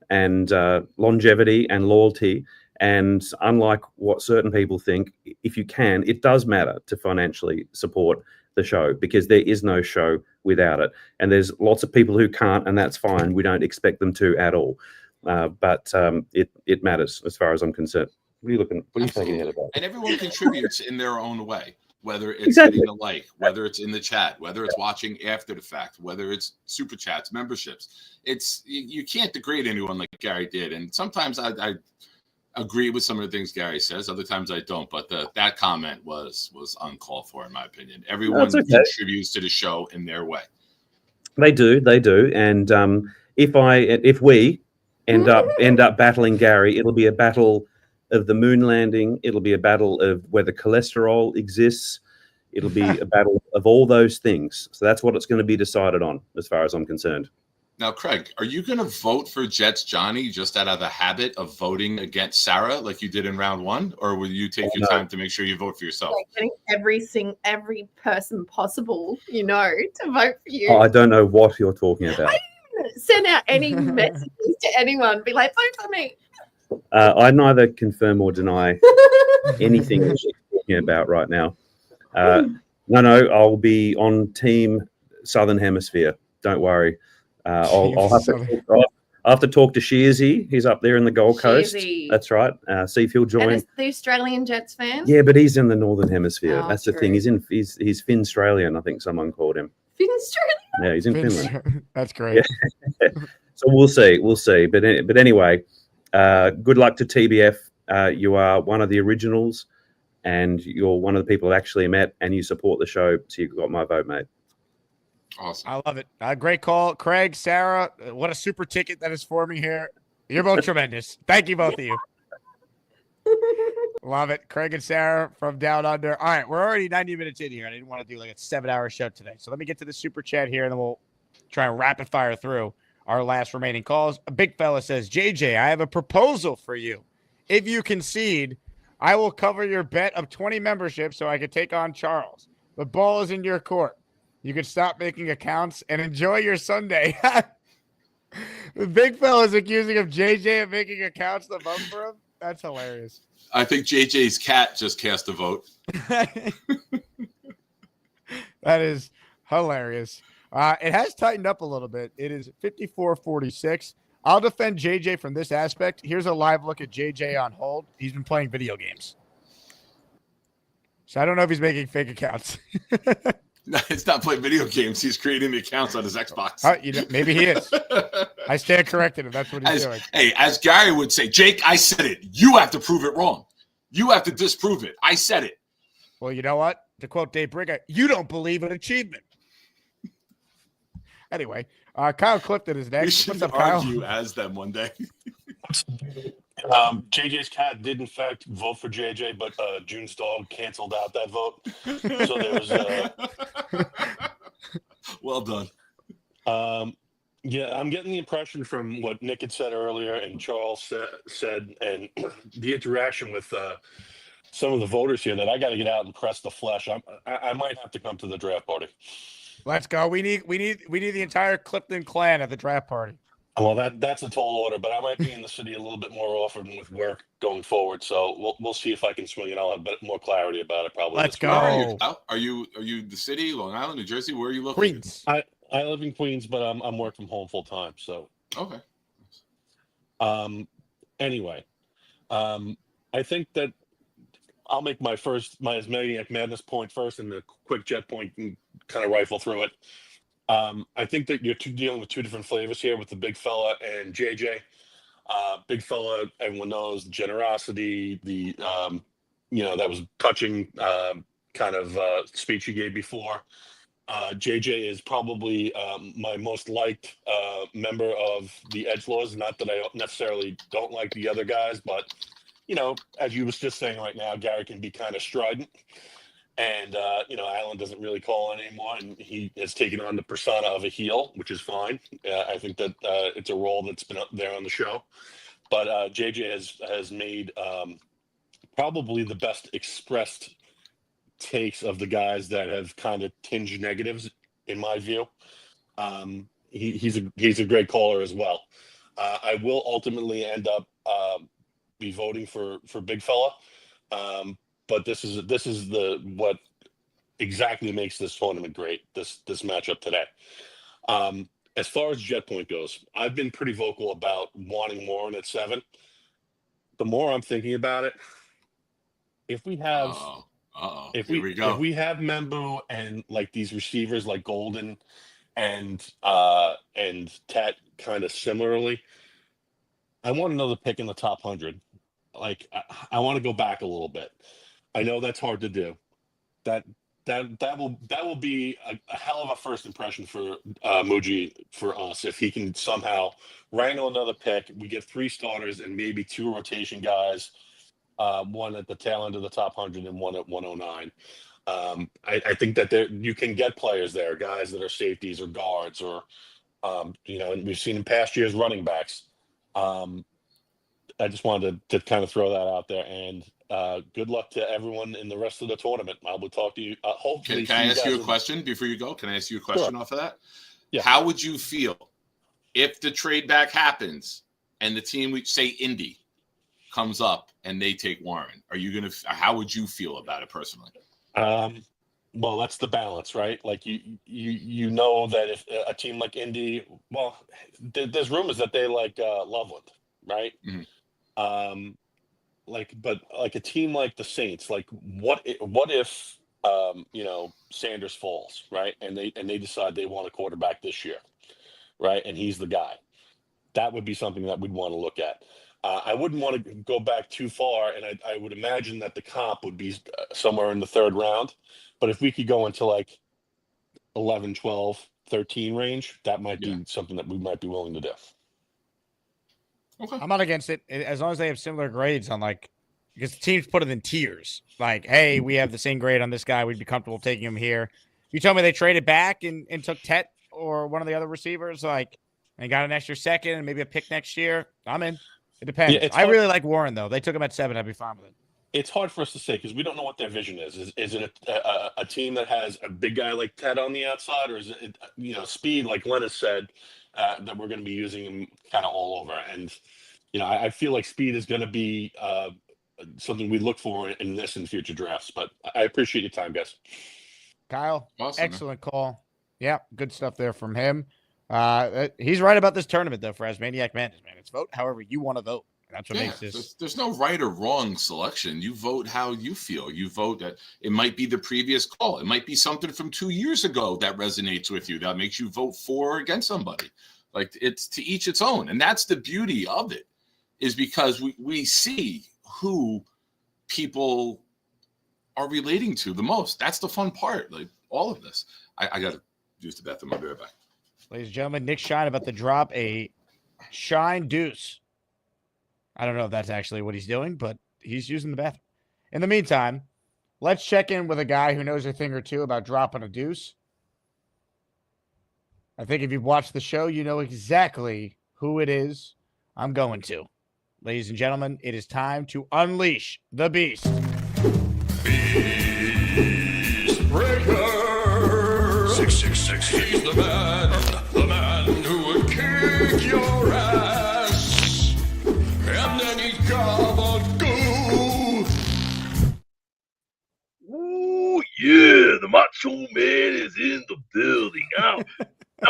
and longevity and loyalty. And unlike what certain people think, if you can, it does matter to financially support the show, because there is no show without it. And there's lots of people who can't, and that's fine. We don't expect them to at all. But it matters as far as I'm concerned. What are you thinking about? And everyone contributes in their own way. Whether it's hitting a like, whether it's in the chat, whether it's watching after the fact, whether it's super chats, memberships, you can't degrade anyone like Gary did. And sometimes I agree with some of the things Gary says. Other times I don't. But that comment was uncalled for, in my opinion. Everyone contributes to the show in their way. They do. And if we end up battling Gary, it'll be a battle of the moon landing. It'll be a battle of whether cholesterol exists. It'll be a battle of all those things. So that's what it's going to be decided on, as far as I'm concerned. Now, Craig, are you going to vote for Jets Johnny just out of the habit of voting against Sarah like you did in round one? Or will you take your time to make sure you vote for yourself? Like getting every person possible, to vote for you. I don't know what you're talking about. I didn't send out any messages to anyone. Be like, vote for me. I neither confirm or deny anything that she's talking about right now. No, I'll be on team Southern Hemisphere. Don't worry. I'll have to talk to Shearsy. He's up there in the Gold Coast. Shearsy. That's right. See if he'll join. And is the Australian Jets fan? Yeah, but he's in the Northern Hemisphere. Oh, That's the thing. He's Fin-Australian, I think someone called him. Fin-Australian? Yeah, he's in Finland. That's great. Yeah. So we'll see. But anyway, good luck to TBF. You are one of the originals, and you're one of the people I actually met, and you support the show. So you got my vote, mate. Awesome. I love it. Great call. Craig, Sarah, what a super ticket that is forming here. You're both tremendous. Thank you, both of you. Love it. Craig and Sarah from Down Under. All right, we're already 90 minutes in here. I didn't want to do like a 7-hour show today. So let me get to the super chat here, and then we'll try and rapid fire through our last remaining calls. A big fella says, JJ, I have a proposal for you. If you concede, I will cover your bet of 20 memberships so I can take on Charles. The ball is in your court. You can stop making accounts and enjoy your Sunday. The big fella is accusing of JJ of making accounts to vote for him. That's hilarious. I think JJ's cat just cast a vote. That is hilarious. It has tightened up a little bit. It is 54-46. I'll defend JJ from this aspect. Here's a live look at JJ on hold. He's been playing video games. So I don't know if he's making fake accounts. No, it's not playing video games. He's creating the accounts on his Xbox. Maybe he is. I stand corrected if that's what he's doing. Hey, as Gary would say, Jake, I said it. You have to prove it wrong. You have to disprove it. I said it. Well, you know what? To quote Dave Brigger, you don't believe in achievement. Anyway, Kyle Clifton is next. We should What's up, Kyle? argue as them one day. JJ's cat did, in fact, vote for JJ, but June's dog canceled out that vote. So there was. Well done. Yeah, I'm getting the impression from what Nick had said earlier and Charles said, and the interaction with some of the voters here, that I got to get out and press the flesh. I might have to come to the draft party. Let's go. We need the entire Clifton clan at the draft party. Well, that's a tall order, but I might be in the city a little bit more often with work going forward. So we'll see if I can swing it. I'll have a bit more clarity about it probably. Let's go. Are you the city, Long Island, New Jersey? Where are you located? Queens. I live in Queens, but I'm working from home full time. So okay. Anyway, I think that I'll make my Maniac Madness point first, and the quick jet point, and kind of rifle through it. I think that you're dealing with two different flavors here with the big fella and JJ. Big fella, everyone knows the generosity, the that was touching kind of speech he gave before. JJ is probably my most liked member of the Edgelords. Not that I necessarily don't like the other guys, but as you was just saying right now, Gary can be kind of strident. And, Alan doesn't really call it anymore, and he has taken on the persona of a heel, which is fine. I think that it's a role that's been up there on the show. But JJ has made probably the best expressed takes of the guys that have kind of tinged negatives, in my view. He's a great caller as well. I will ultimately end up be voting for Big Fella. But this is what exactly makes this tournament great. This matchup today. As far as jet point goes, I've been pretty vocal about wanting Warren at 7. The more I'm thinking about it, if we have if we have Membu and like these receivers like Golden and Tat kind of similarly, I want another pick in the top 100. Like I want to go back a little bit. I know that's hard to do. That will be a hell of a first impression for Muji for us if he can somehow wrangle another pick. We get 3 starters and maybe 2 rotation guys, one at the tail end of the top 100 and one at 109. I think that you can get players there, guys that are safeties or guards or And we've seen in past years running backs. I just wanted to kind of throw that out there, and good luck to everyone in the rest of the tournament. I will talk to you. Hopefully, Can I ask you a question before you go? Can I ask you a question off of that? Yeah. How would you feel if the trade back happens and the team, we say Indy, comes up and they take Warren? How would you feel about it personally? Well, that's the balance, right? Like you know that if a team like Indy, well, there's rumors that they like Loveland, right? Mm-hmm. But a team like the Saints, like what if Sanders falls, right? And they decide they want a quarterback this year, right? And he's the guy. That would be something that we'd want to look at. I wouldn't want to go back too far, and I would imagine that the comp would be somewhere in the third round. But if we could go into like 11, 12, 13 range, that might be something that we might be willing to do. Okay. I'm not against it as long as they have similar grades on because teams put it in tiers. Like, hey, we have the same grade on this guy. We'd be comfortable taking him here. You tell me they traded back and took Tet or one of the other receivers, and got an extra second and maybe a pick next year, I'm in. It depends. Yeah, I really like Warren, though. They took him at 7. I'd be fine with it. It's hard for us to say because we don't know what their vision is. Is it a team that has a big guy like Ted on the outside, or is it speed like Lennis said that we're going to be using him kind of all over? And I feel like speed is going to be something we look for in this and future drafts. But I appreciate your time, guys. Kyle, awesome, excellent call. Yeah, good stuff there from him. He's right about this tournament, though, for ASMANIAC Madness, man. It's vote however you want to vote. That's what makes this. There's no right or wrong selection. You vote how you feel. You vote that it might be the previous call. It might be something from 2 years ago that resonates with you that makes you vote for or against somebody. Like, it's to each its own. And that's the beauty of it, is because we see who people are relating to the most. That's the fun part. Like, all of this. I got to use the bathroom. I'll be right back. Ladies and gentlemen, Nick Shine about to drop a Shine Deuce. I don't know if that's actually what he's doing, but he's using the bathroom. In the meantime, let's check in with a guy who knows a thing or two about dropping a deuce. I think if you've watched the show, you know exactly who it is I'm going to. Ladies and gentlemen, it is time to unleash the beast. Beastbreaker 666. He's the man who would kick your ass. And then he's gabagoo. Ooh, yeah, the Macho Man is in the building. Now,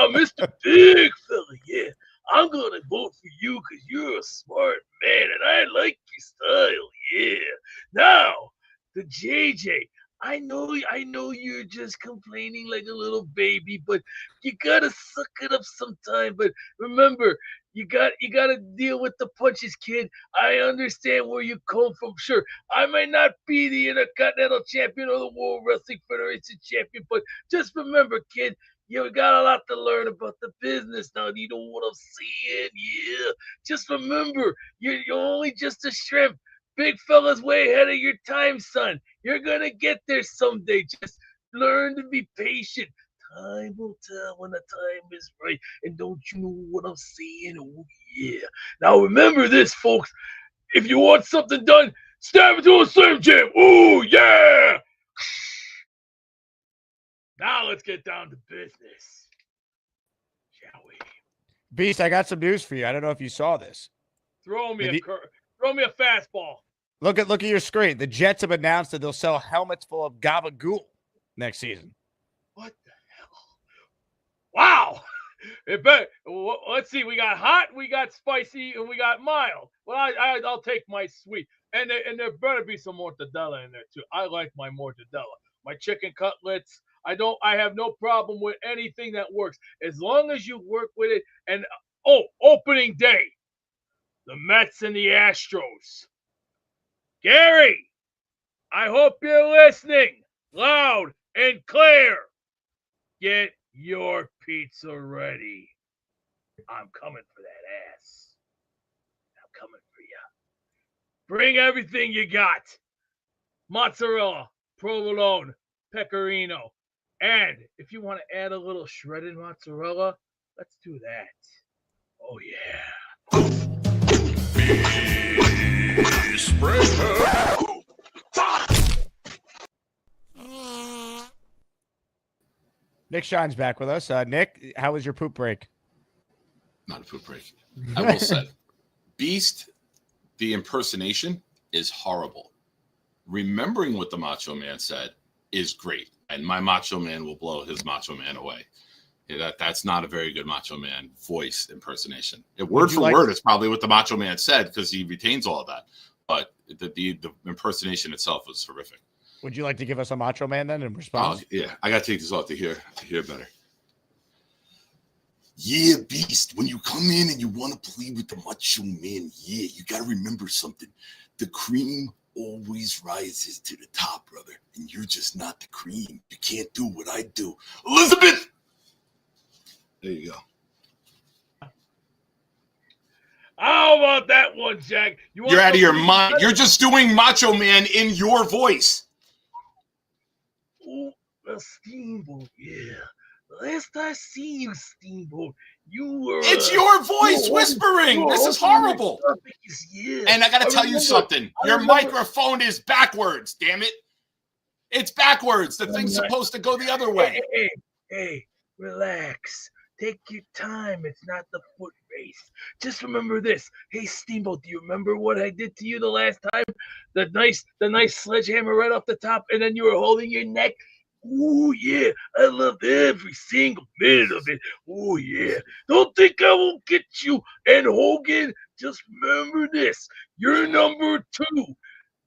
Mr. Big Fella, yeah, I'm gonna vote for you because you're a smart man and I like your style, yeah. Now, the JJ, I know you're just complaining like a little baby, but you gotta suck it up sometime. But remember, you gotta deal with the punches, kid. I understand where you come from. Sure, I might not be the Intercontinental Champion or the World Wrestling Federation Champion, but just remember, kid, you got a lot to learn about the business now. You know what I'm saying? Yeah. Just remember, you're only just a shrimp. Big fella's way ahead of your time, son. You're going to get there someday. Just learn to be patient. Time will tell when the time is right. And don't you know what I'm saying? Oh, yeah. Now, remember this, folks. If you want something done, stab into a Slim Jim. Oh, yeah. Now, let's get down to business. Shall we? Beast, I got some news for you. I don't know if you saw this. Throw me a fastball. Look at your screen. The Jets have announced that they'll sell helmets full of gabagool next season. What the hell? Wow. Let's see. We got hot, we got spicy, and we got mild. Well, I'll take my sweet. And there better be some mortadella in there too. I like my mortadella. My chicken cutlets. I have no problem with anything that works as long as you work with it. And opening day, the Mets and the Astros. Gary, I hope you're listening loud and clear. Get your pizza ready. I'm coming for that ass. I'm coming for you. Bring everything you got. Mozzarella, provolone, pecorino. And if you want to add a little shredded mozzarella, Let's do that. Oh yeah. Nick Shine's back with us. Nick, how was your poop break? Not a poop break. I will say, Beast, the impersonation is horrible. Remembering what the Macho Man said is great, and my Macho Man will blow his Macho Man away. Yeah, that's not a very good Macho Man voice impersonation. Word for word, it's probably what the Macho Man said because he retains all of that. But the impersonation itself was horrific. Would you like to give us a Macho Man then in response? Yeah, I got to take this off to hear better. Yeah, Beast, when you come in and you want to play with the Macho Man, yeah, you got to remember something. The cream always rises to the top, brother, and you're just not the cream. You can't do what I do. Elizabeth! There you go. How about that one, Jack? You're out of your mind. You're just doing Macho Man in your voice. Oh, Steamboat, yeah. Last I see you, Steamboat, you were... It's your voice whispering. This is horrible. Yeah. And I got to tell you something. Your microphone is backwards, damn it. It's backwards. The thing's supposed to go the other way. Hey, relax. Take your time. It's not the foot race. Just remember this. Hey, Steamboat, do you remember what I did to you the last time? The nice sledgehammer right off the top, and then you were holding your neck. Ooh, yeah. I loved every single minute of it. Ooh, yeah. Don't think I won't get you. And Hogan, just remember this. You're number 2.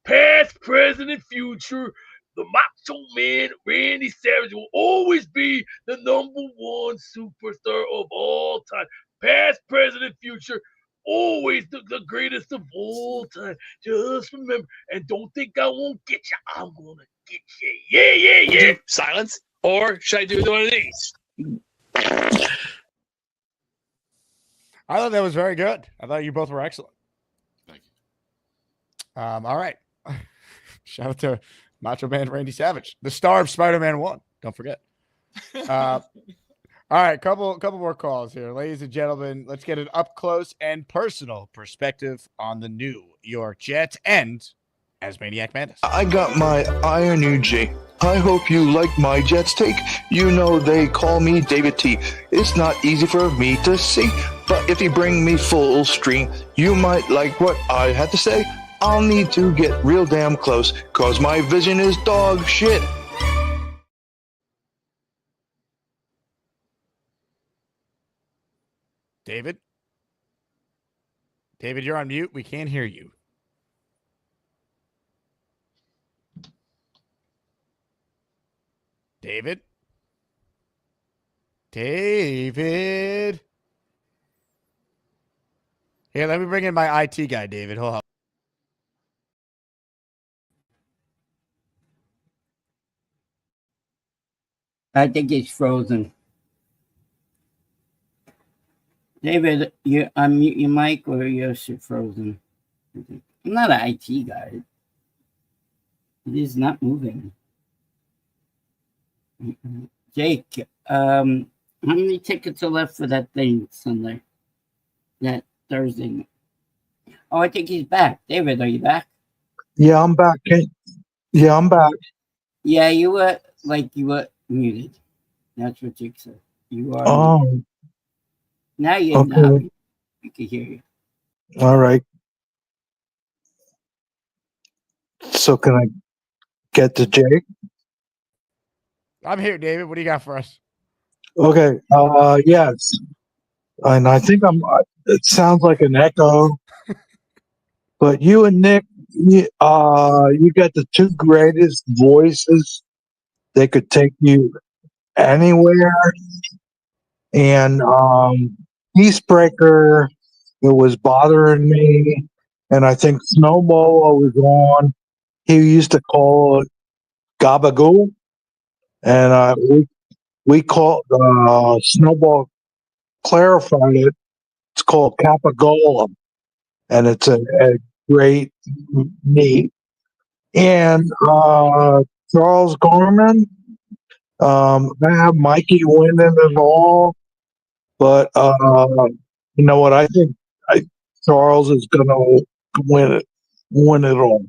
Past, present, and future. The Macho Man, Randy Savage, will always be the number 1 superstar of all time. Past, present, and future, always the greatest of all time. Just remember, and don't think I won't get you. I'm going to get you. Yeah. Silence? Or should I do one of these? I thought that was very good. I thought you both were excellent. Thank you. All right. Shout out to Macho Man Randy Savage, the star of Spider-Man 1. Don't forget. All right, couple more calls here. Ladies and gentlemen, let's get an up-close and personal perspective on the New York Jets and ASMANIAC Madness. I got my Iron UJ. I hope you like my Jets take. You know they call me David T. It's not easy for me to see, but if you bring me full stream, you might like what I had to say. I'll need to get real damn close, cause my vision is dog shit. David, you're on mute. We can't hear you. David. Here, let me bring in my IT guy, David. Hold on. I think it's frozen. David, you unmute your mic or you're frozen. I'm not an IT guy. It is not moving. Jake, how many tickets are left for that thing Sunday? That Thursday? Oh, I think he's back. David, are you back? Yeah, I'm back. Yeah, I'm back. Yeah, you were muted. That's what Jake said. You are. Muted. Now you're not. We can hear you. All right. So can I get to Jake? I'm here, David. What do you got for us? Okay. Yes. And I think it sounds like an echo. But you and Nick, you got the 2 greatest voices. They could take you anywhere. And Beastbreaker, it was bothering me. And I think Snowball was on. He used to call it Gabagoo. And we called Snowball clarified it. It's called Capagola. And it's a great meat. And Charles Gorman, I have Mikey winning it all. But you know what? I think Charles is going to win it all.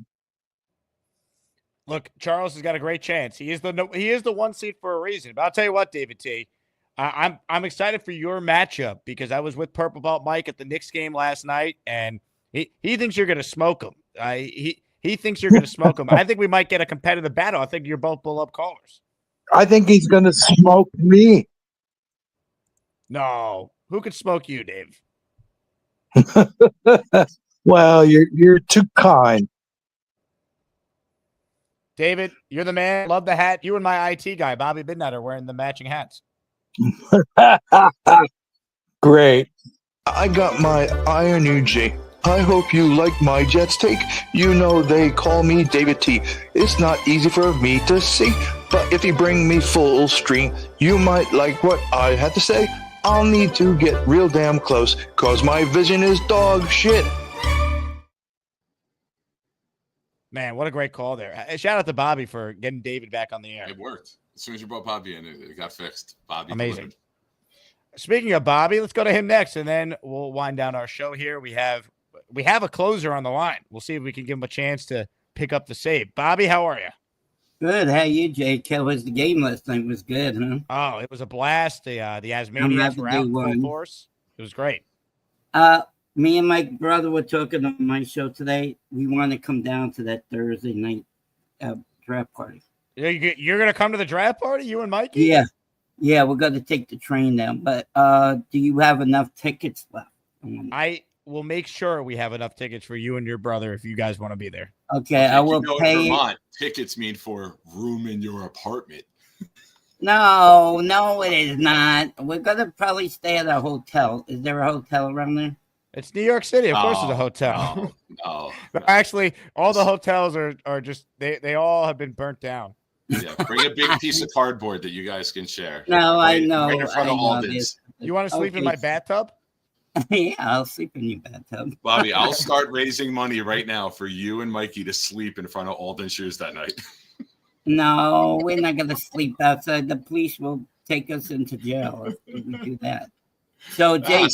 Look, Charles has got a great chance. He is the one seed for a reason. But I'll tell you what, David T, I'm excited for your matchup because I was with Purple Belt Mike at the Knicks game last night, and he thinks you're going to smoke him. He thinks you're going to smoke him. I think we might get a competitive battle. I think you're both pull-up callers. I think he's going to smoke me. No, who could smoke you, Dave? Well, you're too kind. David, you're the man. Love the hat. You and my IT guy, Bobby Midnight, are wearing the matching hats. Great. I got my Iron UG. I hope you like my Jets take. You know they call me David T. It's not easy for me to see, but if you bring me full stream, you might like what I had to say. I'll need to get real damn close, cause my vision is dog shit. Man, what a great call there. Shout out to Bobby for getting David back on the air. It worked. As soon as you brought Bobby in, it got fixed. Bobby Amazing. delivered. Speaking of Bobby, let's go to him next, and then we'll wind down our show here. We have a closer on the line. We'll see if we can give him a chance to pick up the save. Bobby, how are you? Good. How you, Jake? How was the game last night? Was good, huh? Oh, it was a blast. The Asmaniacs were out in full force. It was great. Me and my brother were talking on my show today. We want to come down to that Thursday night draft party. You're going to come to the draft party, you and Mikey? Yeah, we're going to take the train down. But do you have enough tickets left? I will make sure we have enough tickets for you and your brother if you guys want to be there. Okay, I will pay. In Vermont, tickets mean for room in your apartment. No, it is not. We're going to probably stay at a hotel. Is there a hotel around there? It's New York City. Of course, there's a hotel. No. Actually, all the hotels are just they all have been burnt down. Yeah, bring a big piece of cardboard that you guys can share. No, I know. Right in front of Alden's. You want to sleep in my bathtub? Yeah, I'll sleep in your bathtub. Bobby, I'll start raising money right now for you and Mikey to sleep in front of Alden's shoes that night. No, we're not going to sleep outside. The police will take us into jail if we do that. So, Jake,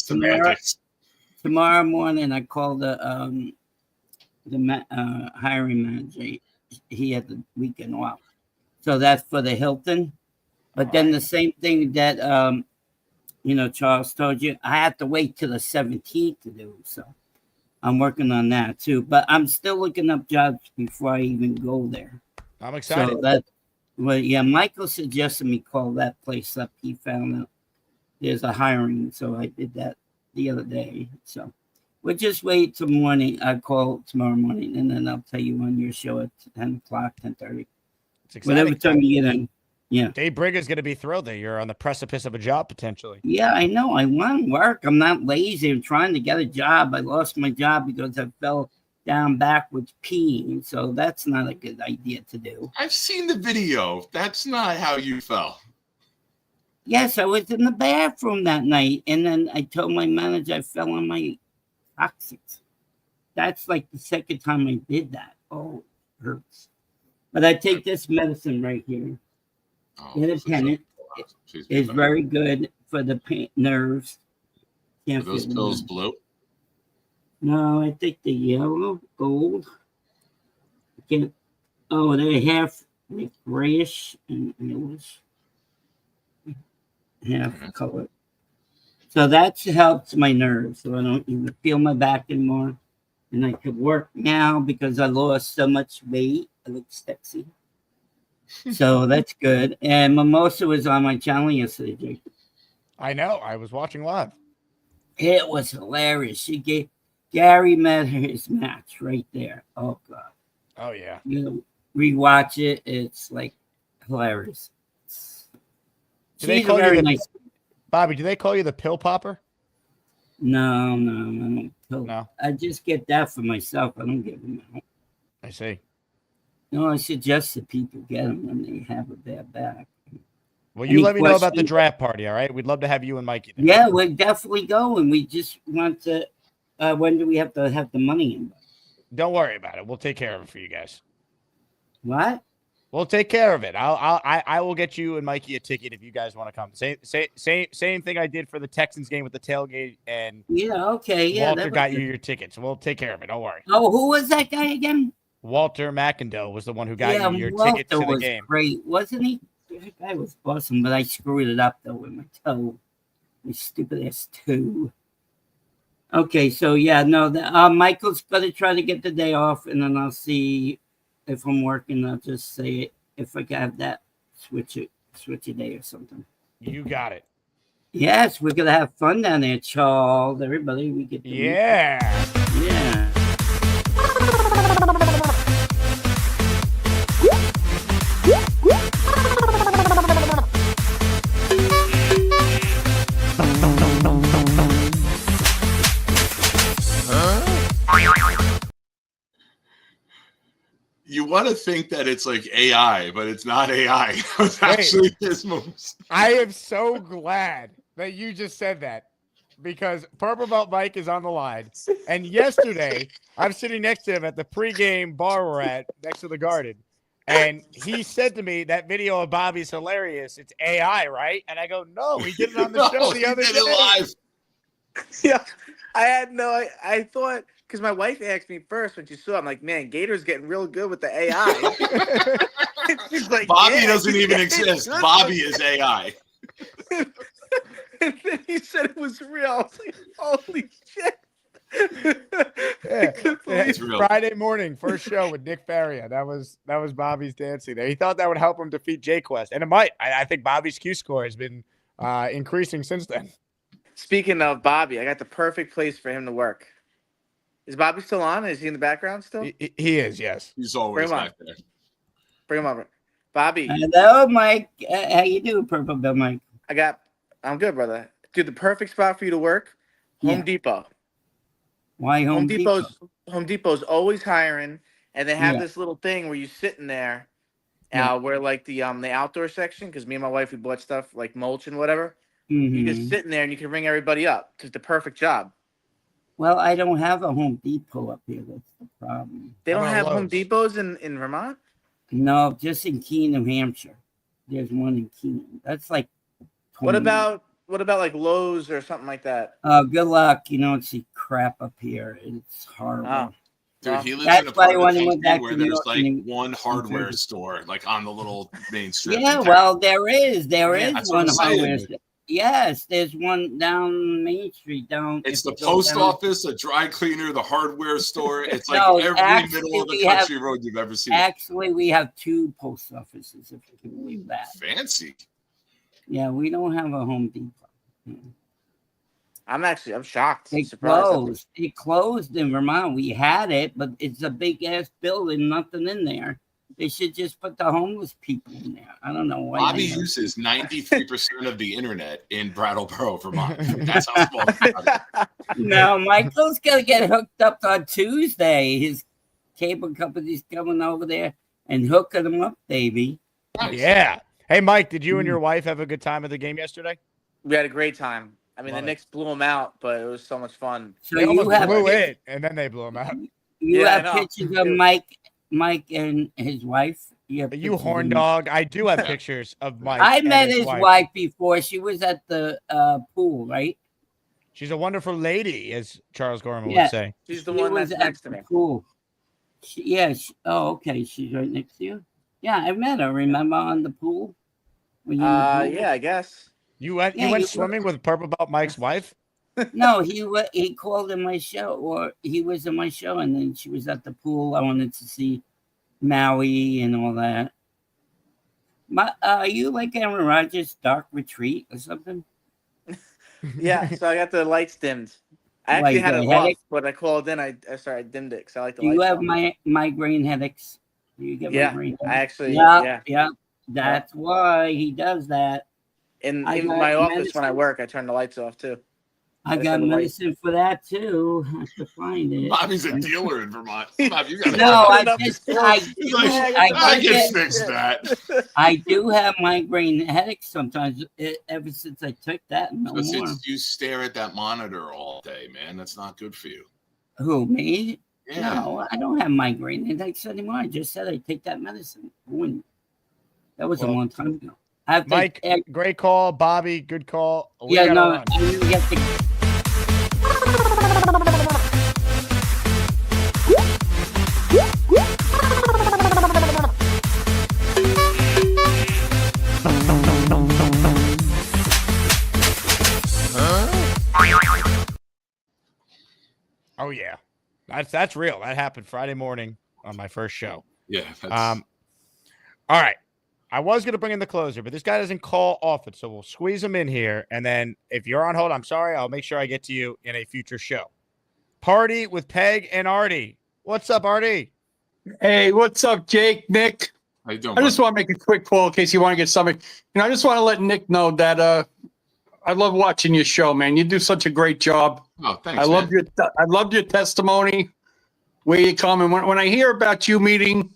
tomorrow morning, I called the hiring manager. He had the weekend off. So that's for the Hilton. But then the same thing that, Charles told you, I have to wait till the 17th to do. So I'm working on that too. But I'm still looking up jobs before I even go there. I'm excited. So Michael suggested me call that place up. He found out there's a hiring. So I did that the other day. So we'll just wait till morning. I'll call tomorrow morning, and then I'll tell you on your show at 10 o'clock, 10:30. Whatever time you get in. Yeah. Dave Brigger's going to be thrilled that you're on the precipice of a job potentially. Yeah, I know. I want to work. I'm not lazy. I'm trying to get a job. I lost my job because I fell down backwards peeing. So that's not a good idea to do. I've seen the video. That's not how you fell. Yes, I was in the bathroom that night. And then I told my manager I fell on my coccyx. That's like the second time I did that. Oh, it hurts. But I take this medicine right here. Independent. It's very good for the pain, nerves. Are those pills blue? No, I think the yellow, gold. They're half like grayish and yellowish. Half color. So that helps my nerves. So I don't even feel my back anymore. And I could work now because I lost so much weight. I look sexy. So that's good. And Mimosa was on my channel yesterday, Jake. I know. I was watching live. It was hilarious. Gary met his match right there. Oh, God. Oh, yeah. You rewatch it. It's like hilarious. She's very nice. Bobby, do they call you the pill popper? No. I don't. No. I just get that for myself. I don't give them out. I see. No, I suggest that people get them when they have a bad back. Well, you let me know about the draft party, all right? We'd love to have you and Mikey there. Yeah, we'll definitely go, and we just want to when do we have to have the money in? Don't worry about it. We'll take care of it for you guys. What? We'll take care of it. I will get you and Mikey a ticket if you guys want to come. Same thing I did for the Texans game with the tailgate, and okay, Walter got you your tickets. We'll take care of it. Don't worry. Oh, who was that guy again? Walter McIndoe was the one who got you your Walter ticket to the was game. great, wasn't he? That guy was awesome, but I screwed it up though with my toe. My stupid ass toe. Okay, so Michael's gonna try to get the day off, and then I'll see if I'm working. I'll just say it if I can have that switch a day or something. You got it. Yes, we're gonna have fun down there, Charles. Everybody, we get to meet. Yeah. You want to think that it's like AI, but it's not AI. It's actually his moves. I am so glad that you just said that, because Purple Belt Mike is on the line. And yesterday, I'm sitting next to him at the pregame bar we're at next to the Garden. And he said to me, that video of Bobby's hilarious. It's AI, right? And I go, no, he did it on the show the other day. Live. Yeah, I had I thought, because my wife asked me first when she saw it, I'm like, man, Gator's getting real good with the AI. She's like, Bobby doesn't even exist. Bobby is AI. And then he said it was real. I was like, holy shit. It's Friday morning, first show with Nick Faria. That was Bobby's dancing there. He thought that would help him defeat Jay Quest, and it might. I think Bobby's Q score has been increasing since then. Speaking of Bobby, I got the perfect place for him to work. Is Bobby still on? Is he in the background still? He is, yes. He's always back there. Bring him over. Bobby. Hello, Mike. How you doing, Purple Belt Mike? I'm good, brother. Dude, the perfect spot for you to work, Home Depot. Why Home Depot? Home Depot's always hiring, and they have this little thing where you sit in there, where like the outdoor section, because me and my wife, we bought stuff like mulch and whatever. You just sit in there and you can ring everybody up. It's the perfect job. Well, I don't have a Home Depot up here. That's the problem. They don't have Home Depots in Vermont? No, just in Keene, New Hampshire. There's one in Keene. That's like 20 What about like Lowe's or something like that? Good luck. You know, it's crap up here. It's horrible. Oh. Dude, he lives That's in a why part of when the he went country back where to New there's York like and one hardware store, like on the little main strip. Yeah, well, there is That's what one I'm saying. hardware store. Yes, there's one down Main Street. It's the post office, a dry cleaner, the hardware store. It's like No, every actually, middle of the we have- country road you've ever seen. Actually, we have two post offices, if you can believe that. Fancy. Yeah, we don't have a Home Depot. I'm shocked. It Surprised. closed. It closed in Vermont. We had it, but it's a big ass building, nothing in there. They should just put the homeless people in there. I don't know why. Bobby uses 93% of the internet in Brattleboro, Vermont. That's how small it is. No, Michael's gonna get hooked up on Tuesday. His cable company's coming over there and hooking him up, baby. Yeah. Hey, Mike, did you and your wife have a good time at the game yesterday? We had a great time. I mean, Love the it. Knicks blew them out, but it was so much fun. So They you almost have blew it, and then they blew him out. You Yeah, I have know. pictures of Mike and his wife. You have You pictures horn of- dog. I do have pictures of Mike. I and met his wife before. She was at the pool, right? She's a wonderful lady, as Charles Gorman Yeah. would say. She's the She one was that's at next to the me. pool. Oh, okay. She's right next to you. Yeah, I met her. Remember on the pool? When you in the pool? Yeah, I guess. You went Yeah, you you- swimming with Purple Belt Mike's wife? No, he called in my show, or he was in my show, and then she was at the pool. I wanted to see Maui and all that. Are you like Aaron Rodgers' Dark Retreat or something? Yeah, so I got the lights dimmed. I Why, actually you had got it a off, headache? but I called in. I dimmed it because I like the Do you lights. have on. migraine headaches? Do you get Yeah, migraine I headaches? actually- Yeah. yeah. That's why he does that. In I got my office medicine. when I work, I turn the lights off too. I just got have the light. medicine for that too. I have to find it. Bobby's a dealer in Vermont. Bob, you gotta No, I He's do like, I do can get- fix that. I do have migraine headaches sometimes. Ever since I took that, no Because more. you stare at that monitor all day, man. That's not good for you. Who, me? Yeah. No, I don't have migraine headaches anymore. I just said I take that medicine. When That was a long time ago. I have to, Mike, great call. Bobby, good call. We yeah, gotta no, run. I really have to. Oh yeah, that's real. That happened Friday morning on my first show. Yeah. All right. I was going to bring in the closer, but this guy doesn't call often, so we'll squeeze him in here. And then if you're on hold, I'm sorry. I'll make sure I get to you in a future show. Party with Peg and Artie. What's up, Artie? Hey, what's up, Jake, Nick? How you doing, I just want to make a quick call in case you want to get something. I just want to let Nick know that I love watching your show, man. You do such a great job. Oh, thanks. I loved your testimony, where you come, and when I hear about you meeting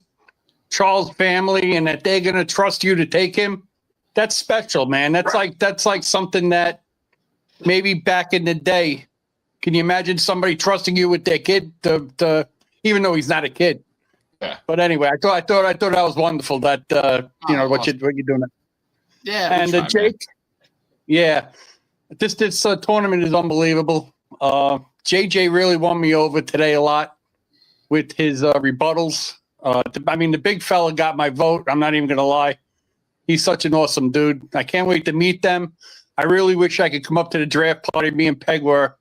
Charles' family and that they're gonna trust you to take him, that's special, man. That's like something that maybe back in the day. Can you imagine somebody trusting you with their kid to even though he's not a kid? Yeah. But anyway, I thought that was wonderful. That what you're doing. Yeah. And Jake, yeah, this tournament is unbelievable. JJ really won me over today a lot with his rebuttals. The big fella got my vote. I'm not even going to lie. He's such an awesome dude. I can't wait to meet them. I really wish I could come up to the draft party. Me and Peg were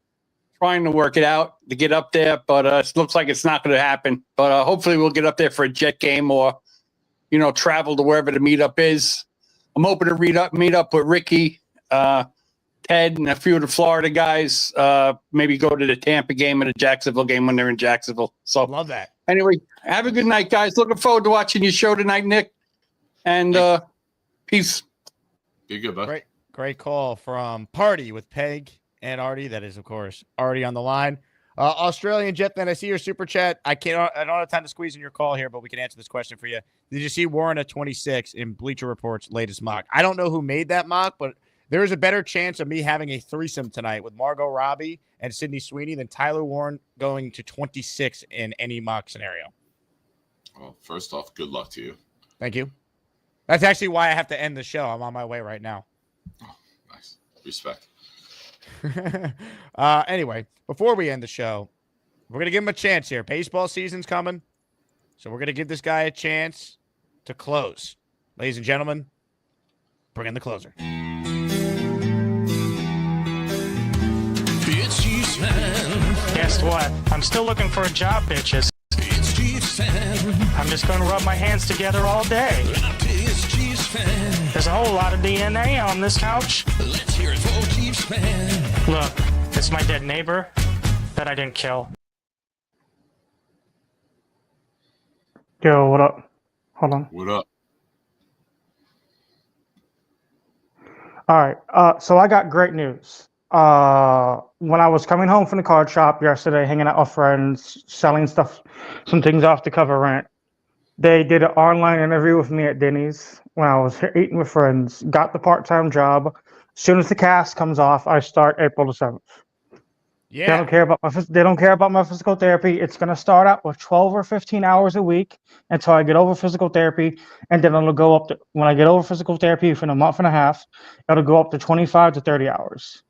trying to work it out to get up there, but it looks like it's not going to happen. But hopefully we'll get up there for a Jet game or, travel to wherever the meetup is. I'm hoping to meet up with Ricky, Ted, and a few of the Florida guys. Maybe go to the Tampa game and the Jacksonville game when they're in Jacksonville. So love that. Anyway, have a good night, guys. Looking forward to watching your show tonight, Nick. And peace. Be good, bud. Great call from Party with Peg and Artie. That is, of course, Artie on the line. Australian Jetman, I see your super chat. I don't have time to squeeze in your call here, but we can answer this question for you. Did you see Warren at 26 in Bleacher Report's latest mock? I don't know who made that mock, but there is a better chance of me having a threesome tonight with Margot Robbie and Sydney Sweeney than Tyler Warren going to 26 in any mock scenario. Well, first off, good luck to you. Thank you. That's actually why I have to end the show. I'm on my way right now. Oh, nice. Respect. Anyway, before we end the show, we're going to give him a chance here. Baseball season's coming, so we're going to give this guy a chance to close. Ladies and gentlemen, bring in the closer. Guess what? I'm still looking for a job, bitches. I'm just going to rub my hands together all day. There's a whole lot of DNA on this couch. Let's hear it for Chiefs fan. Look, it's my dead neighbor that I didn't kill. Yo, what up? Hold on. What up? All right. So I got great news. When I was coming home from the card shop yesterday, hanging out with friends, selling stuff, some things off to cover rent, they did an online interview with me at Denny's when I was eating with friends, got the part-time job. As soon as the cast comes off, I start April the 7th. Yeah. They don't care about my physical therapy. It's going to start out with 12 or 15 hours a week until I get over physical therapy. And then it'll go up to, when I get over physical therapy for a month and a half, it'll go up to 25 to 30 hours.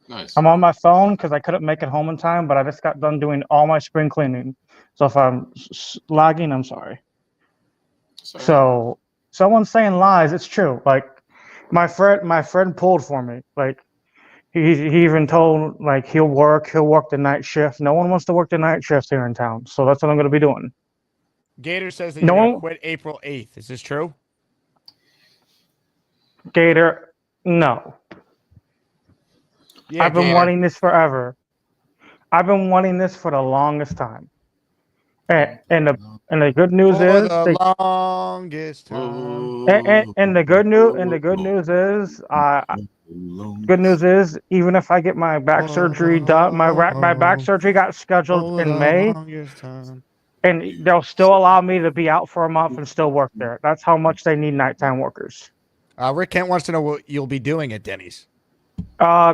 Nice. I'm on my phone because I couldn't make it home in time, but I just got done doing all my spring cleaning. So if I'm lagging, I'm sorry. So someone's saying lies. It's true. Like my friend pulled for me. Like he even told like he'll work the night shift. No one wants to work the night shift here in town, so that's what I'm going to be doing. Gator says that you're going to quit April 8th. Is this true? Gator, no. Yeah, I've been wanting this forever. I've been wanting this for the longest time. And the good news is the longest time. And the good news is even if I get my back surgery done, my back surgery got scheduled in May, and they'll still allow me to be out for a month and still work there. That's how much they need nighttime workers. Rick Kent wants to know what you'll be doing at Denny's.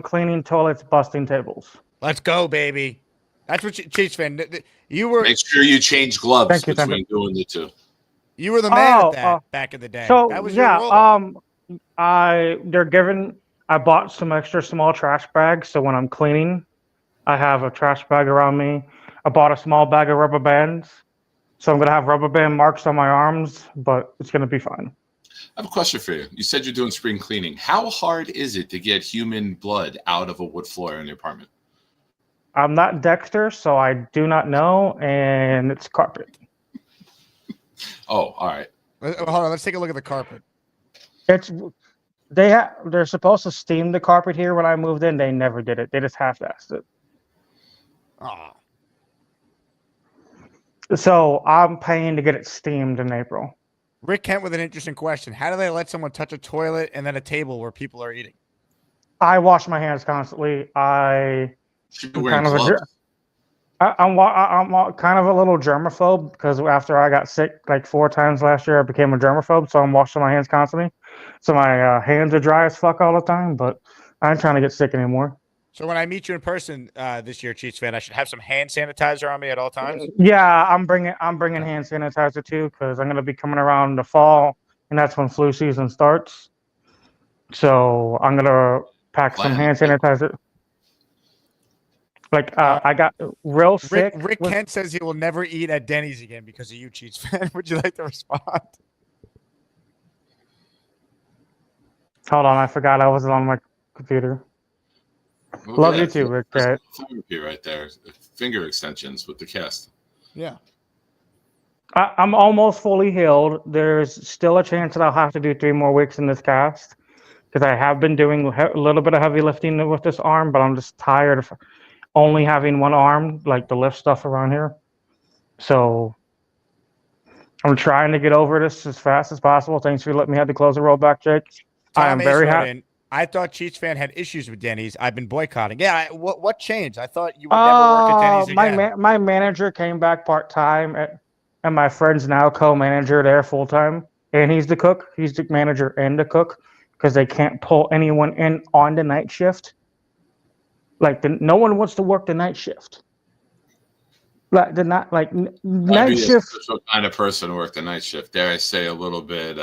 Cleaning toilets, busting tables. Let's go, baby. That's what Chiefs fan. You were. Make sure you change gloves between doing the two. You were the man at that back in the day. So That was yeah, your role. I bought some extra small trash bags, so when I'm cleaning, I have a trash bag around me. I bought a small bag of rubber bands, so I'm gonna have rubber band marks on my arms, but it's gonna be fine. I have a question for you. You said you're doing spring cleaning. How hard is it to get human blood out of a wood floor in your apartment? I'm not Dexter, so I do not know, and it's carpet. Oh, all right. Hold on, let's take a look at the carpet. They're supposed to steam the carpet here. When I moved in, they never did it. They just half-assed it. Oh. So I'm paying to get it steamed in April. Rick Kent with an interesting question. How do they let someone touch a toilet and then a table where people are eating? I wash my hands constantly. I'm kind of a little germaphobe because after I got sick like 4 times last year, I became a germaphobe. So I'm washing my hands constantly. So my hands are dry as fuck all the time, but I'm trying to get sick anymore. So when I meet you in person this year, Chiefs fan, I should have some hand sanitizer on me at all times. Yeah, I'm bringing hand sanitizer too because I'm gonna be coming around the fall, and that's when flu season starts. So I'm gonna pack some hand sanitizer. Like I got real sick. Rick Kent says he will never eat at Denny's again because of you, Chiefs fan. Would you like to respond? Hold on, I forgot I wasn't on my computer. Look Love at you that. too, Rick. There's therapy right there. Finger extensions with the cast. Yeah. I'm almost fully healed. There's still a chance that I'll have to do 3 more weeks in this cast because I have been doing a little bit of heavy lifting with this arm, but I'm just tired of only having one arm, like to lift stuff around here. So I'm trying to get over this as fast as possible. Thanks for letting me have to close the rollback, Jake. I am very happy. I thought Chiefs fan had issues with Denny's. I've been boycotting. Yeah, what changed? I thought you would never work at Denny's again. My manager came back part-time, and my friend's now co-manager there full-time. And he's the cook. He's the manager and the cook because they can't pull anyone in on the night shift. Like, no one wants to work the night shift. Like, night shift. What kind of person to work the night shift? Dare I say a little bit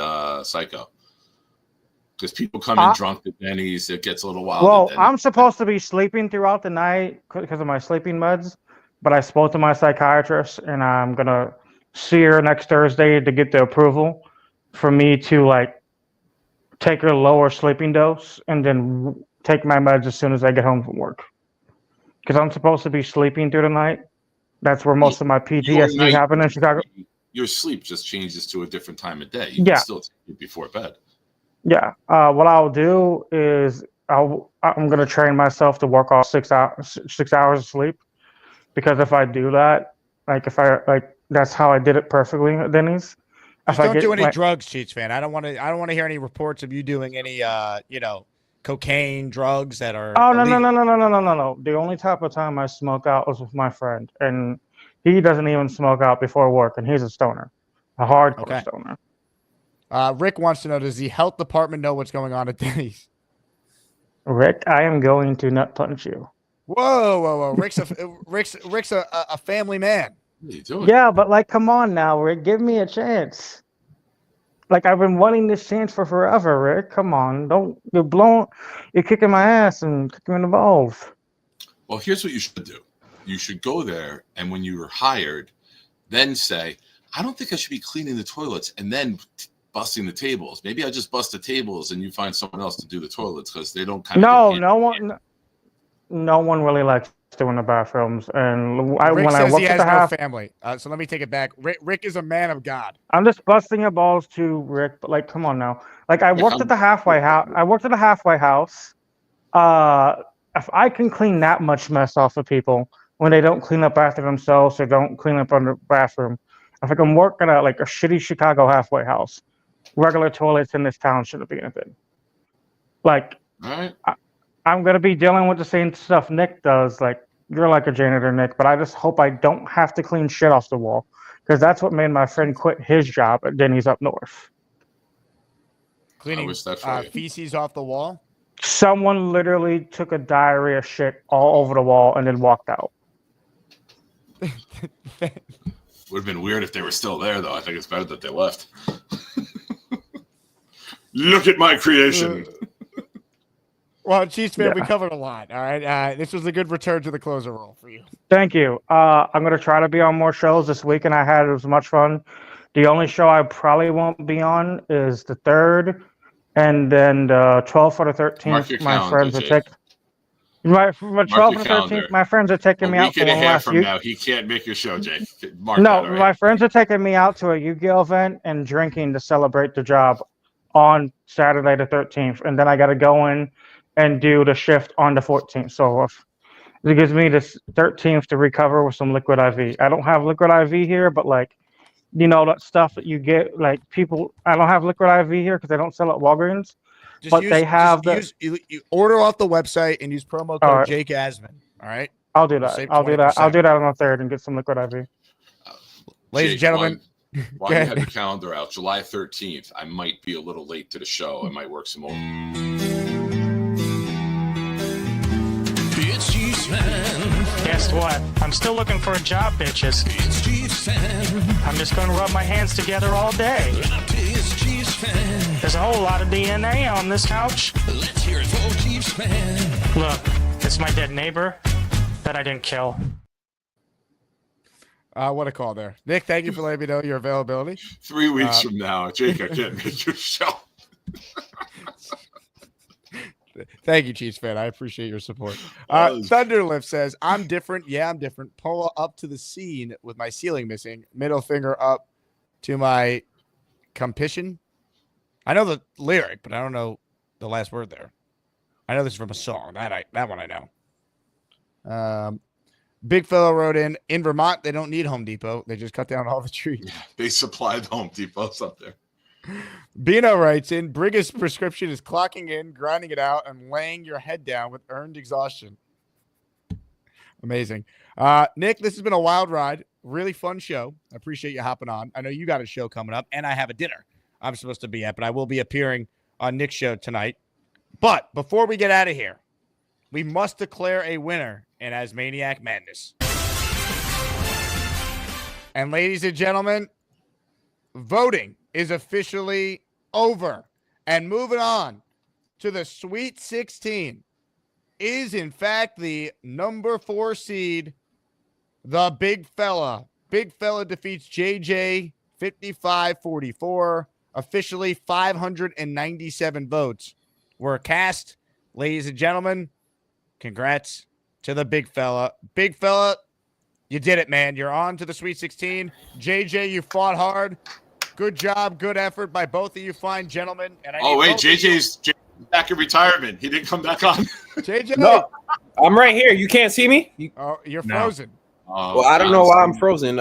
psycho? Because people come in drunk to Denny's, it gets a little wild. Well, I'm supposed to be sleeping throughout the night because of my sleeping meds, but I spoke to my psychiatrist, and I'm gonna see her next Thursday to get the approval for me to take a lower sleeping dose and then take my meds as soon as I get home from work. Because I'm supposed to be sleeping through the night. That's where most of my PTSD happened in Chicago. Your sleep just changes to a different time of day. You can still take it before bed. Yeah. What I'll do is I'm gonna train myself to work off 6 hours of sleep, because if I do that, that's how I did it perfectly at Denny's. Don't do any drugs, Cheats fan. I don't want to hear any reports of you doing any cocaine, drugs that are. Oh illegal. no. The only type of time I smoke out was with my friend, and he doesn't even smoke out before work, and he's a stoner, a hardcore stoner. Rick wants to know: does the health department know what's going on at Denny's? Rick, I am going to nut punch you. Whoa! Rick's a family man. What are you doing? Yeah, but come on now, Rick, give me a chance. I've been wanting this chance for forever, Rick. Come on, you're kicking my ass and kicking me in the balls. Well, here's what you should do. You should go there, and when you were hired, then say, I don't think I should be cleaning the toilets and then busting the tables. Maybe I just bust the tables and you find someone else to do the toilets because they don't No one really likes doing the bathrooms. And Rick when I says worked he at has the no half, family. So let me take it back. Rick is a man of God. I'm just busting your balls too, Rick. But come on now. I worked at the halfway house. If I can clean that much mess off of people when they don't clean up after themselves or don't clean up on the bathroom, if I can work at a shitty Chicago halfway house, regular toilets in this town shouldn't be anything. All right. I'm gonna be dealing with the same stuff Nick does. You're like a janitor, Nick, but I just hope I don't have to clean shit off the wall, because that's what made my friend quit his job at Denny's up north. Cleaning feces off the wall. Someone literally took a diarrhea shit all over the wall and then walked out. Would have been weird if they were still there, though. I think it's better that they left. Look at my creation. Well, Chiefs fan, Yeah. we covered a lot. All right. This was a good return to the closer role for you. Thank you. I'm gonna try to be on more shows this week, and it was much fun. The only show I probably won't be on is the 3rd, and then the 12th or the 13th. Mark your My calendar, friends are Jake. taking. My 12th your and calendar. 13th. My friends are taking A me out week for and a one half last from Yu- now, he can't make your show, Jake. Mark No, that, all right? my friends are taking me out to a Yu-Gi-Oh event and drinking to celebrate the job on Saturday the 13th, and then I got to go in and do the shift on the 14th. So it gives me this 13th to recover with some liquid IV. I don't have liquid IV here, but like, that stuff that you get, like people, I don't have liquid IV here because they don't sell at Walgreens, but they have you order off the website and use promo code All right. Jake Asman. All right. I'll do You'll that. save I'll do that. I'll 20%. do that on the 3rd and get some liquid IV. Ladies and gentlemen, While go you ahead. have your calendar out, July 13th, I might be a little late to the show. I might work some more. It's Chiefs fan. Guess what? I'm still looking for a job, bitches. It's Chiefs fan. I'm just going to rub my hands together all day. It's Chiefs fan. There's a whole lot of DNA on this couch. Let's hear it for Chiefs fan. Look, it's my dead neighbor that I didn't kill. What a call there. Nick, thank you for letting me know your availability. 3 weeks from now, Jake, I can't make your show. Thank you, Chiefs fan. I appreciate your support. Thunderlift says, I'm different. Yeah, I'm different. Pull up to the scene with my ceiling missing. Middle finger up to my competition. I know the lyric, but I don't know the last word there. I know this is from a song. That one I know. Big Fellow wrote in Vermont, they don't need Home Depot. They just cut down all the trees. They supply the Home Depots up there. Bino writes in, Brigga's prescription is clocking in, grinding it out, and laying your head down with earned exhaustion. Amazing. Nick, this has been a wild ride. Really fun show. I appreciate you hopping on. I know you got a show coming up, and I have a dinner I'm supposed to be at, but I will be appearing on Nick's show tonight. But before we get out of here, we must declare a winner in ASMANIAC Madness. And ladies and gentlemen, voting is officially over. And moving on to the Sweet 16 is, in fact, the number 4 seed, the Big Fella. Big Fella defeats JJ 55-44. Officially 597 votes were cast. Ladies and gentlemen, congrats to the Big Fella. Big Fella, you did it, man. You're on to the Sweet 16. JJ, you fought hard. Good job, good effort by both of you fine gentlemen. And JJ's back in retirement. He didn't come back on. JJ, No, I'm right here. You can't see me? You're frozen. Well, I don't know why I'm frozen.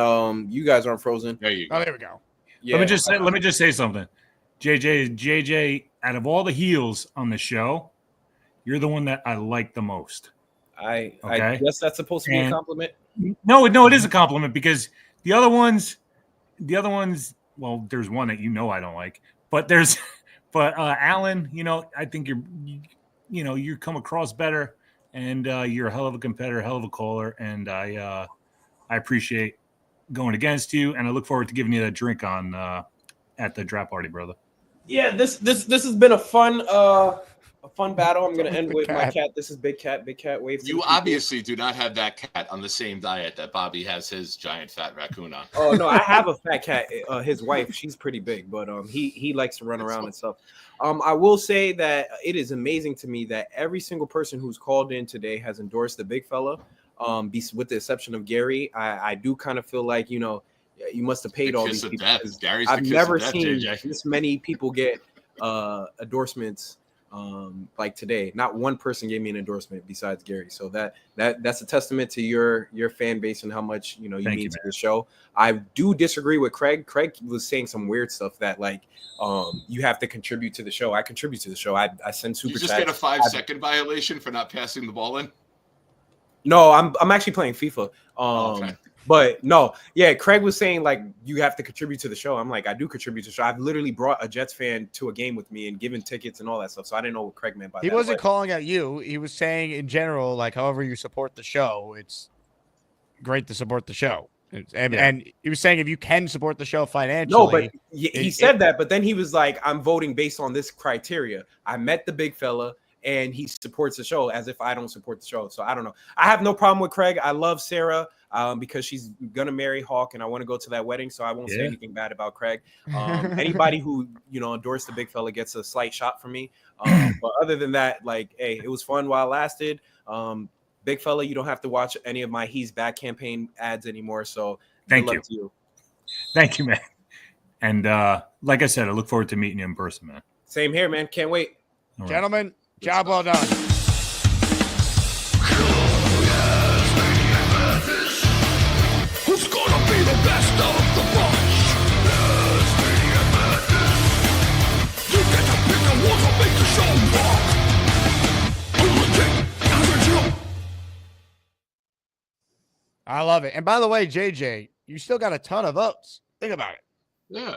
You guys aren't frozen. There you go. Oh, there we go. Yeah. Let me just say something. JJ, out of all the heels on the show, you're the one that I like the most. I Okay? guess that's supposed to be a compliment. No, it is a compliment because the other ones, well, there's one that I don't like, but Alan, I think you come across better, and you're a hell of a competitor, hell of a caller, and I appreciate going against you, and I look forward to giving you that drink on at the draft party, brother. Yeah, this has been a fun battle. I'm gonna end with my cat. This is Big Cat. Big Cat waves. You obviously do not have that cat on the same diet that Bobby has his giant fat raccoon on. Oh no, I have a fat cat. His wife, she's pretty big, but he likes to run around and stuff. I will say that it is amazing to me that every single person who's called in today has endorsed the Big Fella. With the exception of Gary, I do kind of feel like you must have paid all these people. I've never seen this many people get endorsements like today. Not one person gave me an endorsement besides Gary. So that's a testament to your fan base and how much you mean to the show. I do disagree with Craig. Craig was saying some weird stuff that you have to contribute to the show. I contribute to the show. I send super chats. You just get a 5-second violation for not passing the ball in. No, I'm actually playing FIFA. Okay. But no, yeah, Craig was saying you have to contribute to the show. I'm like, I do contribute to the show. I've literally brought a Jets fan to a game with me and given tickets and all that stuff. So I didn't know what Craig meant by that. He wasn't calling out you. He was saying in general, however you support the show, it's great to support the show. And he was saying if you can support the show financially. No, but he said that, but then he was like, I'm voting based on this criteria. I met the big fella and he supports the show as if I don't support the show. So I don't know. I have no problem with Craig. I love Sarah because she's going to marry Hawk and I want to go to that wedding. So I won't say anything bad about Craig. Anybody who, endorsed the big fella gets a slight shot from me. But other than that, like, hey, it was fun while it lasted. Big fella, you don't have to watch any of my He's Back campaign ads anymore. So Thank you. To you. Thank you, man. And like I said, I look forward to meeting you in person, man. Same here, man. Can't wait. All right. Gentlemen, job well done. Who's gonna be the best of the bunch? You get to pick the ones that make the show rock. I love it. And by the way, JJ, you still got a ton of votes. Think about it. Yeah.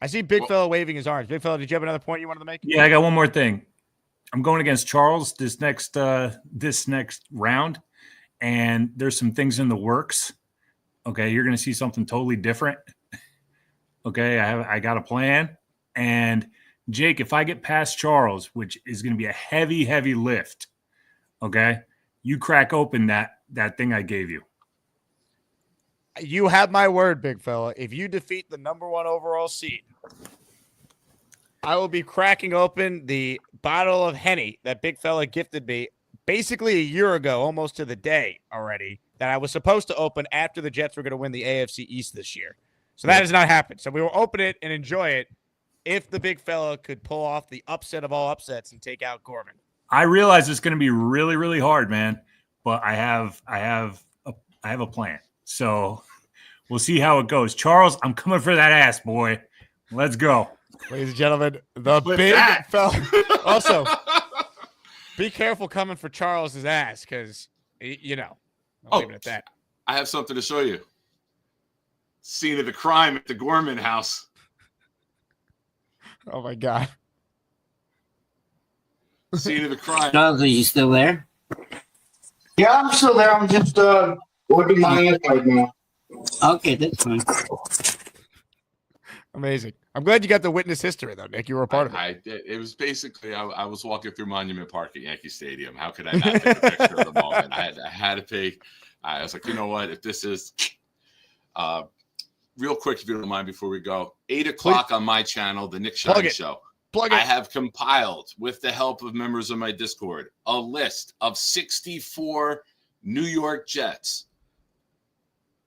I see Big Fella waving his arms. Big Fella, did you have another point you wanted to make? Yeah, I got one more thing. I'm going against Charles this next round, and there's some things in the works. Okay, you're going to see something totally different. Okay, I got a plan. And Jake, if I get past Charles, which is going to be a heavy, heavy lift, okay, you crack open that thing I gave you. You have my word, Big Fella. If you defeat the #1 overall seed, I will be cracking open the bottle of Henny that Big Fella gifted me basically a year ago, almost to the day already, that I was supposed to open after the Jets were going to win the AFC East this year. So that has not happened. So we will open it and enjoy it if the Big Fella could pull off the upset of all upsets and take out Gorman. I realize it's going to be really, really hard, man, but I have a plan. So we'll see how it goes. Charles, I'm coming for that ass, boy. Let's go. Ladies and gentlemen, the Big Fella. Also, be careful coming for Charles's ass because, I'll leave it at that. I have something to show you. Scene of the crime at the Gorman house. Oh, my God. Scene of the crime. Charles, are you still there? Yeah, I'm still there. I'm just working my ass right now. Okay, that's fine. Amazing. I'm glad you got to witness history, though, Nick. You were a part of it. It was basically, I was walking through Monument Park at Yankee Stadium. How could I not take a picture of the moment? I had to take. I was like, you know what? If this is real quick, if you don't mind, before we go, 8 o'clock on my channel, the Nick Shine Show. Plug it. I have compiled, with the help of members of my Discord, a list of 64 New York Jets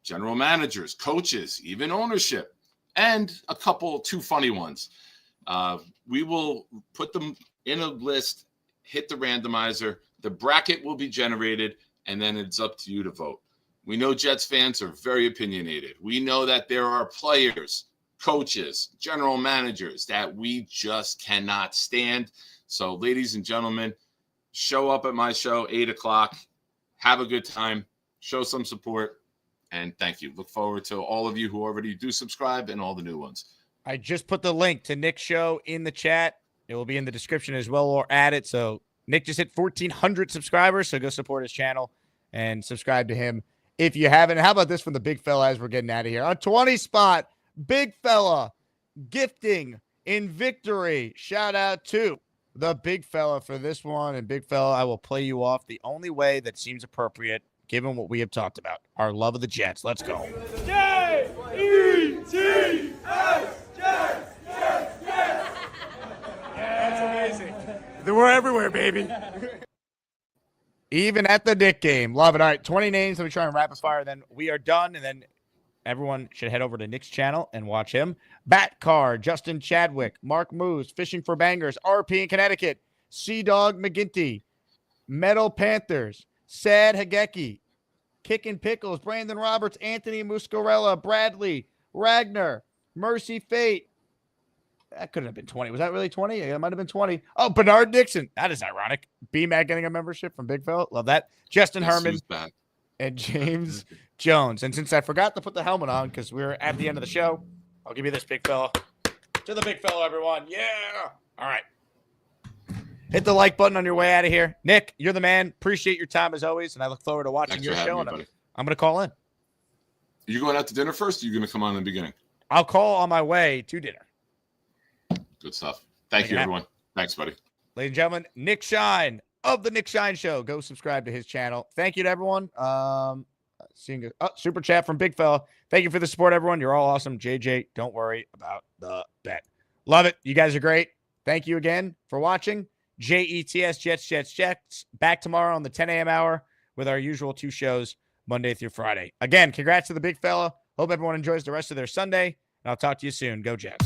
general managers, coaches, even ownership, and a couple, 2 funny ones. We will put them in a list, hit the randomizer. The bracket will be generated, and then it's up to you to vote. We know Jets fans are very opinionated. We know that there are players, coaches, general managers that we just cannot stand. So, ladies and gentlemen, show up at my show, 8 o'clock. Have a good time. Show some support. And thank you. Look forward to all of you who already do subscribe and all the new ones. I just put the link to Nick's show in the chat. It will be in the description as well or add it. So Nick just hit 1,400 subscribers. So go support his channel and subscribe to him if you haven't. How about this from the Big Fella as we're getting out of here? On 20 spot, Big Fella gifting in victory. Shout out to the Big Fella for this one. And Big Fella, I will play you off the only way that seems appropriate given what we have talked about, our love of the Jets. Let's go. J-E-T-S, Jets, Jets, Jets. That's amazing. We're everywhere, baby. Even at the Nick game. Love it. All right, 20 names. Let me try and rapid fire. Then we are done. And then everyone should head over to Nick's channel and watch him. Batcar, Justin Chadwick, Mark Moose, Fishing for Bangers, RP in Connecticut, Sea Dog McGinty, Metal Panthers, Sad Hageki, Kickin' Pickles, Brandon Roberts, Anthony Muscarella, Bradley, Ragnar, Mercy Fate. That couldn't have been 20. Was that really 20? It might have been 20. Oh, Bernard Dixon. That is ironic. B-Mac getting a membership from Big Fella. Love that. Justin Herman and James Jones. And since I forgot to put the helmet on because we're at the end of the show, I'll give you this, Big Fella. To the Big Fella, everyone. Yeah. All right. Hit the like button on your way out of here. Nick, you're the man. Appreciate your time as always, and I look forward to watching your show. I'm going to call in. You going out to dinner first? Or you going to come on in the beginning? I'll call on my way to dinner. Good stuff. Thank you, everyone. Thanks, buddy. Ladies and gentlemen, Nick Shine of the Nick Shine Show. Go subscribe to his channel. Thank you to everyone. Seeing super chat from Big Fella. Thank you for the support, everyone. You're all awesome. JJ, don't worry about the bet. Love it. You guys are great. Thank you again for watching. JETS Jets. Back tomorrow on the 10 a.m. hour with our usual 2 shows Monday through Friday. Again, congrats to the Big Fella. Hope everyone enjoys the rest of their Sunday. And I'll talk to you soon. Go Jets.